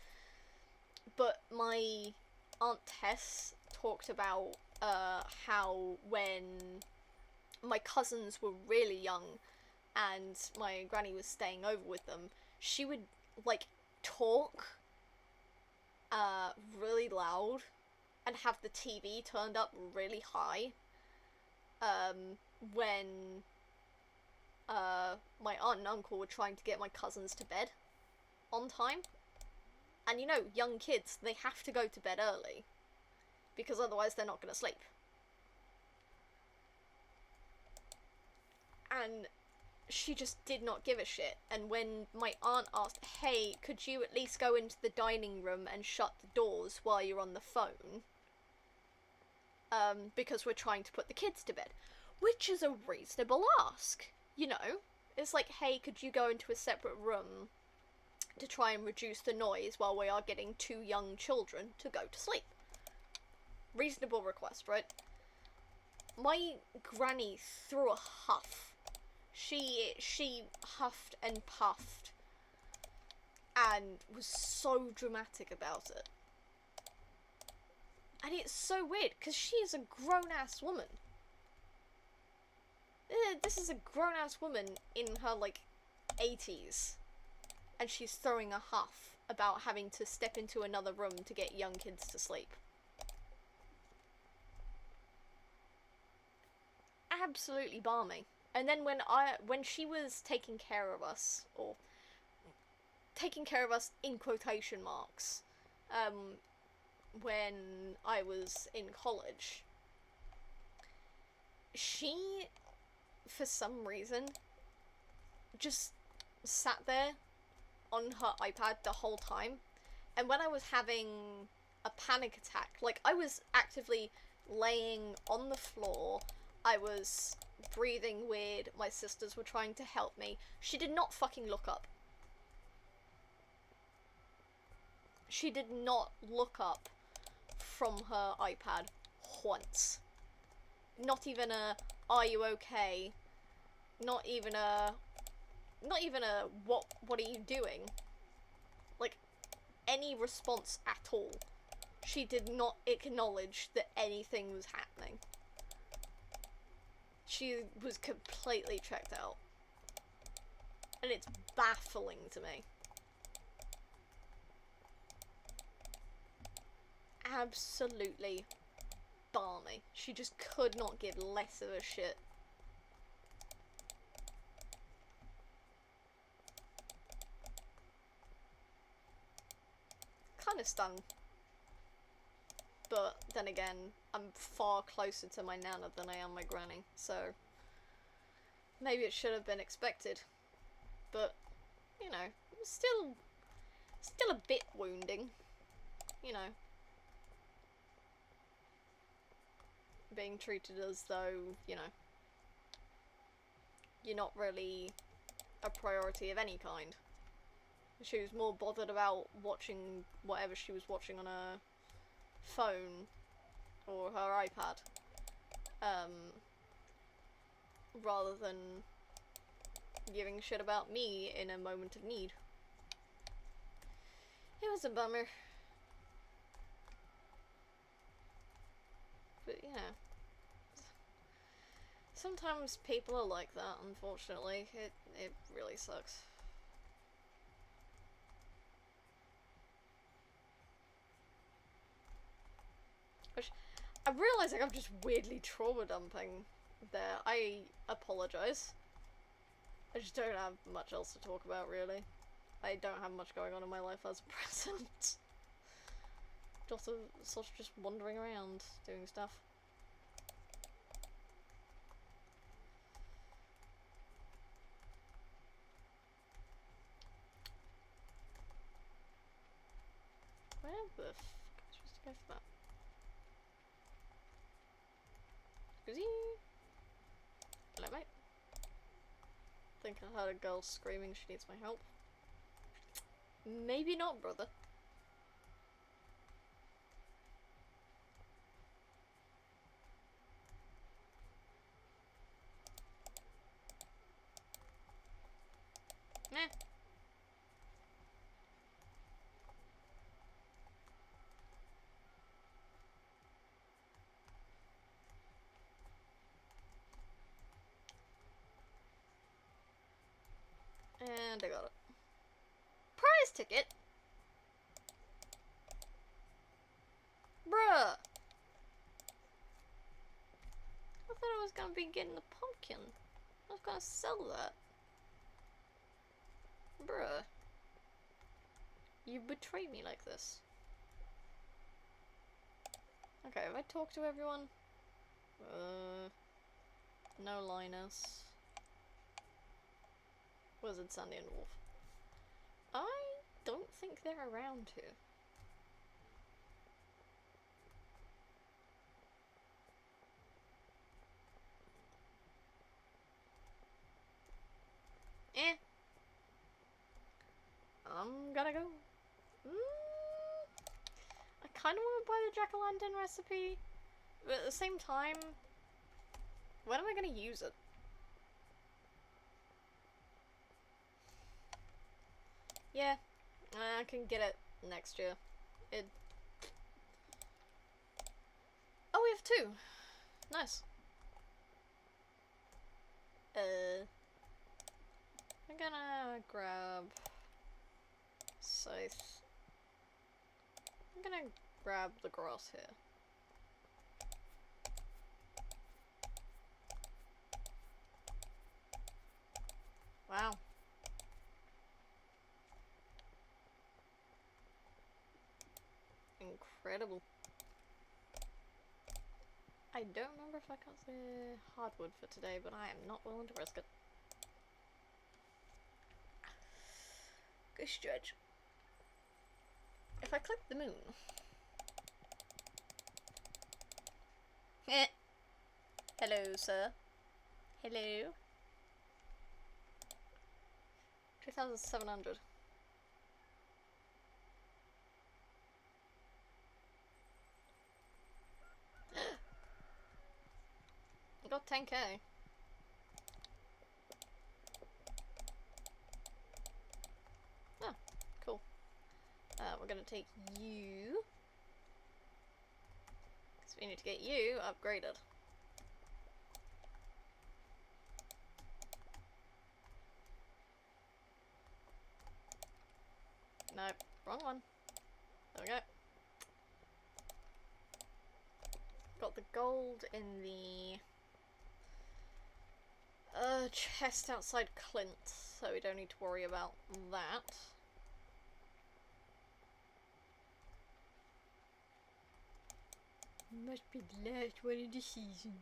But my Aunt Tess talked about, how when my cousins were really young and my granny was staying over with them, she would, like, talk really loud and have the TV turned up really high when my aunt and uncle were trying to get my cousins to bed on time. And you know, young kids, they have to go to bed early because otherwise they're not going to sleep. And she just did not give a shit. And when my aunt asked, hey, could you at least go into the dining room and shut the doors while you're on the phone? Because we're trying to put the kids to bed. Which is a reasonable ask, you know? It's like, hey, could you go into a separate room to try and reduce the noise while we are getting 2 young children to go to sleep? Reasonable request, right? My granny threw a huff. She huffed and puffed and was so dramatic about it. And it's so weird, because she is a grown-ass woman. This is a grown-ass woman in her, like, 80s. And she's throwing a huff about having to step into another room to get young kids to sleep. Absolutely balmy. And then when she was taking care of us, or taking care of us in quotation marks, when I was in college, she, for some reason, just sat there on her iPad the whole time. And when I was having a panic attack, like, I was actively laying on the floor, I was breathing weird, my sisters were trying to help me, she did not fucking look up. She did not look up from her iPad once. Not even a, are you okay? Not even a, what are you doing? Like, any response at all. She did not acknowledge that anything was happening. She was completely checked out. And it's baffling to me. Absolutely balmy. She just could not give less of a shit. Kinda stung. But then again, I'm far closer to my nana than I am my granny, so maybe it should have been expected. But, you know, still a bit wounding, you know. Being treated as though, you know, you're not really a priority of any kind. She was more bothered about watching whatever she was watching on her phone or her iPad, rather than giving a shit about me in a moment of need. It was a bummer. But, you know, sometimes people are like that, unfortunately. It really sucks. Which, I realise like I'm just weirdly trauma dumping there. I apologise. I just don't have much else to talk about, really. I don't have much going on in my life as a present. Just sort of just wandering around, doing stuff. Where the fuck am I supposed to go for that? Excuse me? think I heard a girl screaming she needs my help. Maybe not, brother. Eh. And I got it. Prize ticket? Bruh! I thought I was gonna be getting the pumpkin. I was gonna sell that. Bruh. You betrayed me like this. Okay, have I talked to everyone? No Linus. Wizard, Sandy, and Wolf. I don't think they're around here. Eh. I'm gonna go. I kind of want to buy the jack-o'-lantern recipe, but at the same time, when am I gonna use it? Yeah, I can get it next year. Oh, we have 2. Nice. I'm gonna grab scythe. I'm gonna grab the grass here. Wow. Incredible. I don't remember if I got the hardwood for today, but I am not willing to risk it. Good stretch. If I click the moon. Hello, sir. Hello. 2,700. I got 10k. Oh, cool. We're gonna take you. Because we need to get you upgraded. Nope, wrong one. There we go. Got the gold in the chest outside Clint, so we don't need to worry about that. Must be the last one of the season.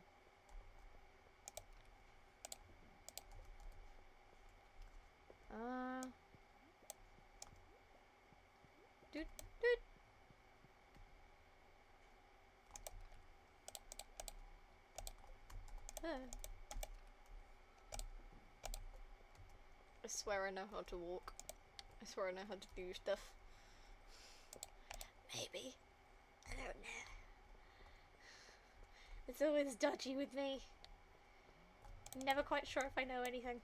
Doot doot. I swear I know how to walk. I swear I know how to do stuff. Maybe. I don't know. It's always dodgy with me. I'm never quite sure if I know anything.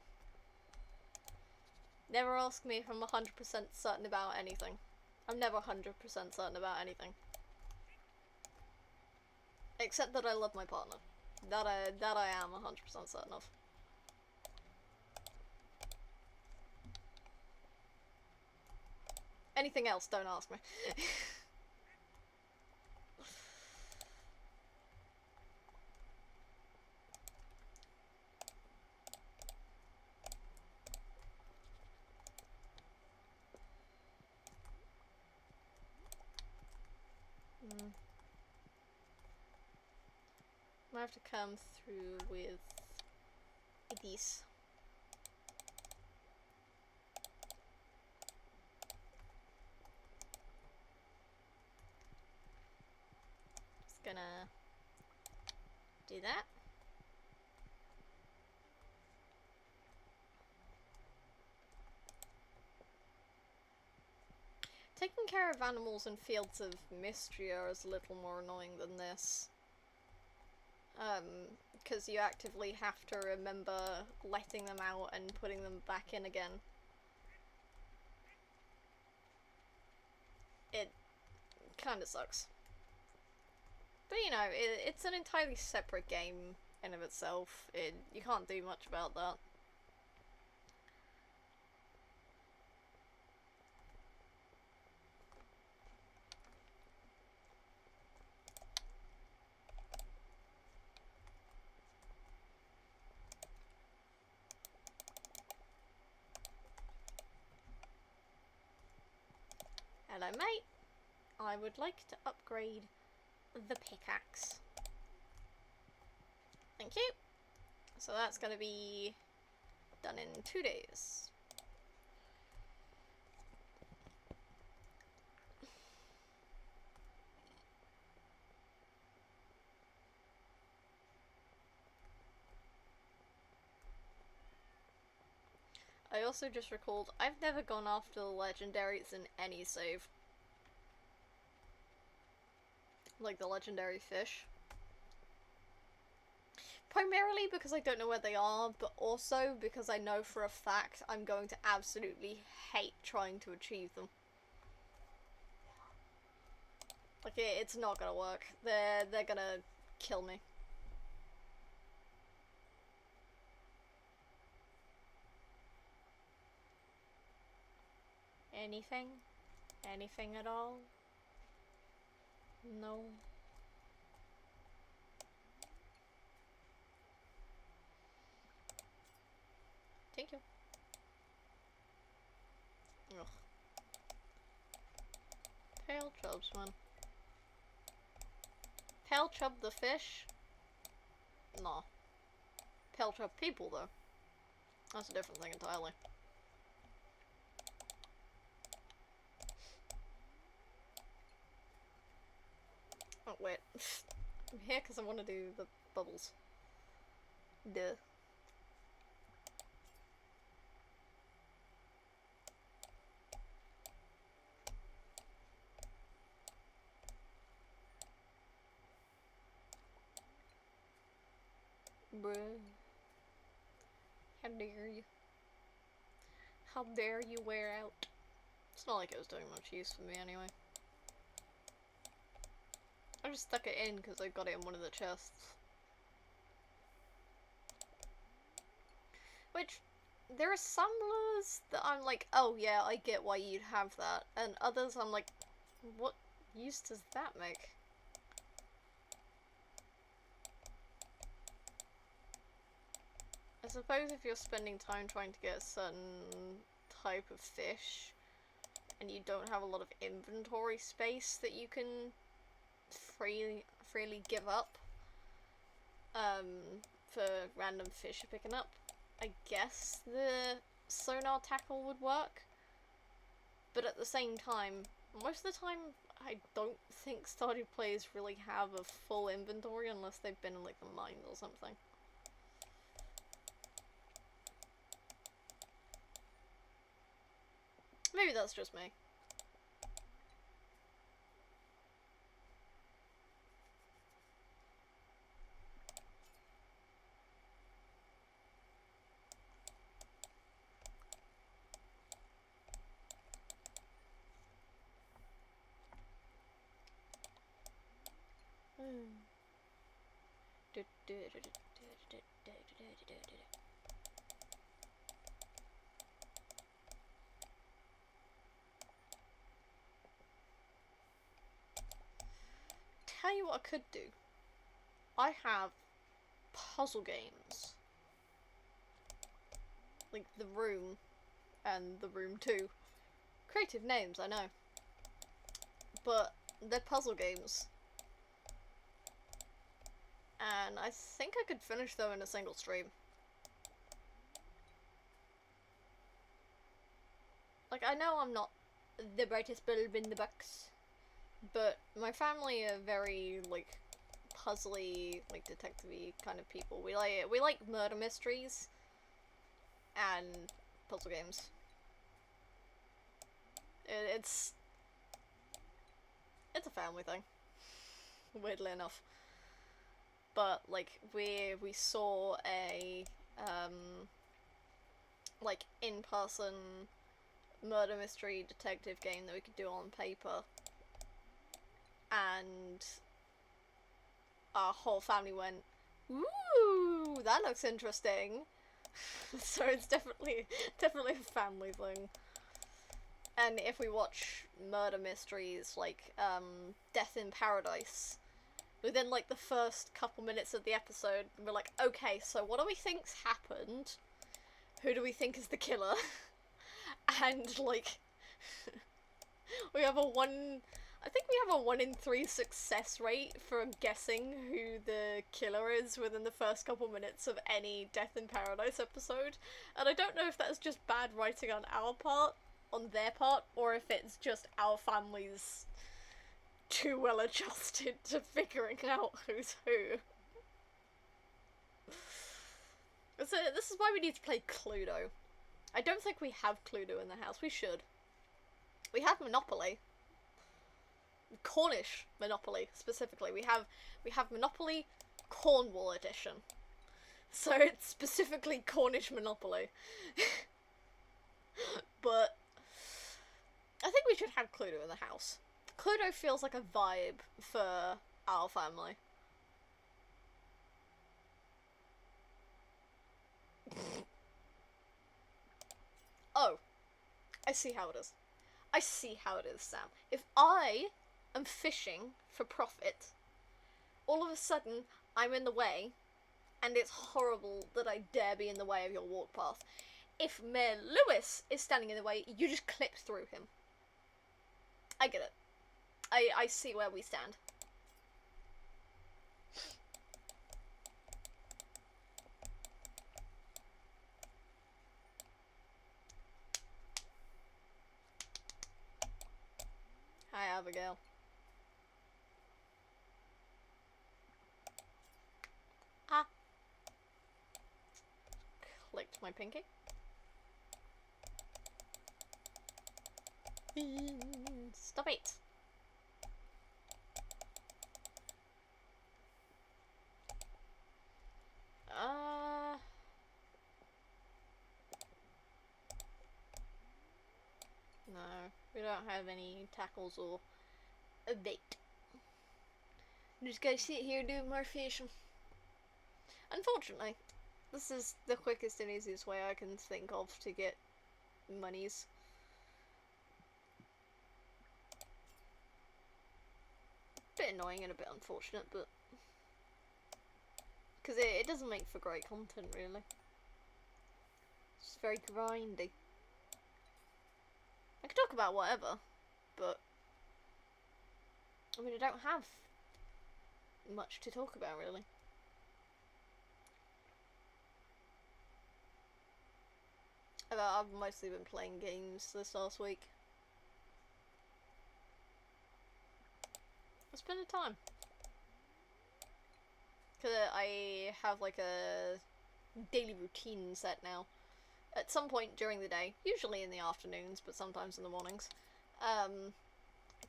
Never ask me if I'm 100% certain about anything. I'm never 100% certain about anything. Except that I love my partner. That I am 100% certain of. Anything else, don't ask me. I have to come through with these. Just gonna do that. taking care of animals in Fields of Mystria is a little more annoying than this. Because you actively have to remember letting them out and putting them back in again. It kinda sucks. But you know, it's an entirely separate game in of itself. You can't do much about that. Hello, mate. I would like to upgrade the pickaxe. Thank you. So that's gonna be done in 2 days. I also just recalled I've never gone after the legendaries in any save. Like the legendary fish. Primarily because I don't know where they are, but also because I know for a fact I'm going to absolutely hate trying to achieve them. Like, it's not gonna work. They're gonna kill me. Anything? Anything at all? No. Thank you. Ugh. Pale chubs, man. Pale chub the fish? Nah. Pale chub people, though. That's a different thing entirely. Oh, wait. I'm here because I want to do the bubbles. Duh. Bruh. How dare you? How dare you wear out? It's not like it was doing much use for me anyway. I just stuck it in because I got it in one of the chests. Which, there are some lures that I'm like, oh yeah, I get why you'd have that. And others I'm like, what use does that make? I suppose if you're spending time trying to get a certain type of fish, and you don't have a lot of inventory space that you can freely give up, for random fish you're picking up, I guess the sonar tackle would work. But at the same time, most of the time, I don't think Stardew players really have a full inventory unless they've been in like the mines or something. Maybe that's just me. Tell you what I could do. I have puzzle games. Like The Room and The Room 2. Creative names, I know. But they're puzzle games. And I think I could finish them in a single stream. Like, I know I'm not the brightest bulb in the box, but my family are very, like, puzzly, like, detective-y kind of people. We like murder mysteries and puzzle games. It's It's a family thing, weirdly enough. But like we saw a like in-person murder mystery detective game that we could do on paper, and our whole family went, "Ooh, that looks interesting." So it's definitely a family thing. And if we watch murder mysteries like Death in Paradise, within like the first couple minutes of the episode, we're like, okay, so what do we think's happened? Who do we think is the killer? And like, we have a 1 in 3 success rate for guessing who the killer is within the first couple minutes of any Death in Paradise episode. And I don't know if that's just bad writing on their part, or if it's just our family's too well adjusted to figuring out who's who. So this is why we need to play Cluedo. I don't think we have Cluedo in the house. We should. We have Monopoly. Cornish Monopoly, specifically. We have Monopoly Cornwall edition. So it's specifically Cornish Monopoly. But I think we should have Cluedo in the house. Cluedo feels like a vibe for our family. Oh, I see how it is. I see how it is, Sam. If I am fishing for profit, all of a sudden I'm in the way, and it's horrible that I dare be in the way of your walk path. If Mayor Lewis is standing in the way, you just clip through him. I get it. I see where we stand. Hi, Abigail. Ah. Clicked my pinky. Stop it. No, we don't have any tackles or a bait. I'm just gonna sit here doing more fishing. Unfortunately, this is the quickest and easiest way I can think of to get monies. Bit annoying and a bit unfortunate, but because it doesn't make for great content, really. It's just very grindy. I could talk about whatever, but I mean, I don't have much to talk about, really. I've mostly been playing games this last week. It's been a time. Because I have like a daily routine set now. At some point during the day, usually in the afternoons, but sometimes in the mornings,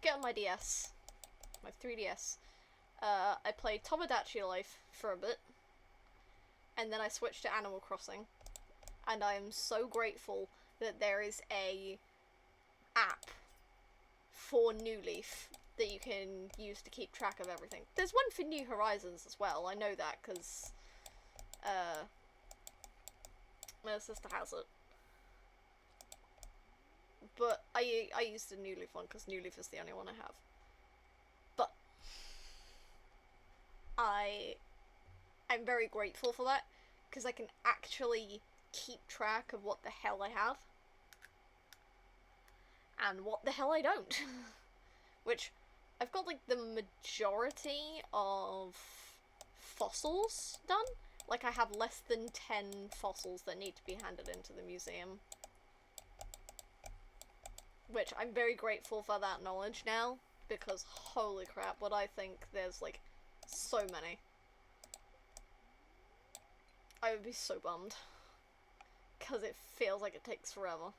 get on my DS, my 3DS. I played Tomodachi Life for a bit, and then I switched to Animal Crossing. And I am so grateful that there is a app for New Leaf that you can use to keep track of everything. There's one for New Horizons as well. I know that because my sister has it. But I used the New Leaf one because New Leaf is the only one I have. But I'm very grateful for that because I can actually keep track of what the hell I have and what the hell I don't. Which I've got like the majority of fossils done. Like I have less than 10 fossils that need to be handed into the museum. Which I'm very grateful for that knowledge now, because holy crap, what I think there's like so many. I would be so bummed. Because it feels like it takes forever.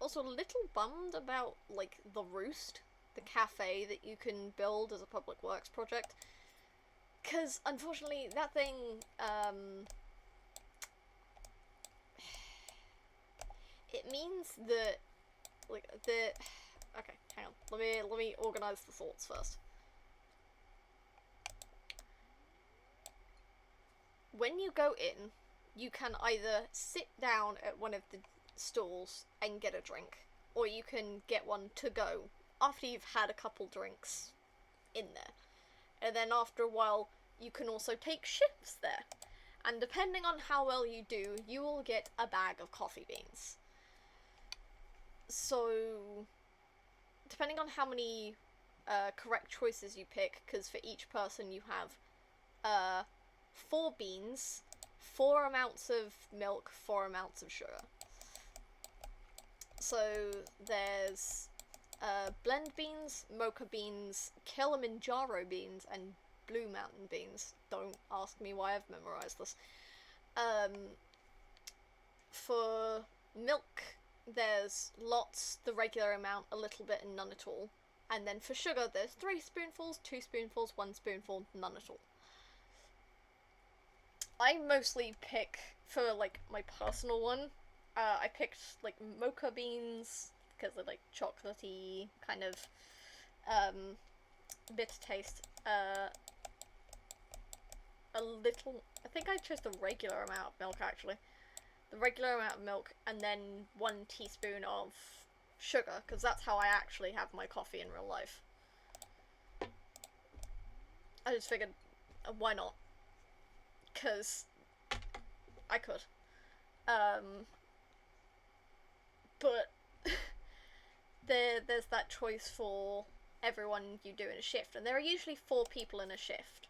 also a little bummed about, like, the Roost, the cafe that you can build as a public works project. Because, unfortunately, that thing, it means that, like, okay, hang on, let me organize the thoughts first. When you go in, you can either sit down at one of the stalls and get a drink, or you can get one to go after you've had a couple drinks in there. And then after a while, you can also take shifts there. And depending on how well you do, you will get a bag of coffee beans. So, depending on how many correct choices you pick, because for each person you have 4 beans, 4 amounts of milk, 4 amounts of sugar. So there's blend beans, mocha beans, Kilimanjaro beans, and Blue Mountain beans. Don't ask me why I've memorized this. For milk, there's lots, the regular amount, a little bit, and none at all. And then for sugar, there's 3 spoonfuls, 2 spoonfuls, 1 spoonful, none at all. I mostly pick, for, like, my personal one, I picked, like, mocha beans, because they're, like, chocolatey, kind of, bitter taste. A little, I think I chose the regular amount of milk, actually. The regular amount of milk, and then 1 teaspoon of sugar, because that's how I actually have my coffee in real life. I just figured, why not? Because I could. But there's that choice for everyone you do in a shift, and there are usually 4 people in a shift.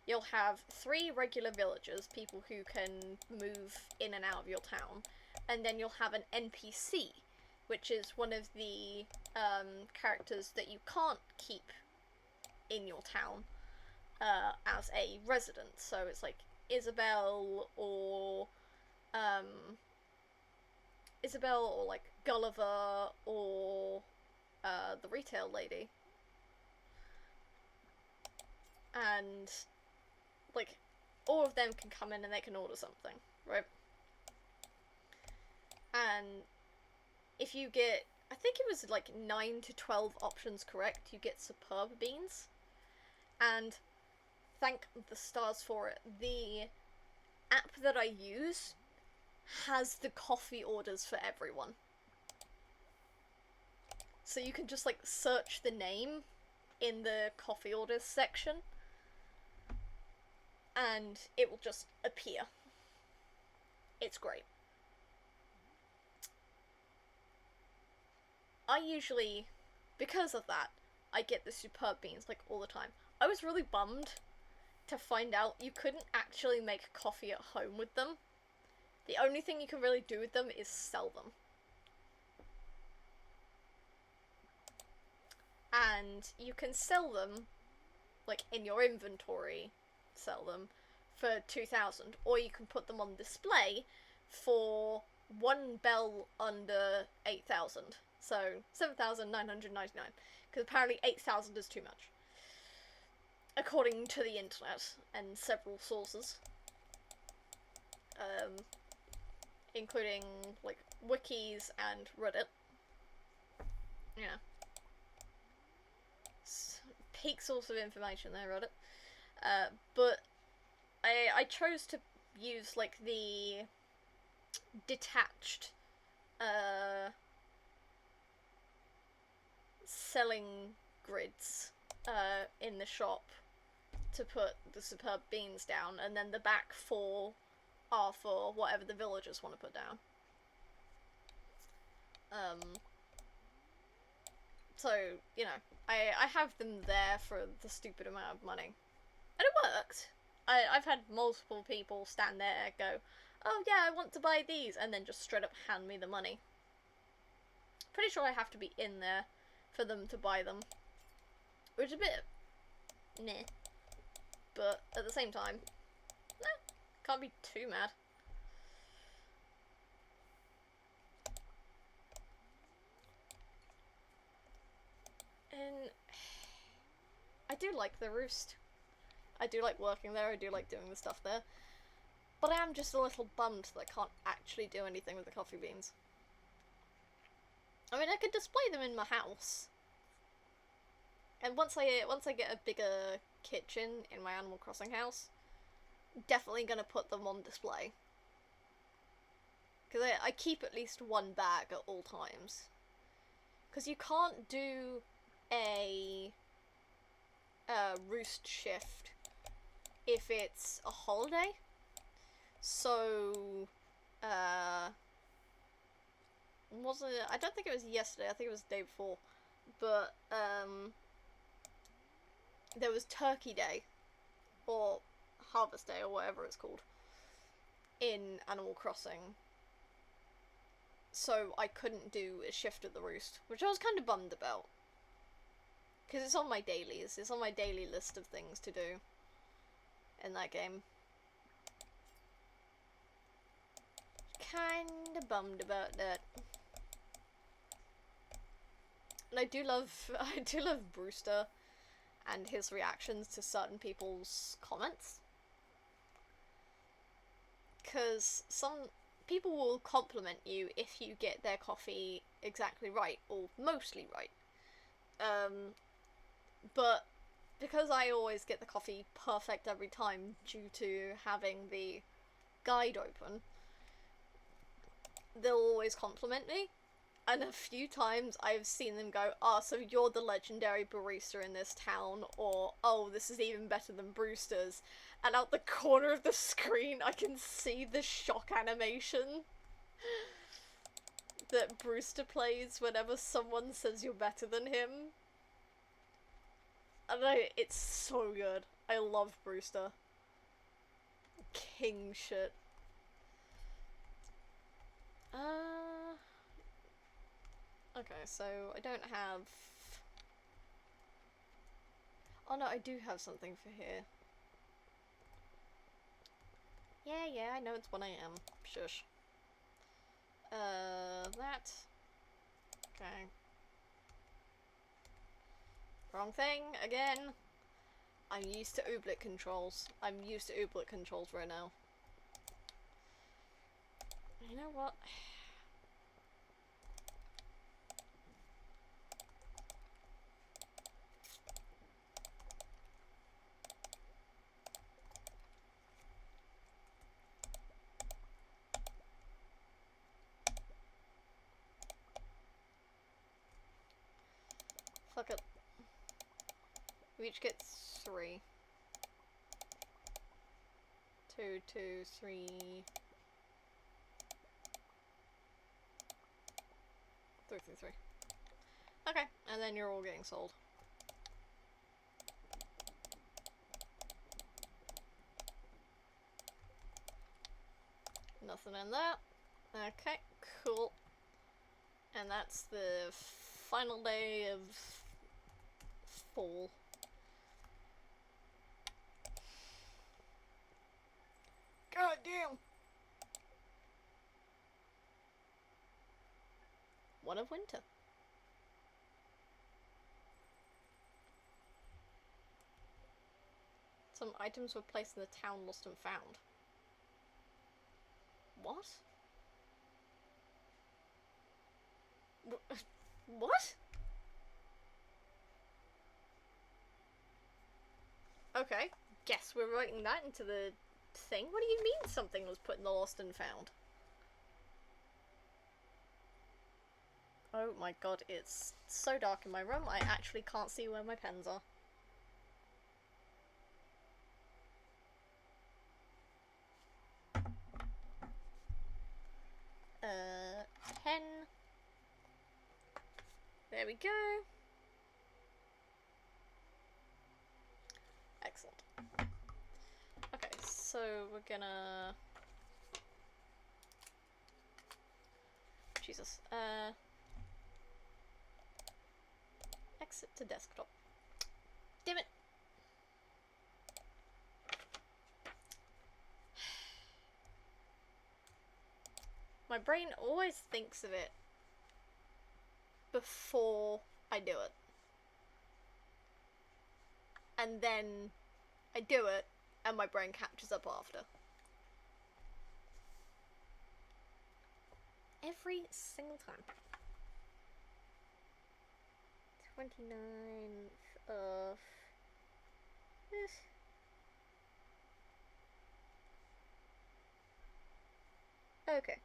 You'll have 3 regular villagers, people who can move in and out of your town, and then you'll have an NPC, which is one of the characters that you can't keep in your town as a resident. So it's like Isabel or like Gulliver or the retail lady. And like all of them can come in and they can order something, right? And if you get, I think it was like 9 to 12 options correct, you get superb beans. And thank the stars for it, the app that I use has the coffee orders for everyone. So you can just like search the name in the coffee orders section and it will just appear. It's great. I usually, because of that, I get the superb beans like all the time. I was really bummed to find out you couldn't actually make coffee at home with them. The only thing you can really do with them is sell them. And you can sell them, like in your inventory, sell them for 2,000, or you can put them on display for 1 bell under 8,000. So 7,999, because apparently 8,000 is too much, according to the internet and several sources, including like wikis and Reddit. Yeah, peak source of information there, Reddit. But I chose to use like the detached selling grids in the shop to put the superb beans down, and then the back 4 are for whatever the villagers want to put down. So, you know, I have them there for the stupid amount of money. And it worked. I've had multiple people stand there and go, oh yeah, I want to buy these, and then just straight up hand me the money. Pretty sure I have to be in there for them to buy them. Which is a bit meh. But at the same time, can't be too mad. mean, I do like the Roost. I do like working there, I do like doing the stuff there. But I am just a little bummed that I can't actually do anything with the coffee beans. I mean, I could display them in my house. And once I get a bigger kitchen in my Animal Crossing house, definitely gonna put them on display. Because I keep at least one bag at all times. Because you can't do a Roost shift if it's a holiday. So, wasn't it? I don't think it was yesterday, I think it was the day before. But, there was Turkey Day, or Harvest Day, or whatever it's called, in Animal Crossing. So I couldn't do a shift at the Roost, which I was kind of bummed about. Because it's on my dailies, it's on my daily list of things to do in that game. Kinda bummed about that. And I do love Brewster and his reactions to certain people's comments. Because some people will compliment you if you get their coffee exactly right, or mostly right. But because I always get the coffee perfect every time due to having the guide open, they'll always compliment me. And a few times I've seen them go, "Oh, so you're the legendary barista in this town," or, "Oh, this is even better than Brewster's." And out the corner of the screen, I can see the shock animation that Brewster plays whenever someone says you're better than him. And it's so good. I love Brewster. King shit. Okay, so I don't have... Oh no, I do have something for here. Yeah, I know it's 1 AM. Shush. That. Okay. Wrong thing, again. I'm used to oobleck controls. I'm used to oobleck controls right now. You know what? Fuck it. We each get 3. 2, 2, 3. 3, 3, 3. Okay, and then you're all getting sold. Nothing in that. Okay, cool. And that's the final day of fall. God damn! One of winter. Some items were placed in the town lost and found. What? What? Okay, guess we're writing that into the thing. What do you mean something was put in the lost and found? Oh my god, it's so dark in my room, I actually can't see where my pens are. Pen. There we go. Excellent. Okay, so we're gonna... Jesus. Exit to desktop. Damn it! My brain always thinks of it before I do it. and then I do it, and my brain catches up after. Every single time. 29th of... Okay.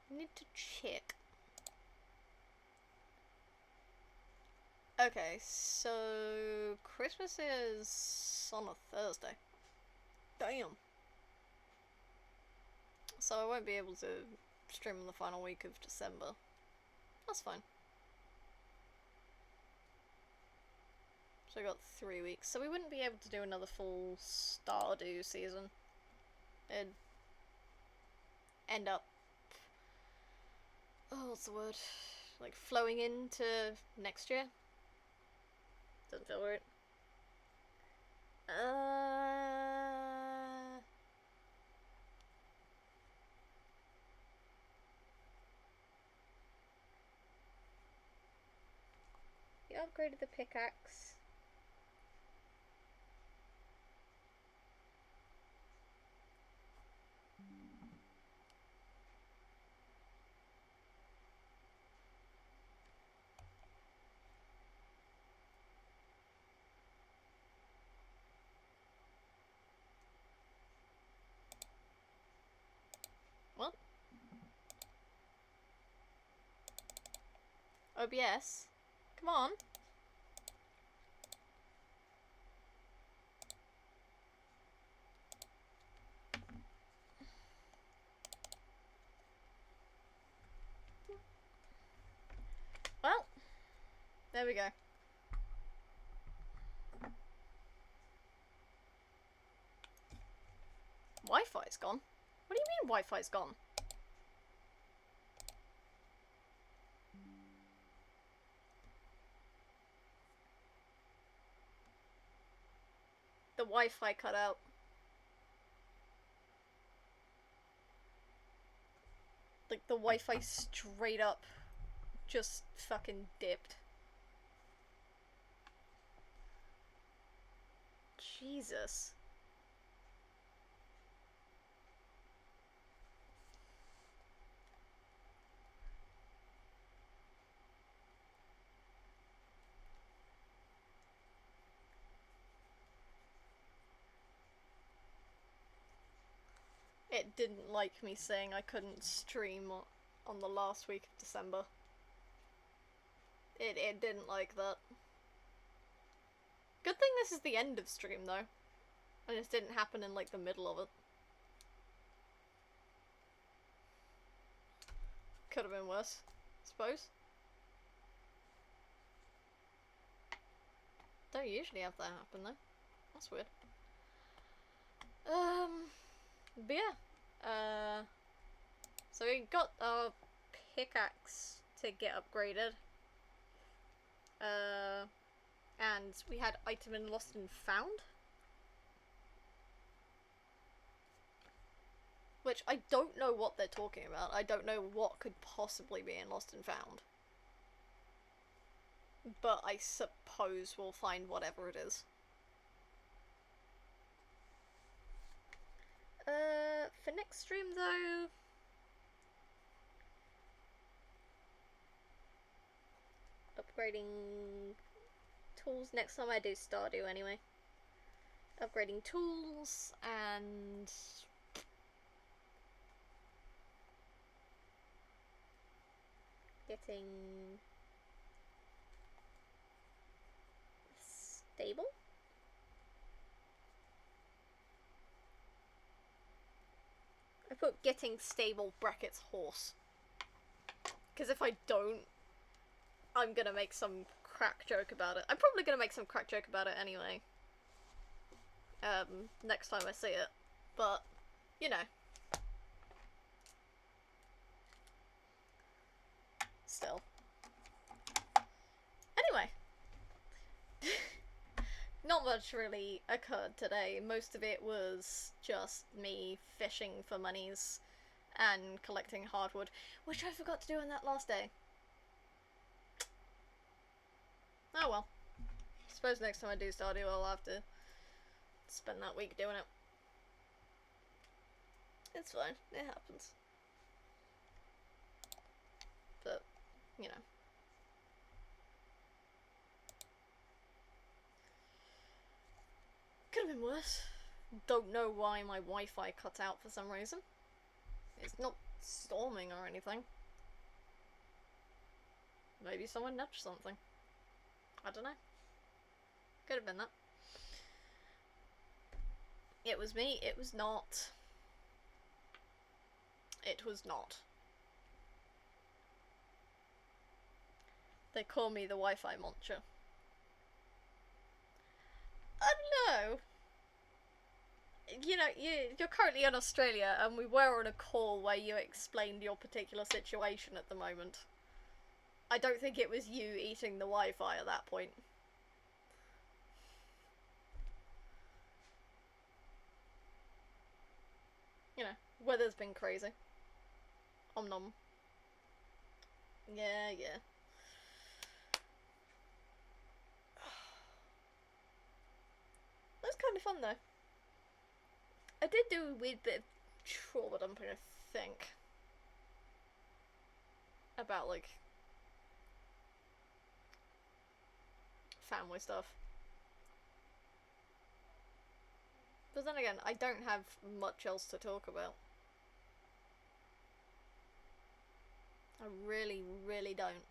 Need to check. Okay, so Christmas is on a Thursday. Damn. So I won't be able to stream in the final week of December. That's fine. So I got 3 weeks. So we wouldn't be able to do another full Stardew season. It'd end up... oh, what's the word? Like, flowing into next year? Doesn't feel right. You upgraded the pickaxe. What? OBS? Come on. Well, there we go. Wi-Fi's gone? What do you mean Wi-Fi's gone? The Wi-Fi cut out. Like, the Wi-Fi straight up just fucking dipped. Jesus. It didn't like me saying I couldn't stream on the last week of December. It didn't like that. Good thing this is the end of stream, though. And this didn't happen in, like, the middle of it. Could have been worse, I suppose. Don't usually have that happen, though. That's weird. But yeah. So we got our pickaxe to get upgraded. And we had item in Lost and Found. Which I don't know what they're talking about. I don't know what could possibly be in Lost and Found. But I suppose we'll find whatever it is. For next stream though... upgrading tools. Next time I do Stardew anyway. Upgrading tools and... getting... stable? I put getting stable brackets horse. Because if I don't, I'm gonna make some crack joke about it. I'm probably gonna make some crack joke about it anyway. Next time I see it. But, you know. Still. Anyway. Not much really occurred today. Most of it was just me fishing for monies and collecting hardwood, which I forgot to do on that last day. Oh well. Suppose next time I do Stardew, I'll have to spend that week doing it. It's fine. It happens. But, you know. Could have been worse. Don't know why my Wi-Fi cut out for some reason. It's not storming or anything. Maybe someone nudged something. I don't know. Could have been that. It was me. It was not. It was not. They call me the Wi-Fi monster. I don't know. You know, you're currently in Australia, and we were on a call where you explained your particular situation at the moment. I don't think it was you eating the Wi-Fi at that point. You know, weather's been crazy. Om nom. Yeah, yeah. That's kind of fun though. I did do a weird bit of trauma dumping, I think. About, like, family stuff. But then again, I don't have much else to talk about. I really, really don't.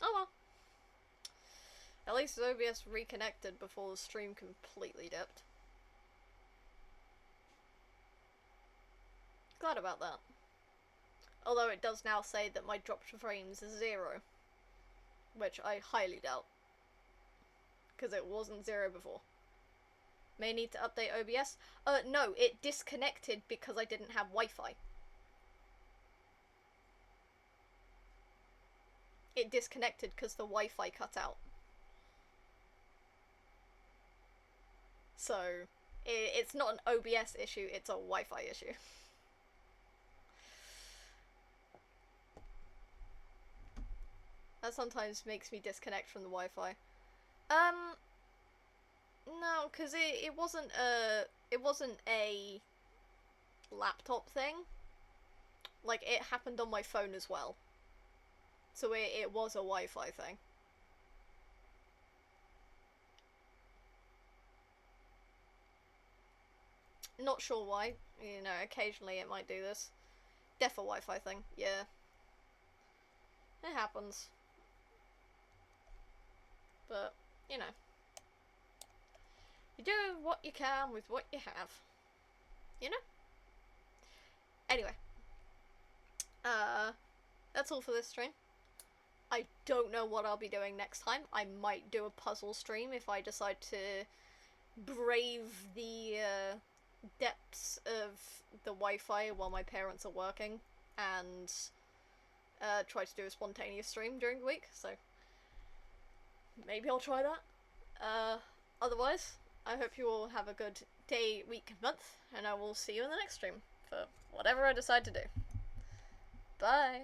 Oh well. At least OBS reconnected before the stream completely dipped. Glad about that. Although it does now say that my drop to frames is 0. Which I highly doubt. Because it wasn't 0 before. May need to update OBS? No, it disconnected because I didn't have Wi-Fi. It disconnected because the Wi-Fi cut out. So, it's not an OBS issue, it's a Wi-Fi issue. That sometimes makes me disconnect from the Wi-Fi. No, because it wasn't a laptop thing. Like, it happened on my phone as well. So it was a Wi-Fi thing. Not sure why. You know, occasionally it might do this. Def a Wi-Fi thing, yeah. It happens. But, you know. You do what you can with what you have. You know? Anyway. That's all for this stream. I don't know what I'll be doing next time. I might do a puzzle stream if I decide to brave the depths of the Wi-Fi while my parents are working and try to do a spontaneous stream during the week, so maybe I'll try that. Otherwise, I hope you all have a good day, week, month, and I will see you in the next stream for whatever I decide to do. Bye!